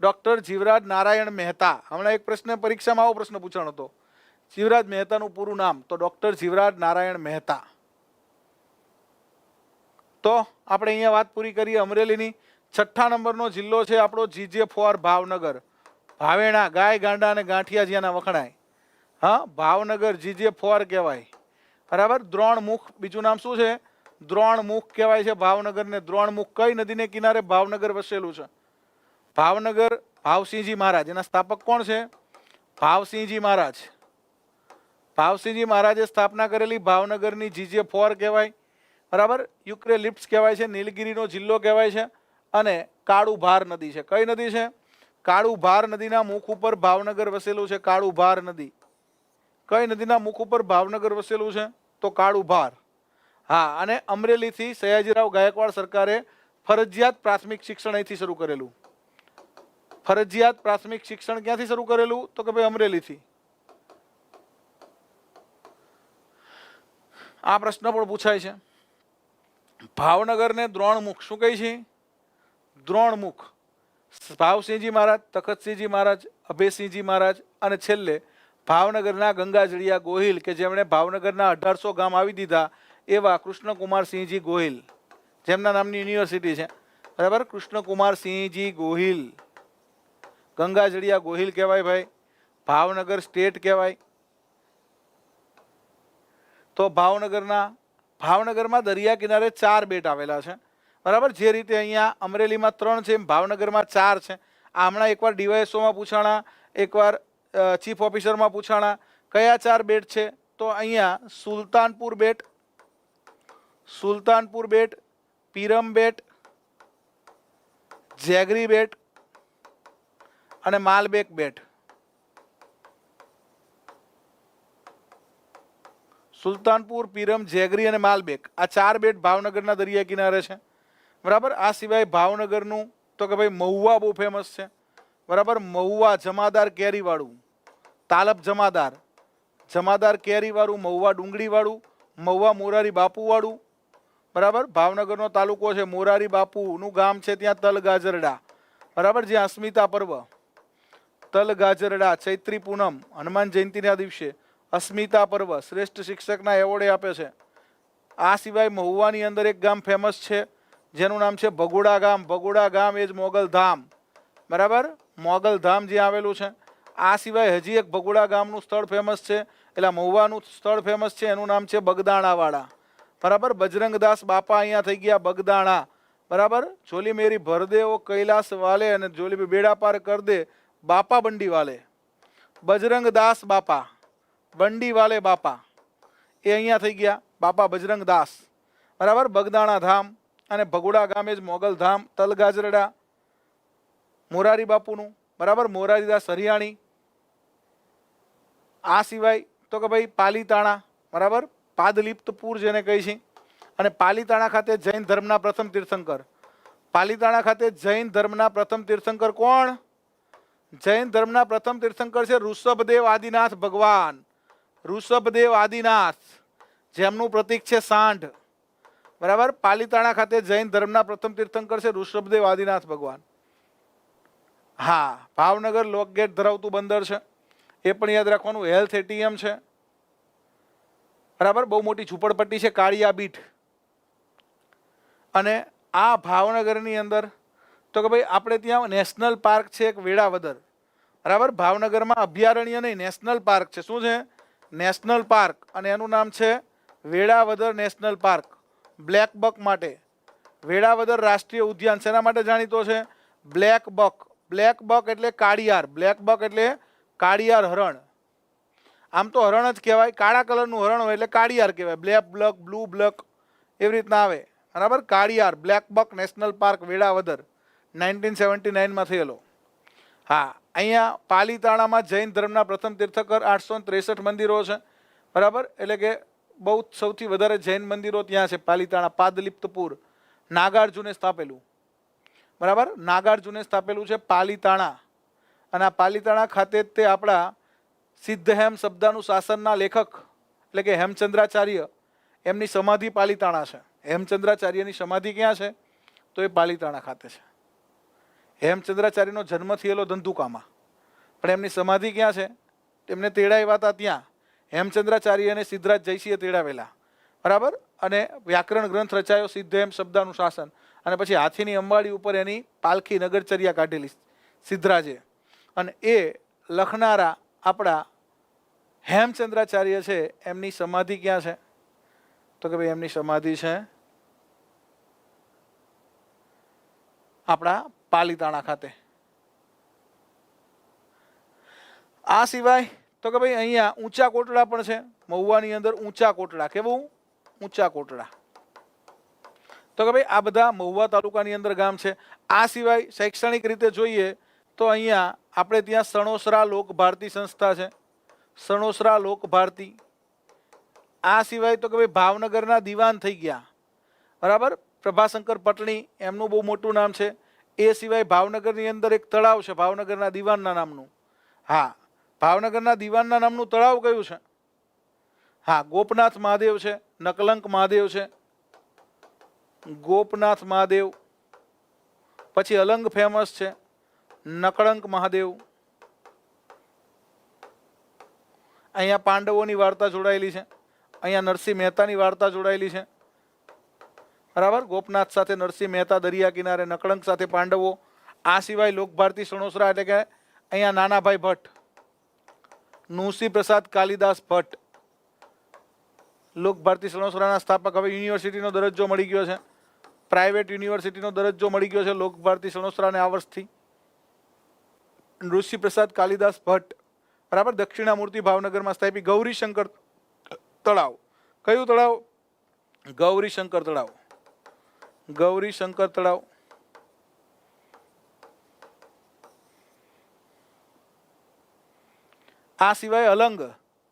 ડોક્ટર જીવરાજ નારાયણ મહેતા. હમણાં એક પ્રશ્ન પરીક્ષામાં આવો પ્રશ્ન પૂછાણો હતો, જીવરાજ મહેતાનું પૂરું નામ, તો ડોક્ટર જીવરાજ નારાયણ મહેતા. તો આપણે અહીંયા વાત પૂરી કરીએ અમરેલીની. 6થા નંબરનો જિલ્લો છે આપણો જીજે 4 ભાવનગર. ભાવેણા, ગાય ગાંડા અને ગાંઠિયા જ્યાંના વખણાય. હા, ભાવનગર જીજે 4 કહેવાય. બરાબર, દ્રોણમુખ બીજું નામ શું છે? દ્રોણમુખ કહેવાય છે ભાવનગરને. દ્રોણમુખ કઈ નદીને કિનારે ભાવનગર વસેલું છે? ભાવનગર ભાવસિંહજી મહારાજ. એના સ્થાપક કોણ છે? ભાવસિંહજી મહારાજ. ભાવસિંહજી મહારાજે સ્થાપના કરેલી ભાવનગરની જીજે 4 કહેવાય. બરાબર, યુક્રેલિપ્સ કહેવાય છે, નીલગિરીનો જિલ્લો કહેવાય છે. અને કાળુભાર નદી છે. કઈ નદી છે? કાળુભાર નદીના મુખ ઉપર ભાવનગર વસેલું છે. કાળુભાર નદી. કઈ નદીના મુખ ઉપર ભાવનગર વસેલું છે? તો કાળુભાર. હા, અને અમરેલીથી સયાજીરાવ ગાયકવાડ સરકારે ફરજિયાત પ્રાથમિક શિક્ષણ અહીંથી શરૂ કરેલું. ફરજિયાત પ્રાથમિક શિક્ષણ ક્યાંથી શરૂ કરેલું? તો કે ભાઈ અમરેલીથી. આ પ્રશ્ન પણ પૂછાય છે. ભાવનગરને દ્રોણમુખ શું કહે છે? દ્રોણમુખ. ભાવસિંહજી મહારાજ, તખતસિંહજી મહારાજ, અભયસિંહજી મહારાજ અને છેલ્લે ભાવનગરના ગંગાજળિયા ગોહિલ, કે જેમણે ભાવનગરના 1800 ગામ આવી દીધા એવા કૃષ્ણકુમારસિંહજી ગોહિલ, જેમના નામની યુનિવર્સિટી છે. બરાબર, કૃષ્ણકુમારસિંહજી ગોહિલ. ગંગાજળિયા ગોહિલ કહેવાય ભાઈ. ભાવનગર સ્ટેટ કહેવાય. તો ભાવનગરમાં દરિયા કિનારે 4 બેટ આવેલા છે. બરાબર, જે રીતે અહીંયા અમરેલીમાં 3 છે, એમ ભાવનગરમાં 4 છે. આ હમણાં એકવાર ડીવાયએસઓમાં પૂછાણા, એકવાર ચીફ ઓફિસરમાં પૂછાણા. કયા 4 બેટ છે? તો અહીંયા સુલતાનપુર બેટ, સુલતાનપુર બેટ, પીરમ બેટ, જેગરી બેટ અને માલબેક બેટ. સુલતાનપુર, પીરમ, જેગરી અને માલબેક, આ 4 બેટ ભાવનગરના દરિયા કિનારે છે. બરાબર, આ સિવાય ભાવનગરનું તો કે ભાઈ મહુવા બહુ ફેમસ છે. બરાબર, મહુવા જમાદાર કેરીવાળું, તાલપ જમાદાર, જમાદાર કેરીવાળું, મહુવા ડુંગળીવાળું, મહુવા મોરારી બાપુવાળું. બરાબર, ભાવનગરનો તાલુકો છે. મોરારી બાપુનું ગામ છે ત્યાં તલગાજરડા. બરાબર, જ્યાં અસ્મિતા પર્વ, તલગાજરડા, ચૈત્રી પૂનમ, હનુમાન જયંતિના દિવસે અસ્મિતા પર્વ, શ્રેષ્ઠ શિક્ષકના એવોર્ડ આપે છે. આ સિવાય મહુવાની અંદર એક ગામ ફેમસ છે જેનું નામ છે ભગોડા ગામ. ભગોડા ગામ એ જ મોગલધામ. બરાબર, મોગલધામ જ્યાં આવેલું છે. આ સિવાય હજી એક ભગોડા ગામનું સ્થળ ફેમસ છે, એટલે મહુવાનું સ્થળ ફેમસ છે, એનું નામ છે બગદાણાવાળા. બરાબર, બજરંગદાસ બાપા અહીંયા થઈ ગયા બગદાણા. બરાબર, જોલી મેરી ભર દે ઓ કૈલાસ વાલે અને જોલી બેડા પાર કર દે બાપા બંડી વાલે. બજરંગદાસ બાપા, બંડી વાલે બાપા, એ અહીંયા થઈ ગયા બાપા બજરંગદાસ. બરાબર, બગદાણા ધામ અને ભગોડા ગામે જ મોગલ ધામ, તલગાજરડા, મોરારી બાપુનું. બરાબર, મોરારીદાસ હરિયાણી. આ સિવાય તો કે ભાઈ પાલીતાણા, બરાબર, પાદલિપ્તપુર જેને કહી છે. અને પાલીતાણા ખાતે જૈન ધર્મના પ્રથમ તીર્થંકર, પાલીતાણા ખાતે જૈન ધર્મના પ્રથમ તીર્થંકર કોણ? જૈન ધર્મના પ્રથમ તીર્થંકર છે ઋષભદેવ આદિનાથ ભગવાન. ઋષભદેવ આદિનાથ, જેમનું પ્રતીક છે સાંઢ. બરાબર, પાલીતાણા ખાતે જૈન ધર્મના પ્રથમ તીર્થંકર છે ઋષભદેવ આદિનાથ ભગવાન. હા, ભાવનગર લોકગેટ ધરાવતું બંદર છે, એ પણ યાદ રાખવાનું. હેલ્થ એટીએમ છે. બરાબર, બહુ મોટી ઝૂંપડપટ્ટી છે કાળિયા બીટ. અને આ ભાવનગરની અંદર તો કે ભાઈ આપણે ત્યાં નેશનલ પાર્ક છે એક વેળાવદર. બરાબર, ભાવનગરમાં અભયારણ્ય નહીં, નેશનલ પાર્ક છે. શું છે? National park. અને એનું નામ છે Velavadar national park. Black buck માટે. વેળાવદર રાષ્ટ્રીય ઉદ્યાન શેના માટે જાણીતો છે? Black buck. બ્લેક બક એટલે કાળિયાર. બ્લેક બક એટલે કાળિયાર હરણ. આમ તો હરણ જ કહેવાય, કાળા કલરનું હરણ હોય એટલે કાળિયાર કહેવાય. બ્લેક બ્લક, બ્લુ બ્લક એવી રીતના આવે. બરાબર, કાળિયાર. Black buck national park Velavadar 1979માં થયેલો. હા, અહીંયા પાલીતાણામાં જૈન ધર્મના પ્રથમ તીર્થંકર 863 મંદિરો છે. બરાબર, એટલે કે બહુ સૌથી વધારે જૈન મંદિરો ત્યાં છે પાલીતાણા. પાદલિપ્તપુર નાગાર્જુને સ્થાપેલું. બરાબર, નાગાર્જુને સ્થાપેલું છે પાલીતાણા. અને આ પાલીતાણા ખાતે જ તે આપણા સિદ્ધહેમ શબ્દાનું શાસનના લેખક એટલે કે હેમચંદ્રાચાર્ય, એમની સમાધિ પાલીતાણા છે. હેમચંદ્રાચાર્યની સમાધિ ક્યાં છે? તો એ પાલીતાણા ખાતે છે. હેમચંદ્રાચાર્યનો જન્મ થયેલો ધંધુકામાં, પણ એમની સમાધિ ક્યાં છે? એમને તેડાવ્યા હતા ત્યાં. હેમચંદ્રાચાર્ય અને સિદ્ધરાજ જયસિંહે તેડાવેલા. બરાબર, અને વ્યાકરણ ગ્રંથ રચાયો સિદ્ધહેમ શબ્દાનું શાસન. અને પછી હાથીની અંબાડી ઉપર એની પાલખી નગરચર્યા કાઢેલી સિદ્ધરાજે. અને એ લખનારા આપણા હેમચંદ્રાચાર્ય છે, એમની સમાધિ ક્યાં છે? તો કે ભાઈ એમની સમાધિ છે આપણા પાલીતાણા ખાતે. આ સિવાય તો કે ભાઈ અહીંયા ઊંચા કોટડા પણ છે. મહુવાની અંદર ઊંચા કોટડા. કેવું? ઊંચા કોટડા. તો કે ભાઈ આ બધા મહુવા તાલુકાની અંદર ગામ છે. આ સિવાય શૈક્ષણિક રીતે જોઈએ તો અહીંયા આપણે ત્યાં સણોસરા લોક ભારતી સંસ્થા છે. સણોસરા લોક ભારતી. આ સિવાય તો કે ભાઈ ભાવનગરના દીવાન થઈ ગયા. બરાબર, પ્રભાશંકર પટણી, એમનું બહુ મોટું નામ છે. એ સિવાય ભાવનગરની અંદર એક તળાવ છે ભાવનગરના દીવાનના નામનું. હા, ભાવનગરના દીવાનના નામનું તળાવ કયું છે? હા, ગોપનાથ મહાદેવ છે, નકલંક મહાદેવ છે, ગોપનાથ મહાદેવ. પછી અલંગ ફેમસ છે, નકળંક મહાદેવ. અહીંયા પાંડવોની વાર્તા જોડાયેલી છે. અહીંયા નરસિંહ મહેતાની વાર્તા જોડાયેલી છે. બરાબર, ગોપનાથ સાથે નરસિંહ મહેતા દરિયા કિનારે, નકળંક સાથે પાંડવો. આ સિવાય લોકભારતી સણોસરા એટલે કે અહીંયા નાનાભાઈ ભટ્ટ, નુસી પ્રસાદ કાલિદાસ ભટ્ટ, લોકભારતી સણોસરાના સ્થાપક. હવે યુનિવર્સિટીનો દરજ્જો મળી ગયો છે, પ્રાઇવેટ યુનિવર્સિટીનો દરજ્જો મળી ગયો છે લોકભારતી સણોસરાને આ વર્ષથી. ઋષિ પ્રસાદ કાલિદાસ ભટ્ટ. બરાબર, દક્ષિણામૂર્તિ ભાવનગરમાં સ્થાપી. ગૌરીશંકર તળાવ. કયું તળાવ? ગૌરીશંકર તળાવ. ગૌરીશંકર તળાવ. આ સિવાય અલંગ.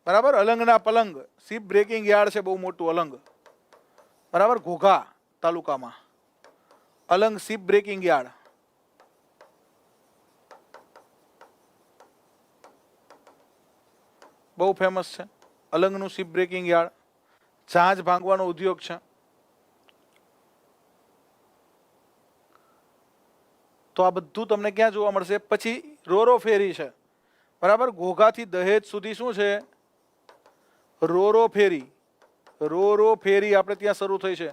બરાબર, અલંગના પલંગ શિપ બ્રેકિંગ યાર્ડ છે બહુ મોટું અલંગ. બરાબર, ઘોઘા તાલુકામાં અલંગ શિપ બ્રેકિંગ યાર્ડ. બહુ ફેમસ છે અલંગનું શિપ બ્રેકિંગ યાર્ડ. જહાજ ભાંગવાનો ઉદ્યોગ છે. તો આ બધું તમને ક્યાં જોવા મળશે? પછી રોરો ફેરી છે. બરાબર, ઘોઘાથી દહેજ સુધી શું છે? રોરો ફેરી. રોરો ફેરી આપણે ત્યાં શરૂ થઈ છે,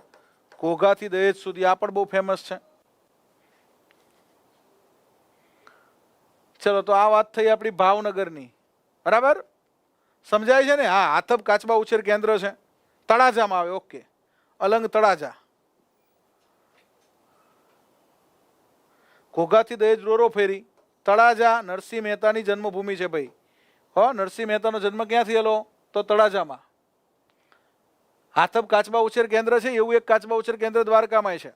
ઘોઘાથી દહેજ સુધી. આ પણ બહુ ફેમસ છે. ચલો, તો આ વાત થઈ આપણી ભાવનગરની, બરાબર? સમજાય છે ને? હા, આથપ કાચબા ઉછેર કેન્દ્ર છે, તળાજામાં આવે. ઓકે, અલંગ તળાજા. ઘોઘાથી દહેજ રોરો ફેરી, તળાજા નરસિંહ મહેતાની જન્મભૂમિ છે ભાઈ. હો, નરસિંહ મહેતાનો જન્મ ક્યાં થયેલો? તો તળાજામાં. આથપ કાચબા ઉછેર કેન્દ્ર છે એવું એક કાચબા ઉછેર કેન્દ્ર દ્વારકામાં છે,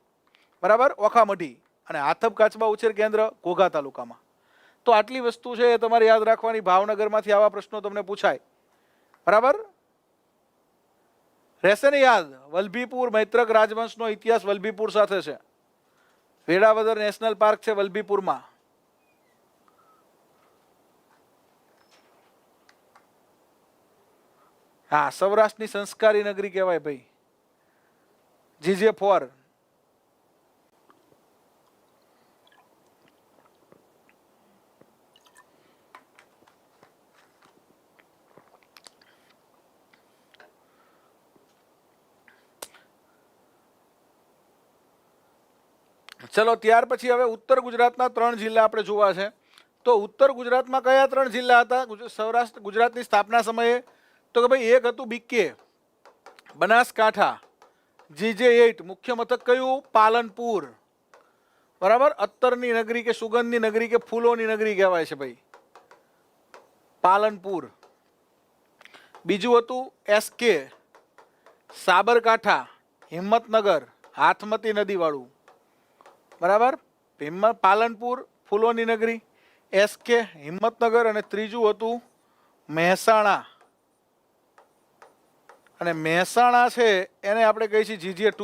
બરાબર, ઓખામઢી. અને આથપ કાચબા ઉછેર કેન્દ્ર ઘોઘા તાલુકામાં. તો આટલી વસ્તુ છે એ તમારે યાદ રાખવાની. ભાવનગરમાંથી આવા પ્રશ્નો તમને પૂછાય, બરાબર? રહેશે ને યાદ? વલભીપુર મૈત્રક રાજવંશનો ઇતિહાસ વલભીપુર સાથે છે. વેળાવદર નેશનલ પાર્ક છે વલભીપુરમાં. હા, સૌરાષ્ટ્રની સંસ્કારી નગરી કહેવાય ભાઈ, GJ4. ચલો, ત્યાર પછી હવે ઉત્તર ગુજરાતના 3 જિલ્લા આપણે જોવા છે. તો ઉત્તર ગુજરાતમાં કયા 3 જિલ્લા હતા સૌરાષ્ટ્ર ગુજરાતની સ્થાપના સમયે? તો કે ભાઈ, એક હતું બીકે, બનાસકાંઠા, GJ8. મુખ્ય મથક કયું? પાલનપુર, બરાબર? અત્તરની નગરી કે સુગંધની નગરી કે ફૂલોની નગરી કહેવાય છે ભાઈ, પાલનપુર. બીજું હતું SK, સાબરકાંઠા, હિંમતનગર, હાથમતી નદી વાળું, બરાબર? પાલનપુર ફૂલોની નગરી, SK હિંમતનગર. અને ત્રીજું હતું મહેસાણા. અને મહેસાણા છે એને આપણે કહીએ છીએ GJ2,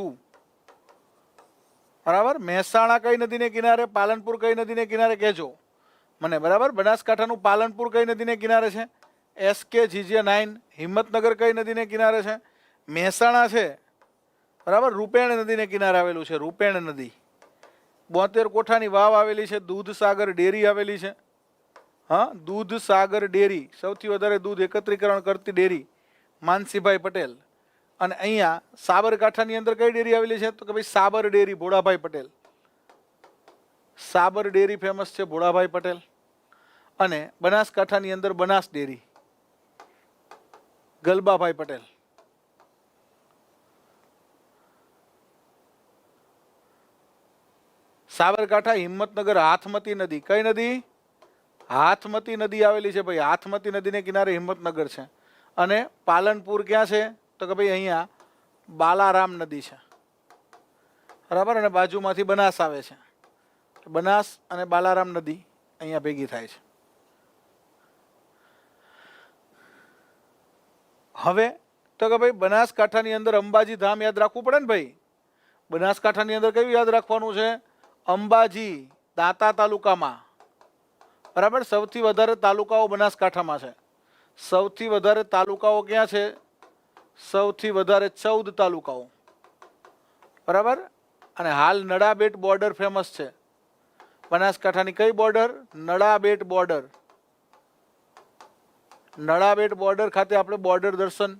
બરાબર? મહેસાણા કઈ નદીને કિનારે? પાલનપુર કઈ નદીને કિનારે કહેજો મને, બરાબર? બનાસકાંઠાનું પાલનપુર કઈ નદીને કિનારે છે? SK GJ9. હિંમતનગર કઈ નદીને કિનારે છે? મહેસાણા છે, બરાબર? રૂપેણ નદીને કિનારે આવેલું છે, રૂપેણ નદી. 72 કોઠાની વાવ આવેલી છે, દૂધસાગર ડેરી આવેલી છે. હા, દૂધસાગર ડેરી, સૌથી વધારે દૂધ એકત્રીકરણ કરતી ડેરી, માનસીભાઈ પટેલ. અને અહીંયા સાબરકાંઠાની અંદર કઈ ડેરી આવેલી છે? તો કે ભાઈ સાબર ડેરી, ભોળાભાઈ પટેલ. સાબર ડેરી ફેમસ છે, ભોળાભાઈ પટેલ. અને બનાસકાંઠાની અંદર બનાસ ડેરી, ગલબાભાઈ પટેલ. સાબરકાંઠા, હિંમતનગર, હાથમતી નદી. કઈ નદી? હાથમતી નદી આવેલી છે ભાઈ. હાથમતી નદીને કિનારે હિંમતનગર છે. અને પાલનપુર ક્યાં છે? તો કે ભાઈ અહીંયા બાલારામ નદી છે, બરાબર? અને બાજુમાંથી બનાસ આવે છે. બનાસ અને બાલારામ નદી અહીંયા ભેગી થાય છે. હવે તો કે ભાઈ બનાસકાંઠાની અંદર અંબાજી ધામ યાદ રાખવું પડે ને ભાઈ. બનાસકાંઠાની અંદર કયું યાદ રાખવાનું છે? અંબાજી, દાંતા તાલુકામાં, બરાબર? સૌથી વધારે તાલુકાઓ બનાસકાંઠામાં છે. સૌથી વધારે તાલુકાઓ ક્યાં છે? સૌથી વધારે 14 તાલુકાઓ, બરાબર? અને હાલ નડાબેટ બોર્ડર ફેમસ છે. બનાસકાંઠાની કઈ border? Nadabet border. Nadabet border ખાતે આપણે બોર્ડર દર્શન,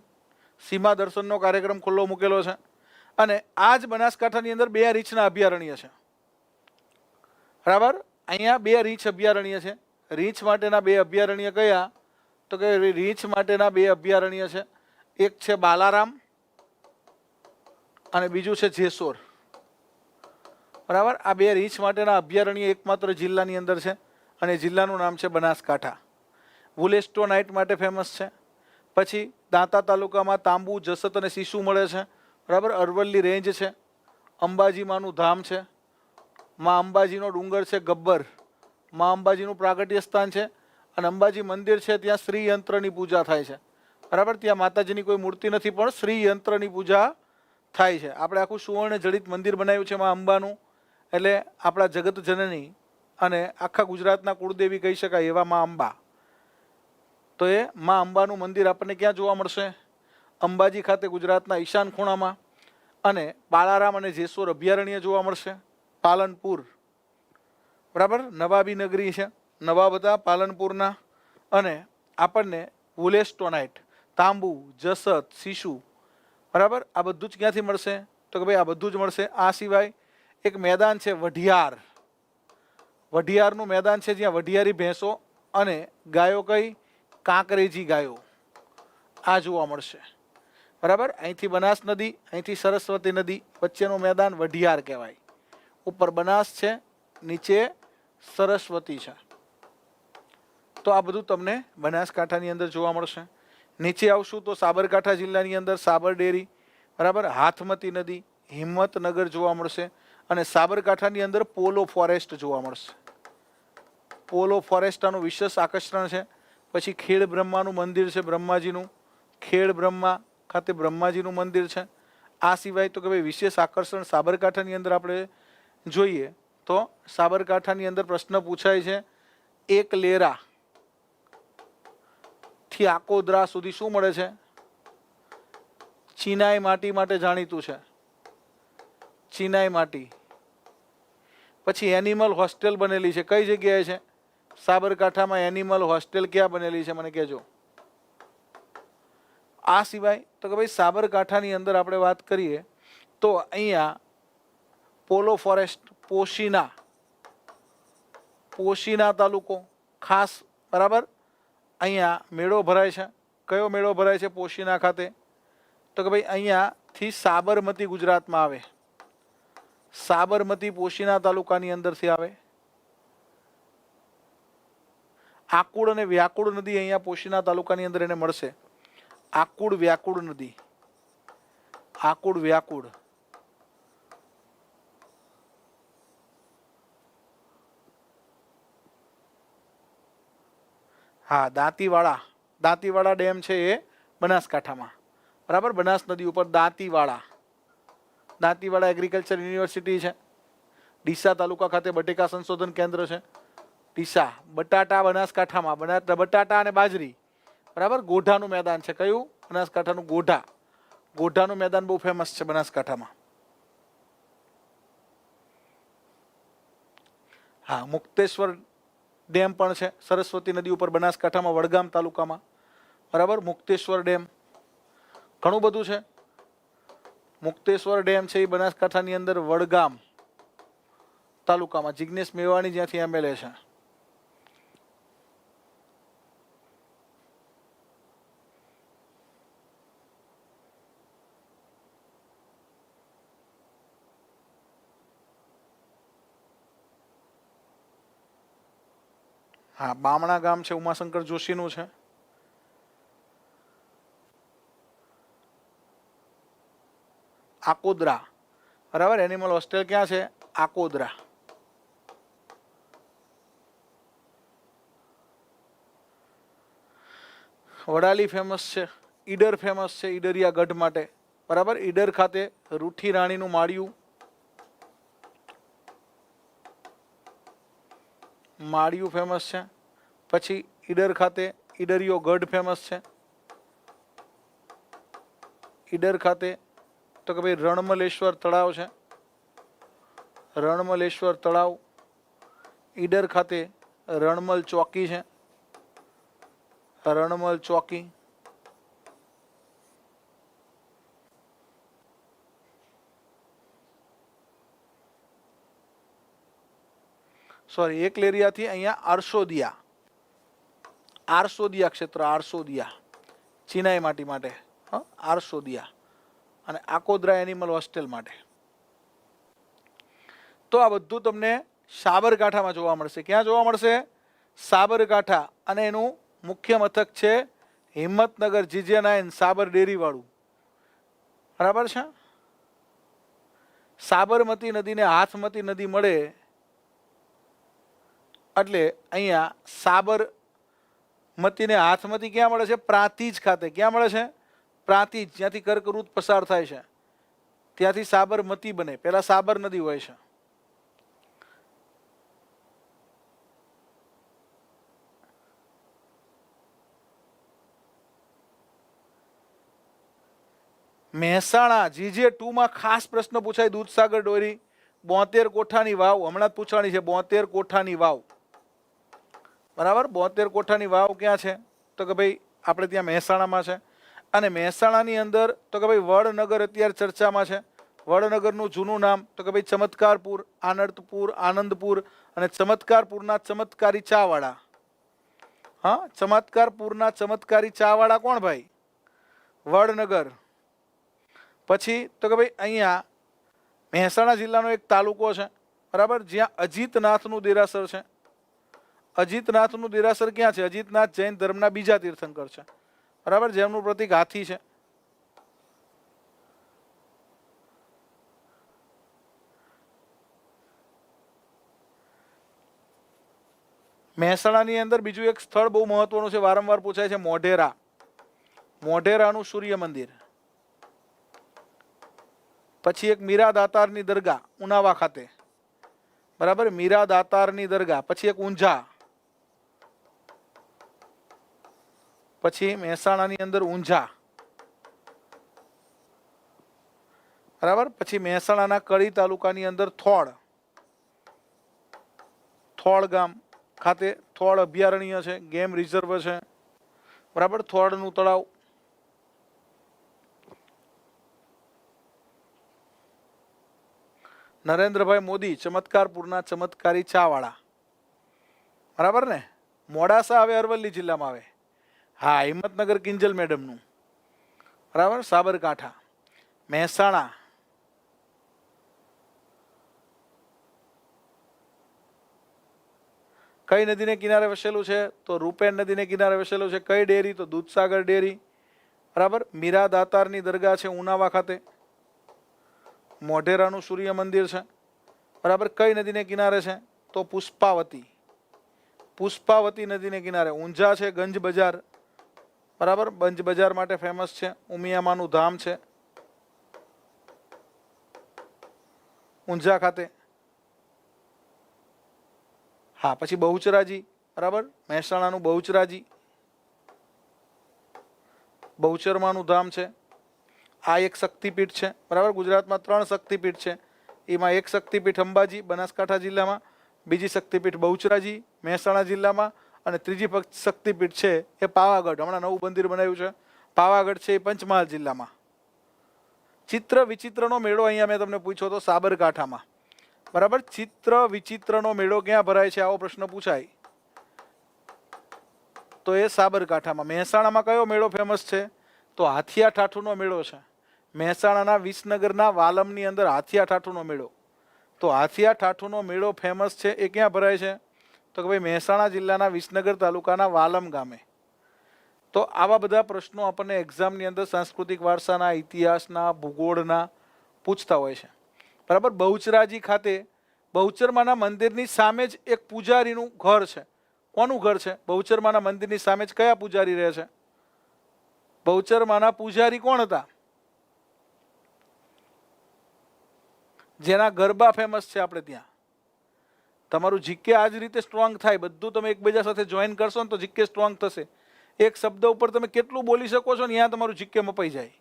સીમા દર્શનનો કાર્યક્રમ ખુલ્લો મૂકેલો છે. અને આ જ બનાસકાંઠાની અંદર 2 રીંછના અભયારણ્ય છે, બરાબર? અહીંયા 2 રીંછ અભયારણ્ય છે. રીંછ માટેના 2 અભયારણ્ય કયા? તો કે રીંછ માટેના 2 અભયારણ્ય છે. એક છે બાલારામ અને બીજું છે જેસોર, બરાબર? આ 2 રીંછ માટેના અભયારણ્ય એકમાત્ર જિલ્લાની અંદર છે. અને જિલ્લાનું નામ છે બનાસકાંઠા. વુલેસ્ટોનાઇટ માટે ફેમસ છે. પછી દાંતા તાલુકામાં તાંબુ, જસત અને સીસુ મળે છે, બરાબર? અરવલ્લી રેન્જ છે. અંબાજીમાનું ધામ છે. માં અંબાજીનો ડુંગર છે ગબ્બર. માં અંબાજીનું પ્રાગટ્ય સ્થાન છે. અને અંબાજી મંદિર છે, ત્યાં શ્રી યંત્રની પૂજા થાય છે, બરાબર? ત્યાં માતાજીની કોઈ મૂર્તિ નથી, પણ શ્રી યંત્રની પૂજા થાય છે. આપણે આખું સુવર્ણ જડિત મંદિર બનાવ્યું છે માં અંબાનું. એટલે આપણા જગત જનની અને આખા ગુજરાતના કુળદેવી કહી શકાય એવા માં અંબા. તો એ માં અંબાનું મંદિર આપણને ક્યાં જોવા મળશે? અંબાજી ખાતે, ગુજરાતના ઈશાન ખૂણામાં. અને બાલારામ અને જેસોર અભયારણ્ય જોવા મળશે પાલનપુર, બરાબર? નવાબી નગરી છે, નવાબ હતા પાલનપુરના. અને આપણને વુલેસ્ટોનાઇટ, તાંબુ, જસત, સીસુ, બરાબર? આ બધું જ ક્યાંથી મળશે? તો કે ભાઈ આ બધું જ મળશે. આ સિવાય એક મેદાન છે વઢિયાર, વઢિયારનું મેદાન છે જ્યાં વઢિયારી ભેંસો અને ગાયો કઈ કાંકરેજી ગાયો આ જોવા મળશે બરાબર। અહીંથી બનાસ નદી, અહીંથી સરસ્વતી નદી, વચ્ચેનું મેદાન વઢિયાર કહેવાય। ઉપર બનાસ છે, નીચે સરસ્વતી છે। તો આ બધું તમને બનાસકાંઠાની અંદર જોવા મળશે। નીચે આવશું તો સાબરકાંઠા જિલ્લાની અંદર સાબર ડેરી બરાબર, હાથમતી નદી, હિંમતનગર જોવા મળશે અને સાબરકાંઠાની અંદર પોલો ફોરેસ્ટ જોવા મળશે। પોલો ફોરેસ્ટ આનું વિશેષ આકર્ષણ છે। પછી ખેડ બ્રહ્માનું મંદિર છે, બ્રહ્માજીનું, ખેડ બ્રહ્મા ખાતે બ્રહ્માજીનું મંદિર છે। આ સિવાય તો કે ભાઈ વિશેષ આકર્ષણ સાબરકાંઠાની અંદર આપણે જોઈએ તો સાબરકાંઠાની અંદર પ્રશ્ન પૂછાય છે, એક લેરા થી આકોદરા સુધી શું મળે છે? ચિનાઈ માટી માટે જાણીતું છે, ચિનાઈ માટી। પછી એનિમલ હોસ્ટેલ બનેલી છે, કઈ જગ્યાએ છે? સાબરકાંઠામાં એનિમલ હોસ્ટેલ ક્યાં બનેલી છે મને કહેજો। આ સિવાય તો કે ભાઈ સાબરકાંઠાની અંદર આપણે વાત કરીએ તો અહીંયા પોલો ફોરેસ્ટ, પોશીના તાલુકો ખાસ બરાબર, અહીંયા મેળો ભરાય છે। કયો મેળો ભરાય છે પોશીના ખાતે? તો કે ભાઈ અહીંયાથી સાબરમતી ગુજરાતમાં આવે, સાબરમતી પોશીના તાલુકાની અંદરથી આવે। આકુડ અને વ્યાકુડ નદી અહીંયા પોશીના તાલુકાની અંદર એને મળશે। આકુડ વ્યાકુડ નદી, આકુડ વ્યાકુડ, હા દાંતીવાડા ડેમ છે એ બનાસકાંઠામાં બરાબર, બનાસ નદી ઉપર દાંતીવાડા એગ્રીકલ્ચર યુનિવર્સિટી છે। ડીસા તાલુકા ખાતે બટેકા સંશોધન કેન્દ્ર છે। ડીસા બટાટા બનાસકાંઠામાં, બટાટા અને બાજરી બરાબર। ગોઢાનું મેદાન છે, કયું? બનાસકાંઠાનું ગોઢાનું મેદાન બહુ ફેમસ છે બનાસકાંઠામાં। હા મુક્તેશ્વર ડેમ પણ છે સરસ્વતી નદી ઉપર બનાસકાંઠામાં, વડગામ તાલુકામાં બરાબર। મુક્તેશ્વર ડેમ ઘણું બધું છે। મુક્તેશ્વર ડેમ છે એ બનાસકાંઠાની અંદર વડગામ તાલુકામાં, જિગ્નેશ મેવાણી જ્યાંથી એમએલએ છે। હા બામણા ગામ છે ઉમાશંકર જોશીનું છે। આકોદરા બરાબર, એનિમલ હોસ્ટેલ ક્યાં છે? આકોદરા। વડાલી ફેમસ છે, ઈડર ફેમસ છે ઈડરિયા ગઢ માટે બરાબર। ઈડર ખાતે રૂઠી રાણીનું માળિયું ફેમસ છે। પછી ઈડર ખાતે ઈડરિયો ગઢ ફેમસ છે। ઈડર ખાતે તો કે ભાઈ રણમલેશ્વર તળાવ છે, રણમલેશ્વર તળાવ। ઈડર ખાતે રણમલ ચોકી છે, રણમલ ચોકી। સોરી, એકલેરિયાથી અહીંયા આરસોદિયા ક્ષેત્ર, આરસોદિયા ચિનાઈ માટી માટે, આરસોદિયા અને આકોદરા એનિમલ હોસ્ટેલ માટે। તો આ બધું તમને સાબરકાંઠામાં જોવા મળશે। ક્યાં જોવા મળશે? સાબરકાંઠા, અને એનું મુખ્ય મથક છે હિંમતનગર, GJ9 સાબર ડેરી વાળું બરાબર છે। સાબરમતી નદીને હાથમતી નદી મળે એટલે અહીંયા સાબરમતી ને હાથમતી ક્યાં મળે છે? પ્રાંતિજ ખાતે। ક્યાં મળે છે? પ્રાંતિજ, જ્યાંથી કર્કવૃત પસાર થાય છે ત્યાંથી સાબરમતી બને, પેલા સાબર નદી હોય છે। મહેસાણા GJ2 માં ખાસ પ્રશ્ન પૂછાય, દૂધસાગર ડોરી, 72 કોઠાની વાવ હમણાં જ પૂછવાની છે। 72 કોઠાની વાવ બરાબર, 72 કોઠાની વાવ ક્યાં છે? તો કે ભાઈ આપણે ત્યાં મહેસાણામાં છે। અને મહેસાણાની અંદર તો કે ભાઈ વડનગર અત્યારે ચર્ચામાં છે, વડનગરનું જૂનું નામ તો કે ભાઈ ચમત્કારપુર, આનંદપુર અને ચમત્કારપુરના ચમત્કારી ચાવાળા. હા, ચમત્કારપુરના ચમત્કારી ચાવાળા કોણ ભાઈ? વડનગર. પછી તો કે ભાઈ અહીંયા મહેસાણા જિલ્લાનો એક તાલુકો છે, બરાબર, જ્યાં અજીતનાથનું દેરાસર છે. અજીતનાથનું દેરાસર ક્યાં છે? અજીતનાથ જૈન ધર્મના બીજા તીર્થંકર છે, બરાબર, જેમનું પ્રતીક હાથી છે. મહેસાણાની અંદર બીજું એક સ્થળ બહુ મહત્વનું છે, વારંવાર પૂછાય છે, મોઢેરા. મોઢેરાનું સૂર્ય મંદિર. પછી એક મીરા દાતારની દરગાહ ઉનાવા ખાતે, બરાબર, મીરા દાતારની દરગાહ. પછી એક ઊંઝા. પછી મહેસાણાની અંદર ઊંઝા, બરાબર. પછી મહેસાણાના કડી તાલુકાની અંદર થોળ. થોળ ગામ ખાતે થોળ અભયારણ્ય છે, ગેમ રિઝર્વ છે, બરાબર, થોળનું તળાવ. નરેન્દ્રભાઈ મોદી ચમત્કારપુરના ચમત્કારી ચાવાળા, બરાબર ને. મોડાસા આવે અરવલ્લી જિલ્લામાં આવે. હા, હિંમતનગર કિંજલ મેડમનું, બરાબર. સાબરકાંઠા. મહેસાણા કઈ નદીને કિનારે વસેલું છે? તો રૂપેણ નદીને કિનારે વસેલું છે. કઈ ડેરી? તો દૂધસાગર ડેરી, બરાબર. મીરા દાતારની દરગાહ છે ઉનાવા ખાતે. મોઢેરાનું સૂર્ય મંદિર છે, બરાબર. કઈ નદીને કિનારે છે? તો પુષ્પાવતી. પુષ્પાવતી નદીને કિનારે. ઊંઝા છે ગંજ બજાર, બરાબર, ગંજ બજાર માટે ફેમસ છે. ઉમિયામાનું ધામ છે ઊંઝા ખાતે. હા, પછી બહુચરાજી, બરાબર, મહેસાણાનું બહુચરાજી. બહુચરમાનું ધામ છે. આ એક શક્તિપીઠ છે, બરાબર. ગુજરાતમાં 3 શક્તિપીઠ છે. એમાં એક શક્તિપીઠ અંબાજી બનાસકાંઠા જિલ્લામાં, બીજી શક્તિપીઠ બહુચરાજી મહેસાણા જિલ્લામાં, અને ત્રીજી શક્તિપીઠ છે એ પાવાગઢ. હમણાં નવું મંદિર બનાવ્યું છે પાવાગઢ છે, એ પંચમહાલ જિલ્લામાં. ચિત્ર વિચિત્રનો મેળો અહીંયા મેં તમને પૂછ્યો તો સાબરકાંઠામાં, બરાબર. ચિત્ર વિચિત્રનો મેળો ક્યાં ભરાય છે? આવો પ્રશ્ન પૂછાય તો એ સાબરકાંઠામાં. મહેસાણામાં કયો મેળો ફેમસ છે? તો હાથિયા ઠાઠુનો મેળો છે. મહેસાણાના વિસનગરના વાલમની અંદર હાથિયા ઠાઠુનો મેળો. તો હાથિયા ઠાઠુનો મેળો ફેમસ છે, એ ક્યાં ભરાય છે? તો કે ભાઈ મહેસાણા જિલ્લાના વિસનગર તાલુકાના વાલમ ગામે. તો આવા બધા પ્રશ્નો આપણને એક્ઝામની અંદર સાંસ્કૃતિક વારસાના, ઇતિહાસના, ભૂગોળના પૂછતા હોય છે, બરાબર. બહુચરાજી ખાતે બહુચરમાના મંદિરની સામે જ એક પૂજારીનું ઘર છે. કોનું ઘર છે? બહુચરમાના મંદિરની સામે જ કયા પૂજારી રહે છે? બહુચરમાના પૂજારી કોણ હતા? જેના ગરબા ફેમસ છે આપણે ત્યાં. તમારું જીકે આ જ રીતે સ્ટ્રોંગ થાય, બધું તમે એકબીજા સાથે જોઈન કરશો ને તો જીકે સ્ટ્રોંગ થશે. એક શબ્દ ઉપર તમે કેટલું બોલી શકો છો ને ત્યાં તમારું જીકે મપાઈ જાય.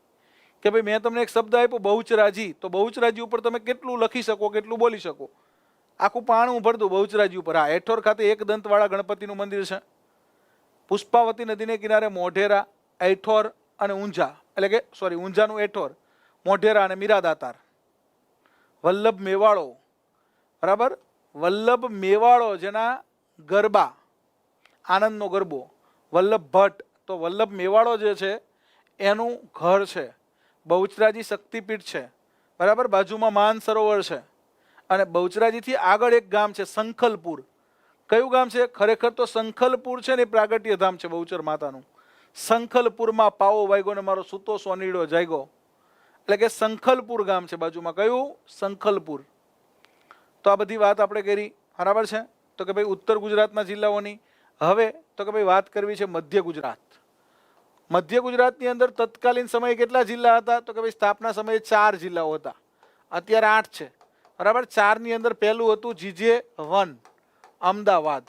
કે ભાઈ મેં તમને એક શબ્દ આપ્યો બહુચરાજી, તો બહુચરાજી ઉપર તમે કેટલું લખી શકો, કેટલું બોલી શકો. આખું પાણું ભર દઉં બહુચરાજી ઉપર. હા, એઠોર ખાતે એક દંતવાળા ગણપતિનું મંદિર છે. પુષ્પાવતી નદીને કિનારે મોઢેરા, એઠોર અને ઊંઝા, એટલે કે સોરી, ઊંઝાનું એઠોર, મોઢેરા અને મીરા દાતાર. વલ્લભ મેવાડો, બરાબર. વલ્લભ મેવાડો જેના ગરબા, આનંદનો ગરબો, વલ્લભ ભટ્ટ. તો વલ્લભ મેવાડો જે છે એનું ઘર છે. બહુચરાજી શક્તિપીઠ છે, બરાબર. બાજુમાં માન સરોવર છે. અને બહુચરાજીથી આગળ એક ગામ છે સંખલપુર. કયું ગામ છે? ખરેખર તો સંખલપુર છે ને એ પ્રાગટ્ય ધામ છે બહુચર માતાનું. સંખલપુરમાં પાવો વાગ્યો ને મારો સૂતો સોનીડો જાગ્યો, એટલે કે સંખલપુર ગામ છે બાજુમાં. કયું? સંખલપુર. તો આ બધી વાત આપણે કરી, બરાબર છે. તો કે ભાઈ ઉત્તર ગુજરાતના જિલ્લાઓની. હવે તો કે ભાઈ વાત કરવી છે મધ્ય ગુજરાત. મધ્ય ગુજરાતની અંદર તત્કાલીન સમયે કેટલા જિલ્લા હતા? તો કે ભાઈ સ્થાપના સમયે 4 જિલ્લાઓ હતા, અત્યારે 8 છે, બરાબર. 4ની અંદર પહેલું હતું GJ1 અમદાવાદ,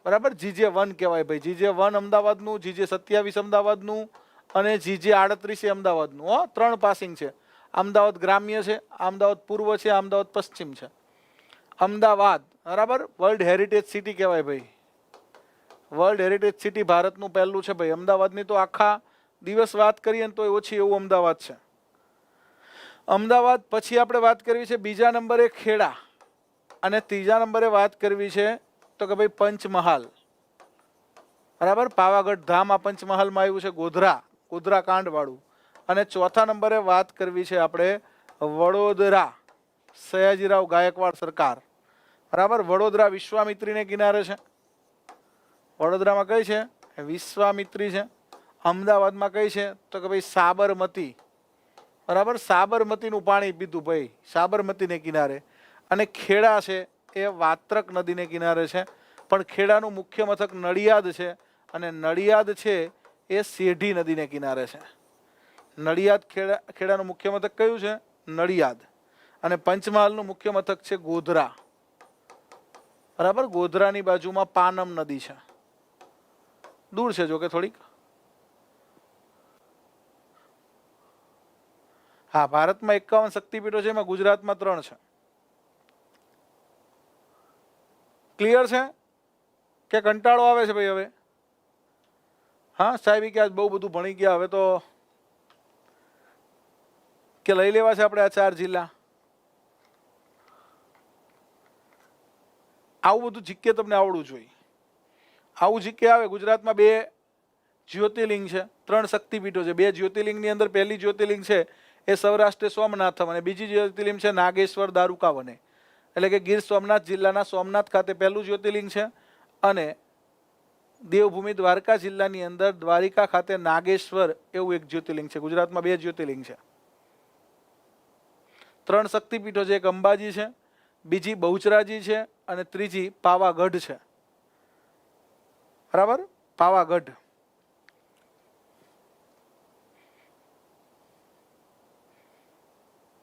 બરાબર. GJ1 કહેવાય ભાઈ. GJ1 અમદાવાદનું, GJ27 અમદાવાદનું અને GJ38 અમદાવાદનું. 3 પાસિંગ છે. અમદાવાદ ગ્રામ્ય છે, અમદાવાદ પૂર્વ છે, અમદાવાદ પશ્ચિમ છે. અમદાવાદ, બરાબર, વર્લ્ડ હેરિટેજ સિટી કહેવાય ભાઈ. વર્લ્ડ હેરિટેજ સિટી ભારતનું પહેલું છે ભાઈ. અમદાવાદની તો આખા દિવસ વાત કરીએ ને તો ઓછી એવું અમદાવાદ છે. અમદાવાદ પછી આપણે વાત કરવી છે બીજા નંબરે ખેડા અને ત્રીજા નંબરે વાત કરવી છે તો કે ભાઈ પંચમહાલ. બરાબર, પાવાગઢ ધામ આ પંચમહાલમાં આવ્યું છે, ગોધરા કાંડ વાળું. અને ચોથા નંબરે વાત કરવી છે આપણે વડોદરા, સયાજીરાવ ગાયકવાડ સરકાર. બરાબર, વડોદરા વિશ્વામિત્રીને કિનારે છે. વડોદરામાં કઈ છે? વિશ્વામિત્રી છે. અમદાવાદમાં કઈ છે તો કે ભાઈ સાબરમતી. બરાબર, સાબરમતીનું પાણી પીધું ભાઈ, સાબરમતીને કિનારે. અને ખેડા છે એ વાત્રક નદીને કિનારે છે, પણ ખેડાનું મુખ્ય મથક નડિયાદ છે અને નડિયાદ છે એ શેઢી નદીને કિનારે છે. નડિયાદ ખેડાનું મુખ્ય મથક કયું છે? નડિયાદ. અને પંચમહાલનું મુખ્ય મથક છે ગોધરા. બરાબર, ગોધરાની બાજુમાં પાનમ નદી છે, દૂર છે જો કે થોડીક. હા, ભારતમાં 51 શક્તિપીઠો છે, એમાં ગુજરાતમાં 3 છે. ક્લિયર છે કે કંટાળો આવે છે ભાઈ હવે? હા સાહેબ કે આજ બહુ બધું ભણી ગયા, હવે તો કે લઈ લેવા છે આપણે આ 4 જિલ્લા. આવું બધું જીકે તમને આવડવું જોઈએ. આવું જીકે આવે. ગુજરાતમાં 2 જ્યોતિર્લિંગ છે, 3 શક્તિપીઠો છે. 2 જ્યોતિર્લિંગની અંદર પહેલી જ્યોતિર્લિંગ છે એ સૌરાષ્ટ્ર સોમનાથમ અને બીજી જ્યોતિર્લિંગ છે નાગેશ્વર દારૂકાવને. એટલે કે ગીર સોમનાથ જિલ્લાના સોમનાથ ખાતે પહેલું જ્યોતિર્લિંગ છે અને દેવભૂમિ દ્વારકા જિલ્લાની અંદર દ્વારિકા ખાતે નાગેશ્વર એવું એક જ્યોતિર્લિંગ છે. ગુજરાતમાં 2 જ્યોતિર્લિંગ છે. 3 શક્તિપીઠો છે, એક અંબાજી છે, બીજી બહુચરાજી છે અને ત્રીજી પાવાગઢ છે. બરાબર, પાવાગઢ.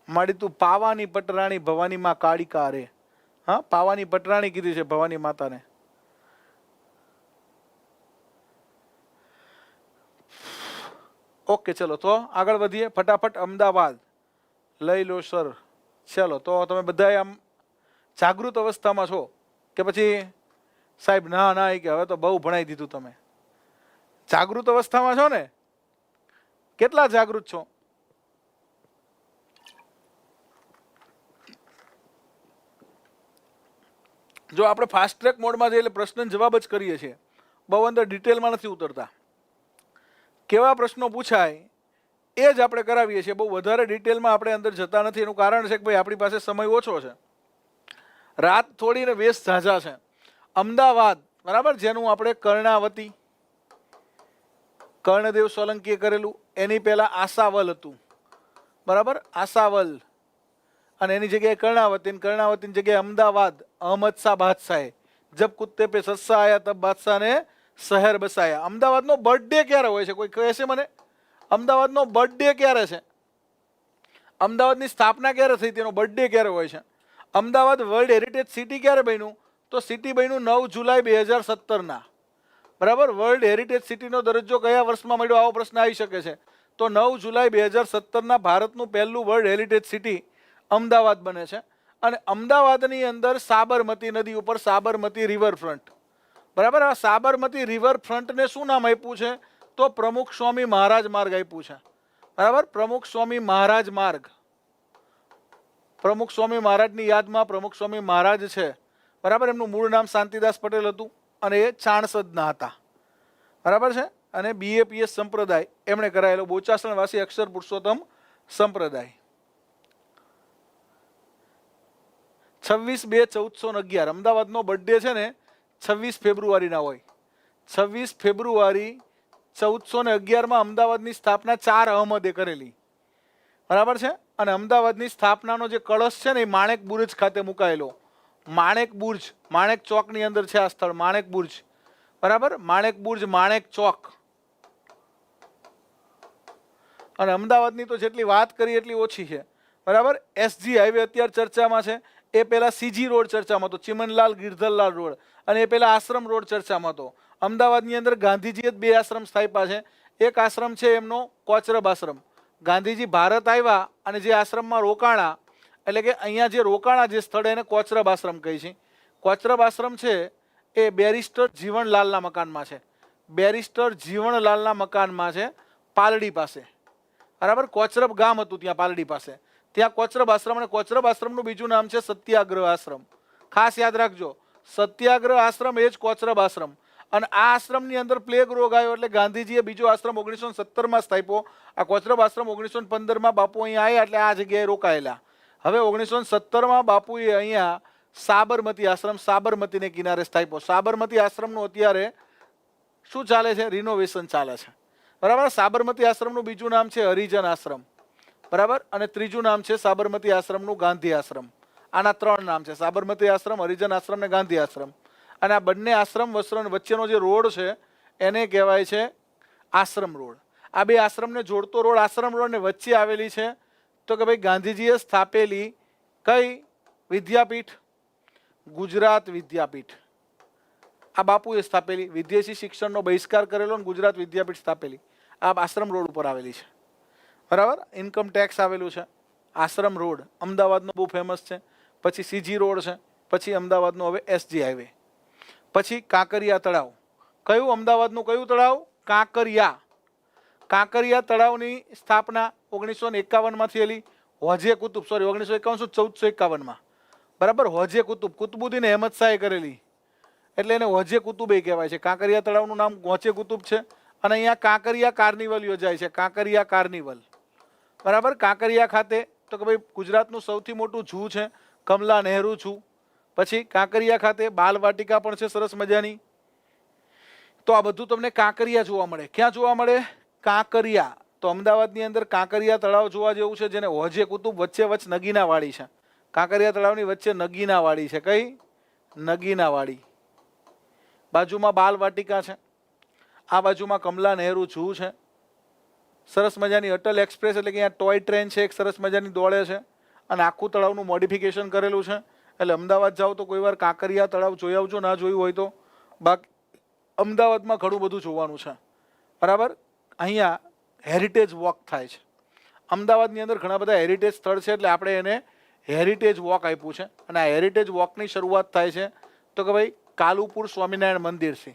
માડી તું પાવાની પટરાણી ભવાની માં કાળિકા રે. હા, પાવાની પટરાણી કીધી છે ભવાની માતાને. ઓકે, ચલો તો આગળ વધીએ ફટાફટ. અમદાવાદ લઈ લો સર. ચલો તો તમે બધા આમ જાગૃત અવસ્થામાં છો કે પછી સાહેબ ના કે હવે તો બહુ ભણાઈ દીધું? તમે જાગૃત અવસ્થામાં છો ને? કેટલા જાગૃત છો? જો આપણે ફાસ્ટ ટ્રેક મોડમાં જઈએ એટલે પ્રશ્ન જવાબ જ કરીએ છીએ, બહુ અંદર ડિટેલમાં નથી ઉતરતા. કેવા પ્રશ્નો પૂછાય એ જ આપણે કરાવીએ છીએ, બહુ વધારે ડિટેલમાં આપણે અંદર જતા નથી. એનું કારણ છે કે ભાઈ આપણી પાસે સમય ઓછો છે, રાત થોડી ને વેસ્ટ ઝાઝા છે. અમદાવાદ, બરાબર, જેનું આપણે કર્ણાવતી, કર્ણદેવ સોલંકીએ કરેલું. એની પહેલા આશાવલ હતું. બરાબર, આશાવલ. અને એની જગ્યાએ કર્ણાવતી, કર્ણાવતીની જગ્યાએ અમદાવાદ. અહમદ શાહ બાદશાહે જબ કુત્તે પે સસ્સા આયા તબ બાદશાહ ને શહેર બસાયા. અમદાવાદનો બર્થડે ક્યારે હોય છે? કોઈ કહે છે મને? અમદાવાદનો બર્થડે ક્યારે છે? અમદાવાદની સ્થાપના ક્યારે થઈ? તેનો બર્થડે ક્યારે હોય છે? અમદાવાદ વર્લ્ડ હેરિટેજ સિટી ક્યારે બન્યું? તો સિટી બન્યું 9 જુલાઈ 2017 બરાબર. વર્લ્ડ હેરિટેજ સિટીનો દરજ્જો કયા વર્ષમાં મળ્યો? આવો પ્રશ્ન આવી શકે છે. તો 9 જુલાઈ 2017 ભારતનું પહેલું વર્લ્ડ હેરિટેજ સિટી અમદાવાદ બને છે. અને અમદાવાદની અંદર સાબરમતી નદી ઉપર સાબરમતી રિવરફ્રન્ટ. બરાબર, આ સાબરમતી રિવરફ્રન્ટને શું નામ આપ્યું છે? તો પ્રમુખ સ્વામી મહારાજ માર્ગ આપ્યું છે. બરાબર, પ્રમુખ સ્વામી મહારાજ માર્ગ. પ્રમુખ સ્વામી મહારાજની યાદમાં પ્રમુખ સ્વામી મહારાજ છે. બરાબર, એમનું મૂળ નામ શાંતિદાસ પટેલ હતું અને એ ચાણસદના હતા. બરાબર છે. અને BAPS સંપ્રદાય એમણે કરાયેલો, બોચાસણવાસી અક્ષર પુરુષોત્તમ સંપ્રદાય. 26/2/1411 અમદાવાદનો બર્થડે છે ને 26 ફેબ્રુઆરીના હોય. 26 ફેબ્રુઆરી 1411 અમદાવાદની સ્થાપના 4 અહમદે કરેલી. બરાબર છે. અને અમદાવાદની સ્થાપનાનો જે કળશ છે ને એ માણેક બુર્જ ખાતે મુકાયેલો. માણેક બુર્જ, માણેક ચોકની અંદર છે આ સ્થળ, માણેક બુર્જ. બરાબર, માણેક બુર્જ, માણેક ચોક. અને અમદાવાદની તો જેટલી વાત કરી એટલી ઓછી છે. બરાબર, SG હાઈવે અત્યારે ચર્ચામાં છે. એ પહેલા CG રોડ ચર્ચામાં હતો, ચિમનલાલ ગિરધરલાલ રોડ. અને એ પહેલા આશ્રમ રોડ ચર્ચામાં હતો. અમદાવાદની અંદર ગાંધીજીએ 2 આશ્રમ સ્થાપ્યા છે. એક આશ્રમ છે એમનો કોચરબ આશ્રમ. ગાંધીજી ભારત આવ્યા અને જે આશ્રમમાં રોકાણા, એટલે કે અહીંયા જે રોકાણા જે સ્થળે એને કોચરબ આશ્રમ કહી છે. કોચરબ આશ્રમ છે એ બેરિસ્ટર જીવણલાલના મકાનમાં છે. બેરિસ્ટર જીવણલાલના મકાનમાં છે, પાલડી પાસે. બરાબર, કોચરબ ગામ હતું ત્યાં પાલડી પાસે. ત્યાં કોચરબ આશ્રમ, અને કોચરબ આશ્રમનું બીજું નામ છે સત્યાગ્રહ આશ્રમ. ખાસ યાદ રાખજો, સત્યાગ્રહ આશ્રમ એ જ કોચરબ આશ્રમ. અને આ આશ્રમની અંદર પ્લેગ રોગ આવ્યો એટલે ગાંધીજીએ બીજો આશ્રમ 1917માં સ્થાપ્યો. આ કોચરબ આશ્રમ 1915માં બાપુ અહીંયા આવ્યા એટલે આ જગ્યાએ રોકાયેલા. હવે 1917માં બાપુએ અહીંયા સાબરમતી આશ્રમ, સાબરમતીને કિનારે સ્થાપ્યો. સાબરમતી આશ્રમનું અત્યારે શું ચાલે છે? રિનોવેશન ચાલે છે. બરાબર. સાબરમતી આશ્રમનું બીજું નામ છે હરિજન આશ્રમ. બરાબર. અને ત્રીજું નામ છે સાબરમતી આશ્રમનું ગાંધી આશ્રમ. આના 3 નામ છે: સાબરમતી આશ્રમ, હરિજન આશ્રમ ને ગાંધી આશ્રમ. અને આ બંને આશ્રમ વચ્ચેનો જે રોડ છે એને કહેવાય છે આશ્રમ રોડ. આ બે આશ્રમને જોડતો રોડ આશ્રમ રોડ ને વચ્ચે આવેલી છે તો કે ભાઈ ગાંધીજીએ સ્થાપેલી કઈ વિદ્યાપીઠ? ગુજરાત વિદ્યાપીઠ. આ બાપુએ સ્થાપેલી. વિદેશી શિક્ષણનો બહિષ્કાર કરેલો ને ગુજરાત વિદ્યાપીઠ સ્થાપેલી. આ આશ્રમ રોડ ઉપર આવેલી છે. બરાબર. ઇન્કમ ટેક્સ આવેલું છે. આશ્રમ રોડ અમદાવાદનો બહુ ફેમસ છે. પછી સીજી રોડ છે. પછી અમદાવાદનો હવે એસજી હાઈવે. પછી કાંકરિયા તળાવ. કયું અમદાવાદનું કયું તળાવ? કાંકરિયા. કાંકરિયા તળાવની સ્થાપના 1951માં થયેલી. હોજે કુતુબ, સોરી 1951 1451માં. બરાબર. હોજે કુતુબ, કુતુબુદ્દીન અહેમદ શાહે કરેલી એટલે એને હોજે કુતુબ કહેવાય છે. કાંકરિયા તળાવનું નામ હોજે કુતુબ છે. અને અહીંયા કાંકરિયા કાર્નિવલ યોજાય છે. કાંકરિયા કાર્નિવલ. બરાબર. કાંકરિયા ખાતે તો કે ભાઈ ગુજરાતનું સૌથી મોટું ઝૂ છે, કમલા નહેરુ ઝૂ. પછી કાંકરિયા ખાતે બાલવાટિકા પણ છે સરસ મજાની. તો આ બધું તમને કાંકરિયા જોવા મળે. ક્યાં જોવા મળે? કાંકરિયા. તો અમદાવાદની અંદર કાંકરિયા તળાવ જોવા જેવું છે, જેને હોજે કુતુબ વચ્ચે વચ્ચ નગીનાવાડી છે. કાંકરિયા તળાવની વચ્ચે નગીનાવાડી છે. કઈ? નગીનાવાડી. બાજુમાં બાલવાટિકા છે. આ બાજુમાં કમલા નહેરુ ઝૂ છે. સરસ મજાની અટલ એક્સપ્રેસ એટલે કે અહીંયા ટોય ટ્રેન છે, એક સરસ મજાની દોડે છે. અને આખું તળાવનું મોડિફિકેશન કરેલું છે. એટલે અમદાવાદ જાઓ તો કોઈ વાર કાંકરિયા તળાવ જોઈ આવજો, ના જોયું હોય તો. બાકી અમદાવાદમાં ઘણું બધું જોવાનું છે. બરાબર. અહીંયા હેરિટેજ વોક થાય છે. અમદાવાદની અંદર ઘણા બધા હેરિટેજ સ્થળ છે એટલે આપણે એને હેરિટેજ વોક આપ્યું છે. અને આ હેરિટેજ વોકની શરૂઆત થાય છે તો કે ભાઈ કાલુપુર સ્વામિનારાયણ મંદિર છે.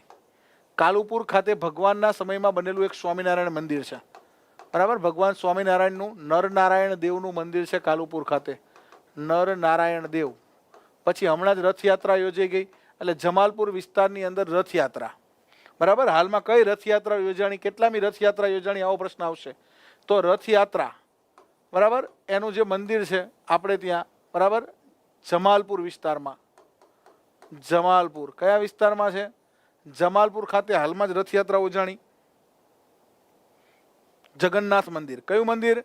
કાલુપુર ખાતે ભગવાનના સમયમાં બનેલું એક સ્વામિનારાયણ મંદિર છે. બરાબર. ભગવાન સ્વામિનારાયણનું નરનારાયણ દેવનું મંદિર છે કાલુપુર ખાતે. નરનારાયણ દેવ. પછી હમણાં જ રથયાત્રા યોજાઈ ગઈ એટલે જમાલપુર વિસ્તારની અંદર રથયાત્રા. બરાબર. હાલમાં કઈ રથયાત્રા યોજાણી, કેટલામી રથયાત્રા યોજાણી, આવો પ્રશ્ન આવશે. તો રથયાત્રા બરાબર એનું જે મંદિર છે આપણે ત્યાં બરાબર જમાલપુર વિસ્તારમાં. જમાલપુર કયા વિસ્તારમાં છે? જમાલપુર ખાતે હાલમાં જ રથયાત્રા ઉજાણી. જગન્નાથ મંદિર. કયું મંદિર?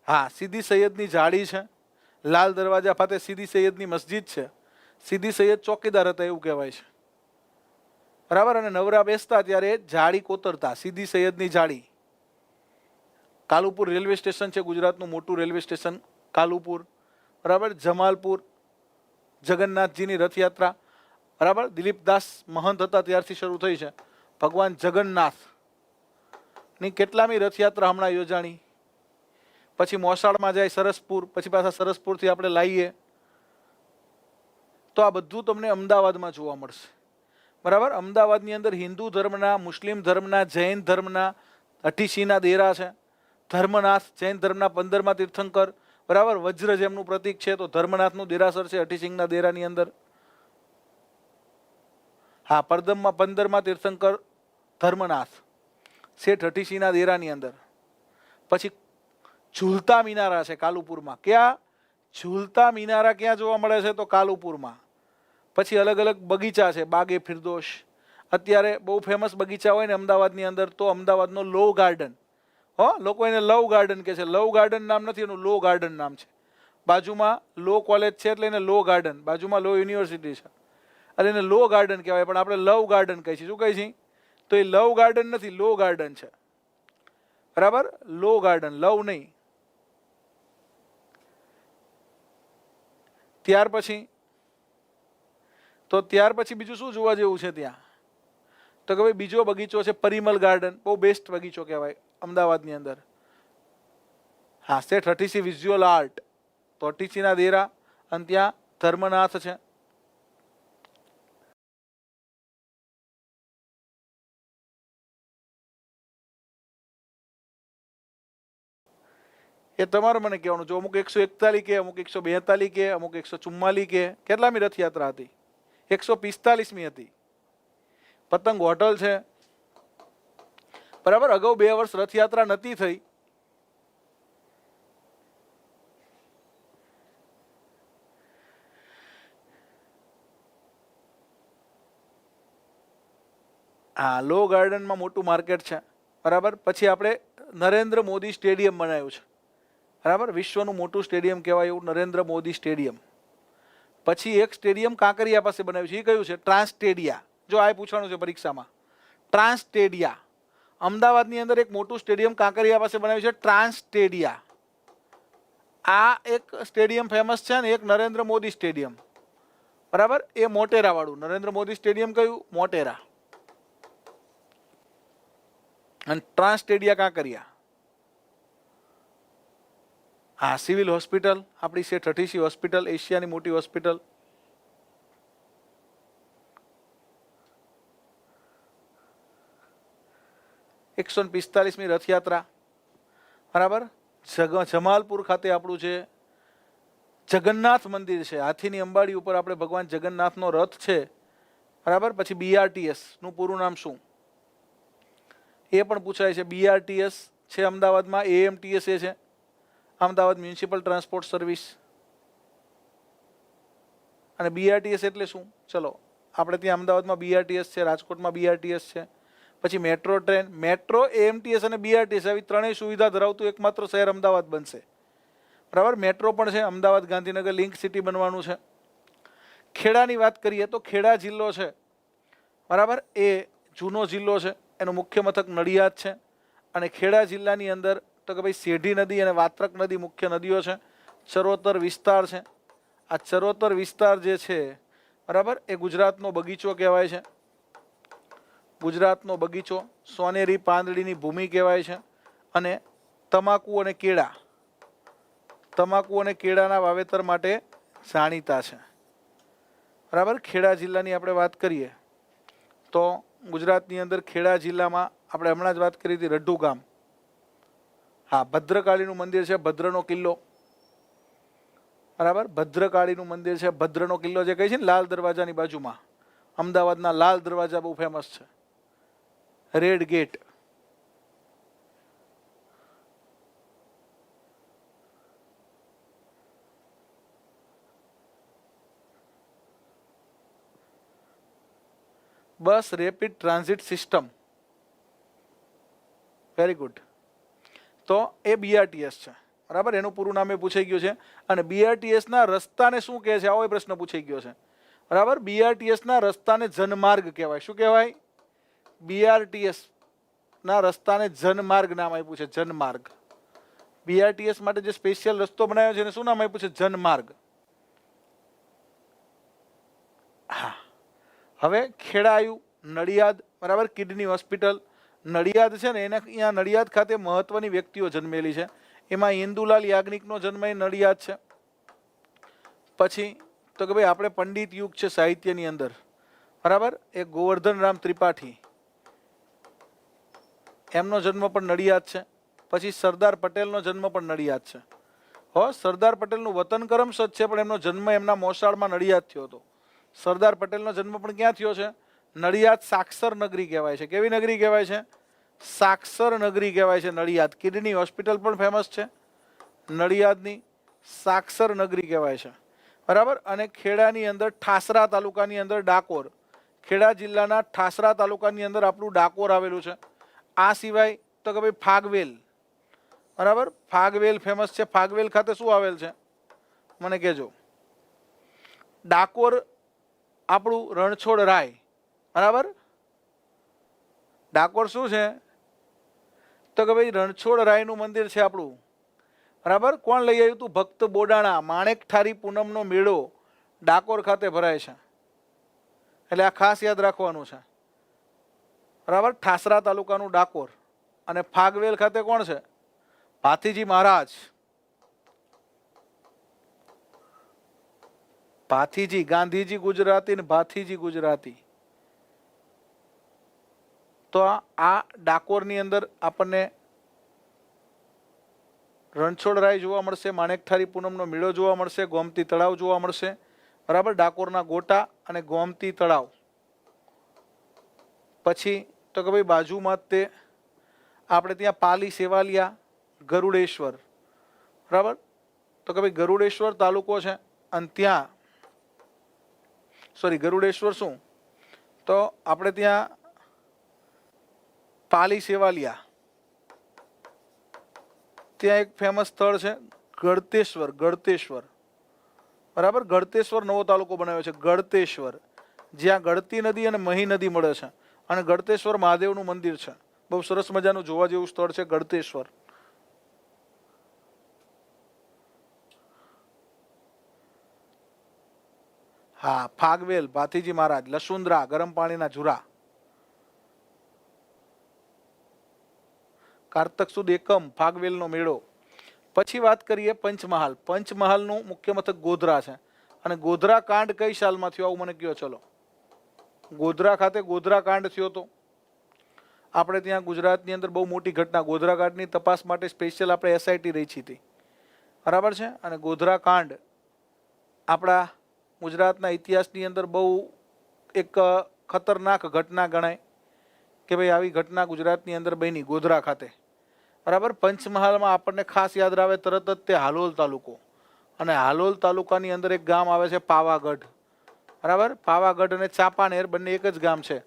હા, સીદી સૈયદની જાળી છે. લાલ દરવાજા ખાતે સીદી સૈયદની મસ્જિદ છે. સીદી સૈયદ ચોકીદાર હતા એવું કહેવાય છે. બરાબર. અને નવરા બેસતા ત્યારે જાળી કોતરતા. સીદી સૈયદની જાળી. કાલુપુર રેલવે સ્ટેશન છે, ગુજરાતનું મોટું રેલવે સ્ટેશન કાલુપુર. બરાબર. જમાલપુર જગન્નાથજીની રથયાત્રા. બરાબર. દિલીપદાસ મહંત હતા ત્યારથી શરૂ થઈ છે. ભગવાન જગન્નાથ ની કેટલામી રથયાત્રા હમણાં યોજાણી. પછી મોસાળમાં જાય સરસપુર, પછી પાછા સરસપુરથી આપણે લાવીએ. તો આ બધું તમને અમદાવાદમાં જોવા મળશે. બરાબર. અમદાવાદની અંદર હિન્દુ ધર્મના, મુસ્લિમ ધર્મના, જૈન ધર્મના 88ના દેરા છે. ધર્મનાથ જૈન ધર્મના 15મા તીર્થંકર. બરાબર. વજ્ર જેમનું પ્રતીક છે તો ધર્મનાથનું દેરાસર છે 88ના દેરાની અંદર. હા, પરદમમાં 15મા તીર્થંકર ધર્મનાથ શેઠ 88ના દેરાની અંદર. પછી ઝૂલતા મિનારા છે કાલુપુરમાં. ક્યાં? ઝૂલતા મિનારા ક્યાં જોવા મળે છે? તો કાલુપુરમાં. પછી અલગ અલગ બગીચા છે. બાગે ફિરદોશ અત્યારે બહુ ફેમસ બગીચા હોય ને અમદાવાદની અંદર તો અમદાવાદનો લો ગાર્ડન. હો, લોકો એને લવ ગાર્ડન કહે છે. લવ ગાર્ડન નામ નથી એનું, લો ગાર્ડન નામ છે. બાજુમાં લો કોલેજ છે એટલે એને લો ગાર્ડન. બાજુમાં લો યુનિવર્સિટી છે એટલે એને લો ગાર્ડન કહેવાય. પણ આપણે લવ ગાર્ડન કહીએ છીએ. શું કહીએ છીએ? તો એ લવ ગાર્ડન નથી, લો ગાર્ડન છે. બરાબર. લો ગાર્ડન, લવ નહીં. ત્યાર પછી બીજું શું જોવા જેવું છે ત્યાં? તો કે ભાઈ બીજો બગીચો છે પરિમલ ગાર્ડન. બહુ બેસ્ટ બગીચો કહેવાય અમદાવાદની અંદર. હા, શેઠ 88 વિઝ્યુઅલ આર્ટ તો 88ના દેરા અને ત્યાં ધર્મનાથ છે. એ તમારે મને કહેવાનું. જો અમુક 141 કે, અમુક 142 કે, અમુક 144 કે, કેટલામી રથયાત્રા હતી? 145મી હતી. પતંગ હોટલ છે, બરાબર. અગાઉ 2 વર્ષ રથયાત્રા નથી થઈ. હા, લો ગાર્ડનમાં મોટું માર્કેટ છે, બરાબર. પછી આપણે નરેન્દ્ર મોદી સ્ટેડિયમ બનાવ્યું છે, બરાબર. વિશ્વનું મોટું સ્ટેડિયમ કહેવાય એવું નરેન્દ્ર મોદી સ્ટેડિયમ. પછી એક સ્ટેડિયમ કાંકરિયા પાસે બનાવ્યું છે. એ કયું છે? ટ્રાન્સ સ્ટેડિયા. જો આ પૂછવાનું છે પરીક્ષામાં. ટ્રાન્સ સ્ટેડિયા. અમદાવાદની અંદર એક મોટું સ્ટેડિયમ કાંકરિયા પાસે બનાવ્યું છે, ટ્રાન્સ સ્ટેડિયા. આ એક સ્ટેડિયમ ફેમસ છે ને એક નરેન્દ્ર મોદી સ્ટેડિયમ, બરાબર. એ મોટેરા વાળું નરેન્દ્ર મોદી સ્ટેડિયમ કયું? મોટેરા. અને ટ્રાન્સ સ્ટેડિયા કાંકરિયા. હા, સિવિલ હોસ્પિટલ આપણી શેઠ અઠીસી હોસ્પિટલ, એશિયાની મોટી હોસ્પિટલ. એકસો 45મી રથયાત્રા, બરાબર. જમાલપુર ખાતે આપણું છે જગન્નાથ મંદિર છે. હાથીની અંબાડી ઉપર આપણે ભગવાન જગન્નાથનો રથ છે, બરાબર. પછી BRTS નું પૂરું નામ શું? એ પણ પૂછાય છે. BRTS છે અમદાવાદમાં, AMTS એ છે અમદાવાદ મ્યુનિસિપલ ટ્રાન્સપોર્ટ સર્વિસ. અને BRTS એટલે શું? ચલો, આપણે ત્યાં અમદાવાદમાં BRTS છે, રાજકોટમાં BRTS છે. પછી મેટ્રો ટ્રેન, મેટ્રો, AMTS અને BRTS આવી ત્રણેય સુવિધા ધરાવતું એકમાત્ર શહેર અમદાવાદ બનશે, બરાબર. મેટ્રો પણ છે, અમદાવાદ ગાંધીનગર લિંક સિટી બનવાનું છે. ખેડાની વાત કરીએ તો ખેડા જિલ્લો છે, બરાબર. એ જૂનો જિલ્લો છે, એનું મુખ્ય મથક નડિયાદ છે. અને ખેડા જિલ્લાની અંદર તો કે ભાઈ સેઢી નદી અને વાત્રક નદી મુખ્ય નદીઓ છે. ચરોતર વિસ્તાર છે. આ ચરોતર વિસ્તાર જે છે, બરાબર, એ ગુજરાતનો બગીચો કહેવાય છે. ગુજરાતનો બગીચો, સોનેરી પાંદડીની ભૂમિ કહેવાય છે. અને તમાકુ અને કેળા, તમાકુ અને કેળાના વાવેતર માટે જાણીતા છે, બરાબર. ખેડા જિલ્લાની આપણે વાત કરીએ તો ગુજરાતની અંદર ખેડા જિલ્લામાં આપણે હમણાં જ વાત કરી હતી રઢુ ગામ. હા, ભદ્રકાળીનું મંદિર છે, ભદ્રનો કિલ્લો, બરાબર. ભદ્રકાળીનું મંદિર છે, ભદ્રનો કિલ્લો જે કહે છે ને લાલ દરવાજાની બાજુમાં. અમદાવાદના લાલ દરવાજા બહુ ફેમસ છે, red gate. Bus rapid transit system, very good. તો એ BRTS છે, બરાબર. એનું પૂરું નામ એ પૂછાઈ ગયું છે. અને BRTS ના રસ્તાને શું કહે છે? આવો એ પ્રશ્ન પૂછાઈ ગયો છે, બરાબર. BRTS ના રસ્તાને જનમાર્ગ કહેવાય. શું કહેવાય? BRTS ના રસ્તાને જનમાર્ગ નામ આપ્યું છે, જનમાર્ગ. BRTS માટે જે સ્પેશિયલ રસ્તો બનાવ્યો છે એને શું નામ આપ્યું છે? જનમાર્ગ. હા, હવે ખેડા આવ્યું, નડિયાદ, બરાબર. કિડની હોસ્પિટલ નડિયાદ છે ને, એને અહીંયા નડિયાદ ખાતે મહત્વની વ્યક્તિઓ જન્મેલી છે. એમાં ઇન્દુલાલ યાજ્ઞિકનો જન્મ એ નડિયાદ છે. પછી તો કે ભાઈ આપણે પંડિત યુગ છે સાહિત્યની અંદર, બરાબર. એ ગોવર્ધન રામ ત્રિપાઠી, એમનો જન્મ પણ નડિયાદ છે. પછી સરદાર પટેલનો જન્મ પણ નડિયાદ છે. હો, સરદાર પટેલનું વતન કરમસદ છે, પણ એમનો જન્મ એમના મોસાળમાં નડિયાદ થયો હતો. સરદાર પટેલનો જન્મ પણ ક્યાં થયો છે? નડિયાદ. સાક્ષર નગરી કહેવાય છે. કેવી નગરી કહેવાય છે? સાક્ષર નગરી કહેવાય છે નડિયાદ. કિડની હોસ્પિટલ પણ ફેમસ છે નડિયાદની, સાક્ષર નગરી કહેવાય છે, બરાબર. અને ખેડાની અંદર ઠાસરા તાલુકાની અંદર ડાકોર, ખેડા જિલ્લાના ઠાસરા તાલુકાની અંદર આપણું ડાકોર આવેલું છે. આ સિવાય તો કે ભાઈ ફાગવેલ, બરાબર. ફાગવેલ ફેમસ છે. ફાગવેલ ખાતે શું આવેલ છે મને કહેજો? ડાકોર આપણું રણછોડ રાય, બરાબર. ડાકોર શું છે તો કે ભાઈ રણછોડ રાયનું મંદિર છે આપણું, બરાબર. કોણ લઈ આવ્યું હતું? ભક્ત બોડાણા. માણેક ઠારી પૂનમનો મેળો ડાકોર ખાતે ભરાય છે, એટલે આ ખાસ યાદ રાખવાનું છે, બરાબર. ઠાસરા તાલુકાનું ડાકોર. અને ફાગવેલ ખાતે કોણ છે? ભાથીજી મહારાજ. ભાથીજી, ગાંધીજી ગુજરાતી ને ભાથીજી ગુજરાતી. તો આ ડાકોરની અંદર આપણને રણછોડરાય જોવા મળશે, માણેકથારી પૂનમનો મેળો જોવા મળશે, ગોમતી તળાવ જોવા મળશે, બરાબર, ડાકોરના ગોટા અને ગોમતી તળાવ. પછી તો કે ભાઈ બાજુમાં તે આપણે ત્યાં પાલી સેવાલિયા, ગરુડેશ્વર, બરાબર, તો કે ભાઈ ગરુડેશ્વર તાલુકો છે અને ત્યાં ગરુડેશ્વર શું તો આપણે ત્યાં પાલી સેવાલિયા, ત્યાં એક ફેમસ સ્થળ છે ગળતેશ્વર. ગળતેશ્વર, બરાબર, ગળતેશ્વર નવો તાલુકો બનાવ્યો છે ગળતેશ્વર, જ્યાં ગળતી નદી અને મહી નદી મળે છે અને ગળતેશ્વર મહાદેવનું મંદિર છે. બહુ સરસ મજાનું જોવા જેવું સ્થળ છે ગળતેશ્વર. હા, ફાગવેલ ભાતીજી મહારાજ, લસુંદરા ગરમ પાણીના ઝુરા, કારતક સુદ એકમ ફાગવેલનો મેળો. પછી વાત કરીએ પંચમહાલ. પંચમહાલનું મુખ્ય મથક ગોધરા છે અને ગોધરા કાંડ કઈ સાલમાં થયો આવું મને કહો. ચલો, ગોધરા ખાતે ગોધરા કાંડ થયો તો આપણે ત્યાં ગુજરાતની અંદર બહુ મોટી ઘટના, ગોધરા કાંડની તપાસ માટે સ્પેશિયલ આપણે એસઆઈટી રહી હતી, બરાબર છે. અને ગોધરા કાંડ આપણા ગુજરાતના ઇતિહાસની અંદર બહુ એક ખતરનાક ઘટના ગણાય કે ભાઈ આવી ઘટના ગુજરાતની અંદર બની ગોધરા ખાતે, બરાબર. પંચમહાલમાં આપણને ખાસ યાદ આવે તરત જ તે હાલોલ તાલુકો, અને હાલોલ તાલુકાની અંદર એક ગામ આવે છે પાવાગઢ, બરાબર. પાવાગઢ અને ચાંપાનેર બંને એક જ ગામ છે,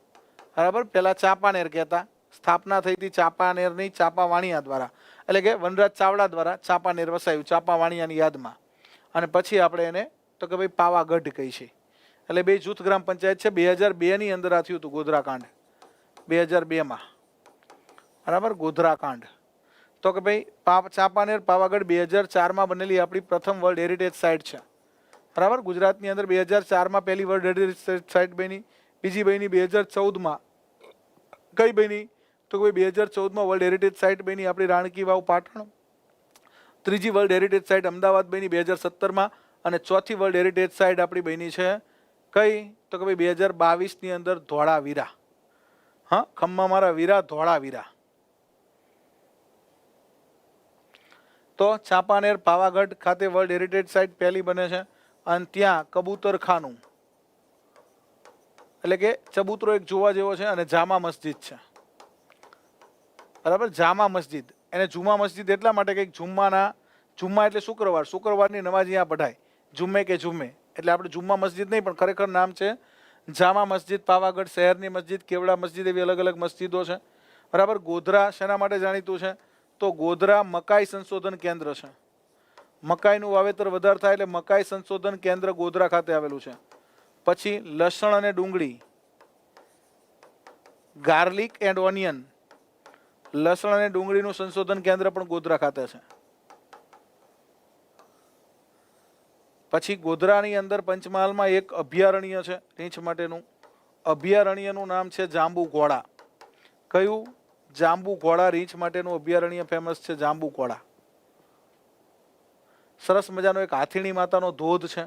બરાબર. પહેલાં ચાંપાનેર કહેતા, સ્થાપના થઈ હતી ચાંપાનેરની ચાંપાવાણિયા દ્વારા, એટલે કે વનરાજ ચાવડા દ્વારા ચાંપાનેર વસાયું ચાંપાવાણિયાની યાદમાં, અને પછી આપણે એને તો કે ભાઈ પાવાગઢ કહી છે. એટલે બે જૂથ ગ્રામ પંચાયત છે. 2002ની અંદર આ થયું હતું ગોધરા કાંડ, 2002માં, બરાબર, ગોધરા કાંડ. તો કે ભાઈ ચાંપાનેર પાવાગઢ 2004માં બનેલી આપણી પ્રથમ વર્લ્ડ હેરિટેજ સાઇટ છે, બરાબર. ગુજરાતની અંદર 2004માં પહેલી વર્લ્ડ હેરિટેજ સાઇટ બની. બીજી બની 2014માં. કઈ બની તો કે ભાઈ 2014માં વર્લ્ડ હેરિટેજ સાઇટ બની આપણી રાણકી વાવ પાટણ. ત્રીજી વર્લ્ડ હેરિટેજ સાઇટ અમદાવાદ બની 2017માં, અને ચોથી વર્લ્ડ હેરિટેજ સાઇટ આપણી બની છે કઈ તો કે ભાઈ 2022ની અંદર ધોળાવીરા. હા, ખમ્મા મારા વીરા, ધોળાવીરા. તો ચાંપાનેર પાવાગઢ ખાતે વર્લ્ડ હેરિટેજ સાઇટ પહેલી બને છે અને ત્યાં કબૂતરખાનું એટલે કે ચબૂતરો એક જોવા જેવો છે અને જામા મસ્જિદ છે, બરાબર. જામા મસ્જિદ, એને જુમા મસ્જિદ એટલા માટે કે જુમ્મા એટલે શુક્રવાર, શુક્રવારની નમાજ અહીંયા પઢાય, જુમ્મે કે જુમ્મે, એટલે આપણે જુમ્મા મસ્જિદ નહીં પણ ખરેખર નામ છે જામા મસ્જિદ. પાવાગઢ શહેરની મસ્જિદ, કેવડા મસ્જિદ, એવી અલગ અલગ મસ્જિદો છે, બરાબર. ગોધરા શેના માટે જાણીતું છે તો ગોધરા મકાઈ સંશોધન કેન્દ્ર છે. મકાઈનું વાવેતર વધારે થાય એટલે મકાઈ સંશોધન કેન્દ્ર ગોધરા ખાતે આવેલું છે. પછી લસણ અને ડુંગળી, ગાર્લિક એન્ડ ઓનિયન, લસણ અને ડુંગળીનું સંશોધન કેન્દ્ર પણ ગોધરા ખાતે છે. પછી ગોધરાની અંદર પંચમહાલમાં એક અભયારણ્ય છે રીંછ માટેનું. અભયારણ્યનું નામ છે જાંબુ ઘોડા. કયું? જાંબુ ઘોડા. રીંછ માટેનું અભયારણ્ય ફેમસ છે જાંબુ ઘોડા. સરસ મજાનો એક હાથીણી માતાનો ધોધ છે.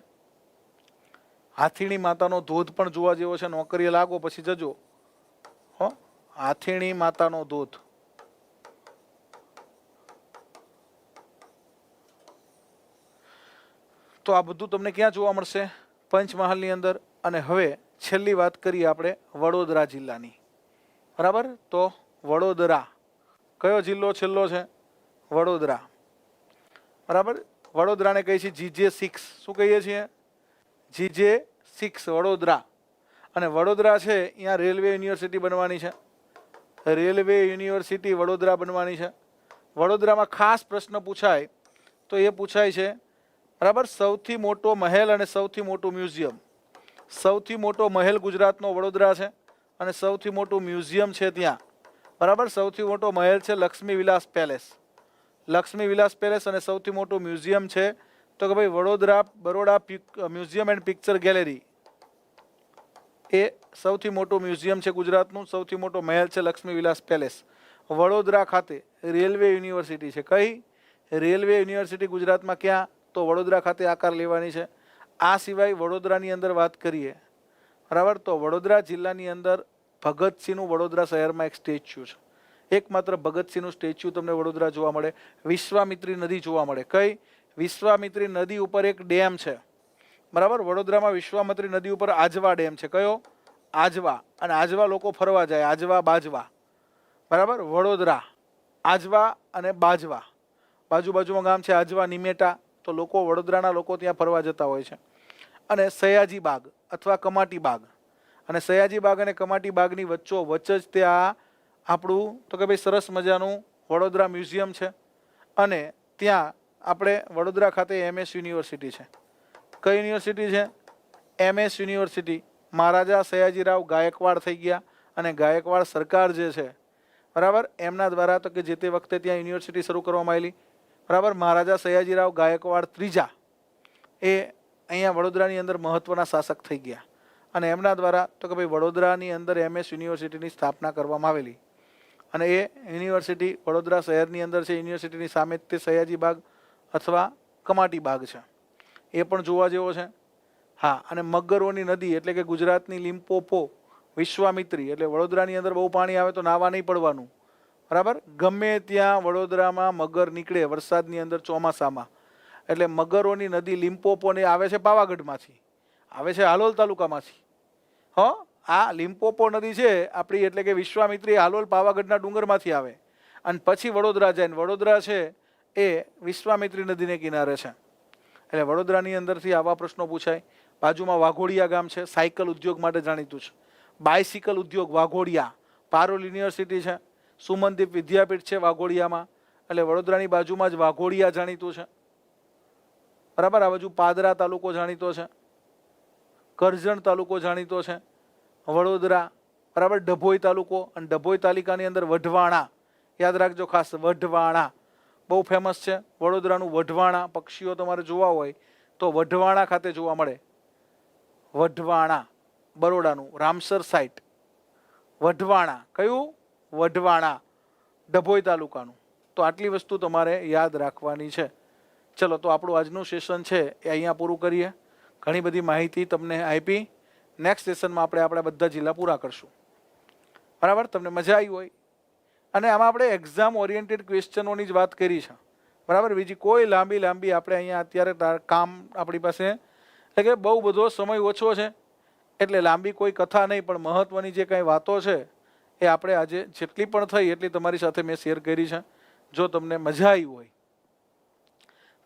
હાથીણી માતાનો ધોધ પણ જોવા જેવો છે. નોકરીએ લાગો પછી જજો હો. હાથીણી માતાનો ધોધ. તો આ બધું તમને ક્યાં જોવા મળશે? પંચમહાલની અંદર. અને હવે છેલ્લી વાત કરીએ આપણે વડોદરા જિલ્લાની, બરાબર. તો વડોદરા કયો જિલ્લો છેલ્લો છે? વડોદરા, બરાબર. વડોદરાને કહીએ છીએ GJ6. શું કહીએ છીએ? GJ6 વડોદરા. અને વડોદરા છે અહીંયા રેલવે યુનિવર્સિટી બનવાની છે. રેલવે યુનિવર્સિટી વડોદરા બનવાની છે. વડોદરામાં ખાસ પ્રશ્ન પૂછાય તો એ પૂછાય છે, બરાબર, સૌથી મોટો મહેલ અને સૌથી મોટું મ્યુઝિયમ. સૌથી મોટો મહેલ ગુજરાતનો વડોદરા છે અને સૌથી મોટું મ્યુઝિયમ છે ત્યાં, બરાબર. સૌથી મોટો મહેલ છે લક્ષ્મી વિલાસ પેલેસ. લક્ષ્મી વિલાસ પેલેસ. અને સૌથી મોટું મ્યુઝિયમ છે તો કે ભાઈ Baroda museum and picture gallery. એ સૌથી મોટું મ્યુઝિયમ છે ગુજરાતનું. સૌથી મોટો મહેલ છે લક્ષ્મી વિલાસ પેલેસ. વડોદરા ખાતે રેલવે યુનિવર્સિટી છે. કઈ? રેલવે યુનિવર્સિટી ગુજરાતમાં ક્યાં? તો વડોદરા ખાતે આકાર લેવાની છે. આ સિવાય વડોદરાની અંદર વાત કરીએ, બરાબર, તો વડોદરા જિલ્લાની અંદર ભગતસિંહનું વડોદરા શહેરમાં એક સ્ટેચ્યુ છે. એકમાત્ર ભગતસિંહનું સ્ટેચ્યુ તમને વડોદરા જોવા મળે. વિશ્વામિત્રી નદી જોવા મળે. કઈ? વિશ્વામિત્રી નદી ઉપર એક ડેમ છે, બરાબર. વડોદરામાં વિશ્વામિત્રી નદી ઉપર આજવા ડેમ છે. કયો? આજવા. અને આજવા લોકો ફરવા જાય, આજવા બાજવા, બરાબર. વડોદરા આજવા અને બાજવા, બાજુબાજુમાં ગામ છે આજવા, નિમેટા. તો લોકો, વડોદરાના લોકો ત્યાં ફરવા જતા હોય છે. અને સયાજી બાગ અથવા કમાટી બાગ, અને સયાજી બાગ અને કમાટી બાગની વચ્ચોવચ્ચ જ ત્યાં આપણું તો કે ભાઈ સરસ મજાનું વડોદરા મ્યુઝિયમ છે. અને ત્યાં આપણે વડોદરા ખાતે MS યુનિવર્સિટી છે. કઈ યુનિવર્સિટી છે? MS university. મહારાજા સયાજીરાવ ગાયકવાડ થઈ ગયા, અને ગાયકવાડ સરકાર જે છે, બરાબર, એમના દ્વારા તો કે જે તે વખતે ત્યાં યુનિવર્સિટી શરૂ કરવામાં આવેલી, બરાબર. મહારાજા સયાજીરાવ ગાયકવાડ ત્રીજા એ અહીંયા વડોદરાની અંદર મહત્વના શાસક થઈ ગયા, અને એમના દ્વારા તો કે ભાઈ વડોદરાની અંદર MS યુનિવર્સિટીની સ્થાપના કરવામાં આવેલી. અને એ યુનિવર્સિટી વડોદરા શહેરની અંદર છે. યુનિવર્સિટીની સામે તે સયાજી બાગ અથવા કમાટી બાગ છે, એ પણ જોવા જેવો છે. હા, અને મગરોની નદી એટલે કે ગુજરાતની લિમ્પોપો, વિશ્વામિત્રી, એટલે વડોદરાની અંદર બહુ પાણી આવે તો નાવા નહીં પડવાનું, બરાબર. ગમે ત્યાં વડોદરામાં મગર નીકળે વરસાદની અંદર, ચોમાસામાં. એટલે મગરોની નદી લિમ્પોપોને આવે છે પાવાગઢમાંથી, આવે છે હાલોલ તાલુકામાંથી. આ લિમ્પોપો નદી છે આપણી, એટલે કે વિશ્વામિત્રી હાલોલ પાવાગઢના ડુંગરમાંથી આવે અને પછી વડોદરા જાય. વડોદરા છે એ વિશ્વામિત્રી નદીને કિનારે છે. એટલે વડોદરાની અંદરથી આવા પ્રશ્નો પૂછાય. બાજુમાં વાઘોડિયા ગામ છે, સાયકલ ઉદ્યોગ માટે જાણીતું છે. બાયસિકલ ઉદ્યોગ વાઘોડિયા. પારુલ યુનિવર્સિટી છે, સુમનદીપ વિદ્યાપીઠ છે વાઘોડિયામાં. એટલે વડોદરાની બાજુમાં જ વાઘોડિયા જાણીતું છે, બરાબર. આ બાજુ પાદરા તાલુકો જાણીતો છે, કરજણ તાલુકો જાણીતો છે, વડોદરા, બરાબર. ડભોઈ તાલુકો, અને ડભોઈ તાલુકાની અંદર વઢવાણા, યાદ રાખજો ખાસ, વઢવાણા બહુ ફેમસ છે. વડોદરાનું વઢવાણા, પક્ષીઓ તમારે જોવા હોય તો વઢવાણા ખાતે જોવા મળે. વઢવાણા, બરોડાનું રામસર સાઇટ. વઢવાણા કયું? વઢવાણા, ડભોઈ તાલુકાનું. તો આટલી વસ્તુ તમારે યાદ રાખવાની છે. ચલો, તો આપણું આજનું સેશન છે એ અહીંયા પૂરું કરીએ. ઘણી બધી માહિતી તમને આપી. નેક્સ્ટ સેશનમાં આપણે આપણા બધા જિલ્લા પૂરા કરશું, બરાબર. તમને મજા આવી હોય. અને આમાં આપણે એક્ઝામ ઓરિએન્ટેડ ક્વેશ્ચનોની જ વાત કરી છે, બરાબર. બીજી કોઈ લાંબી આપણે અહીંયા અત્યારે કામ આપણી પાસે, એટલે કે બહુ બધો સમય ઓછો છે, એટલે લાંબી કોઈ કથા નહીં, પણ મહત્વની જે કાંઈ વાતો છે એ આપણે આજે જેટલી પણ થઈ એટલી તમારી સાથે મેં શેર કરી છે. જો તમને મજા આવી હોય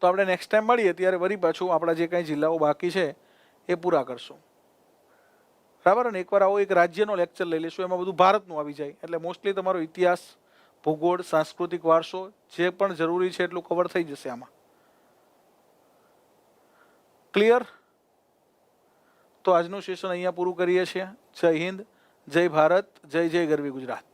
તો આપણે નેક્સ્ટ ટાઈમ મળીએ ત્યારે વળી પાછું આપણા જે કાંઈ જિલ્લાઓ બાકી છે એ પૂરા કરશું, બરાબર. અને એકવાર આવો એક રાજ્યનો લેક્ચર લઈ લઈશું, એમાં બધું ભારતનું આવી જાય, એટલે મોસ્ટલી તમારો ઇતિહાસ, ભૂગોળ, સાંસ્કૃતિક વારસો જે પણ જરૂરી છે એટલું કવર થઈ જશે આમાં. ક્લિયર? તો આજનું સેશન અહીંયા પૂરું કરીએ છીએ. જય હિન્દ, જય ભારત, જય જય ગરવી ગુજરાત.